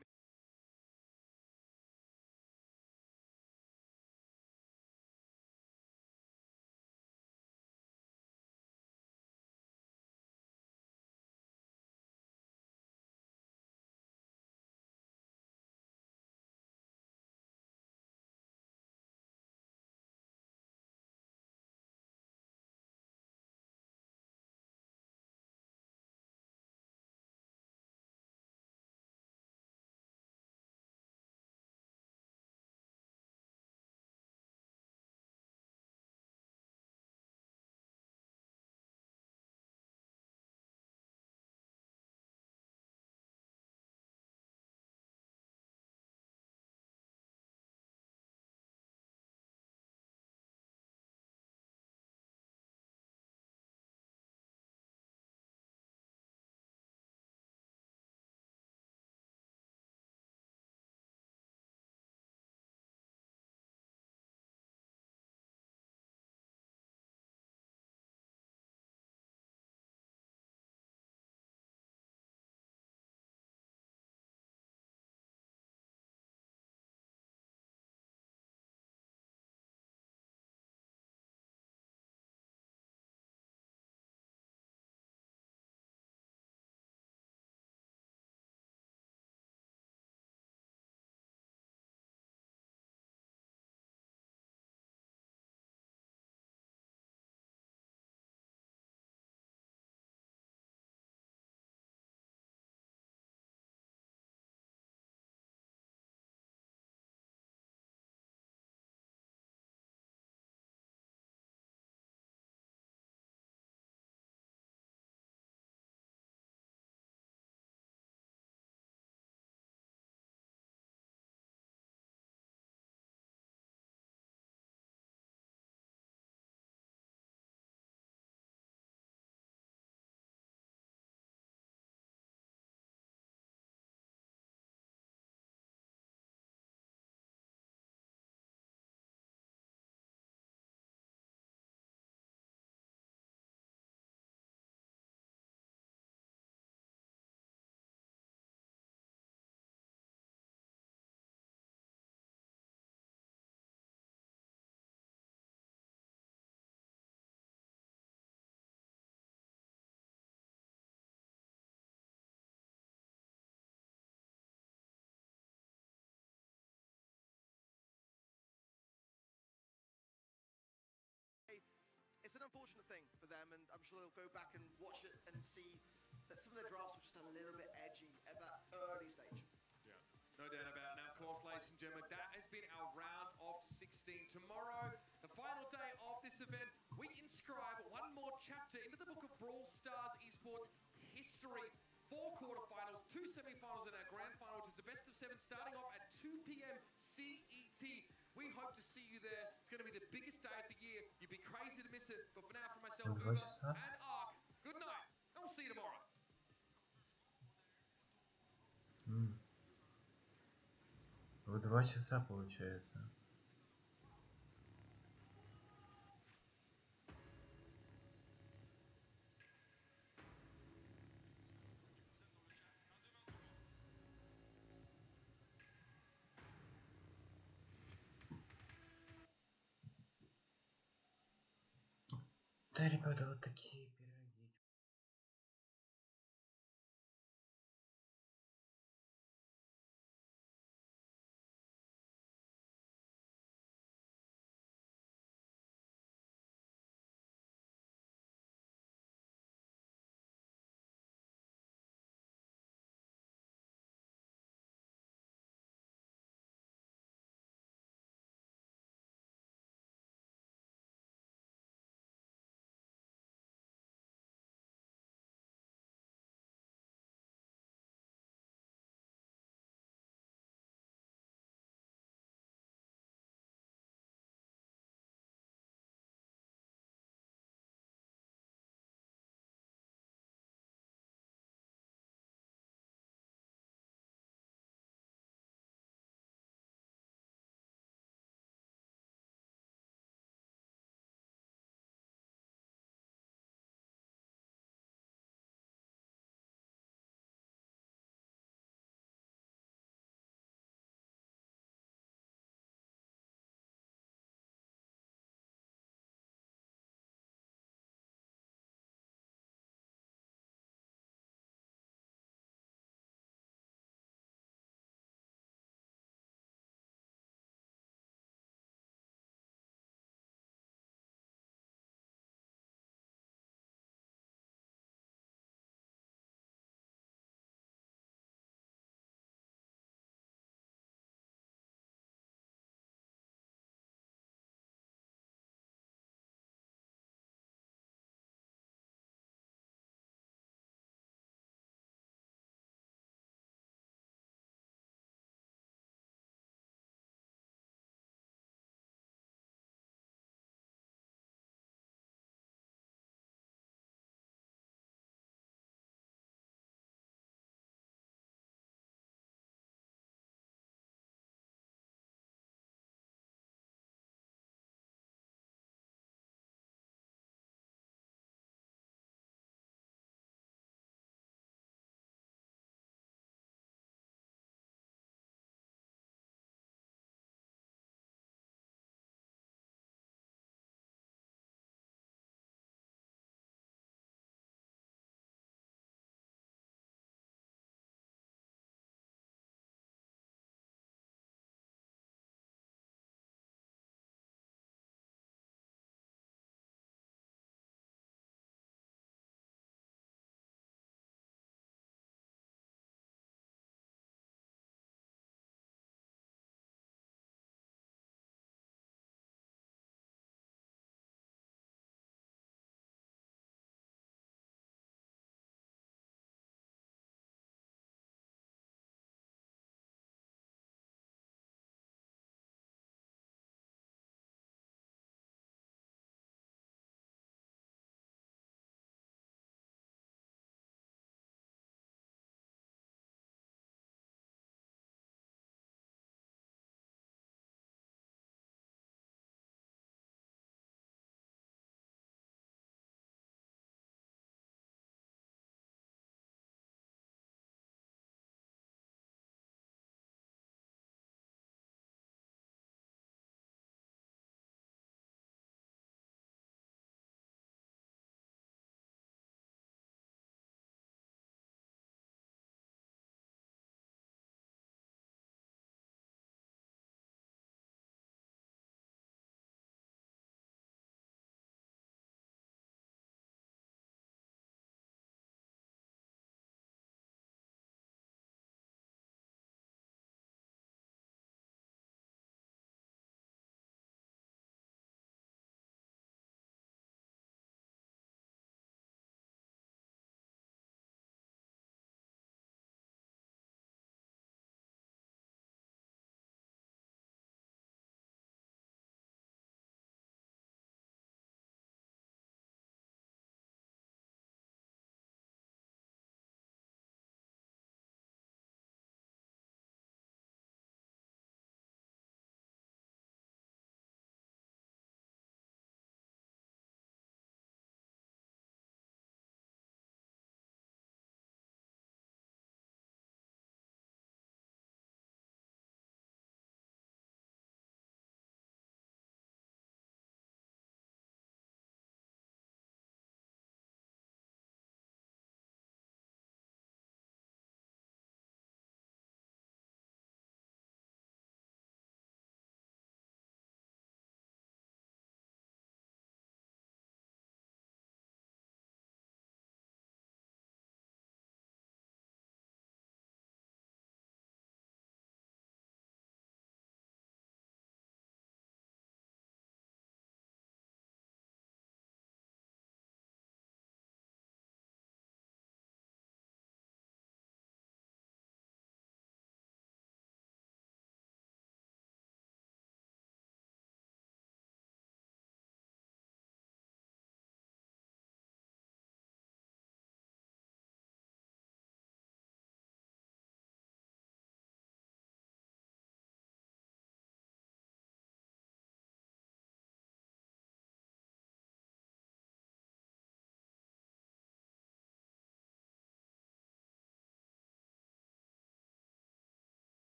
unfortunate thing for them, and I'm sure they'll go back and watch it and see that some of their drafts were just a little bit edgy at that early stage. Yeah, no doubt about it. Now, of course, ladies and gentlemen, that has been our round of 16. Tomorrow, the final day of this event, we inscribe one more chapter into the book of Brawl Stars Esports history. 4 quarterfinals, 2 semifinals, and our grand final, which is the best of 7, starting off at 2 p.m. CET. We hope to see you there. It's going to be the biggest day of the year. You'd be crazy to miss it. But for now, from myself, Uber, and Ark, good night, and we'll see you tomorrow. В 2 часа получается. Да, ребята, вот такие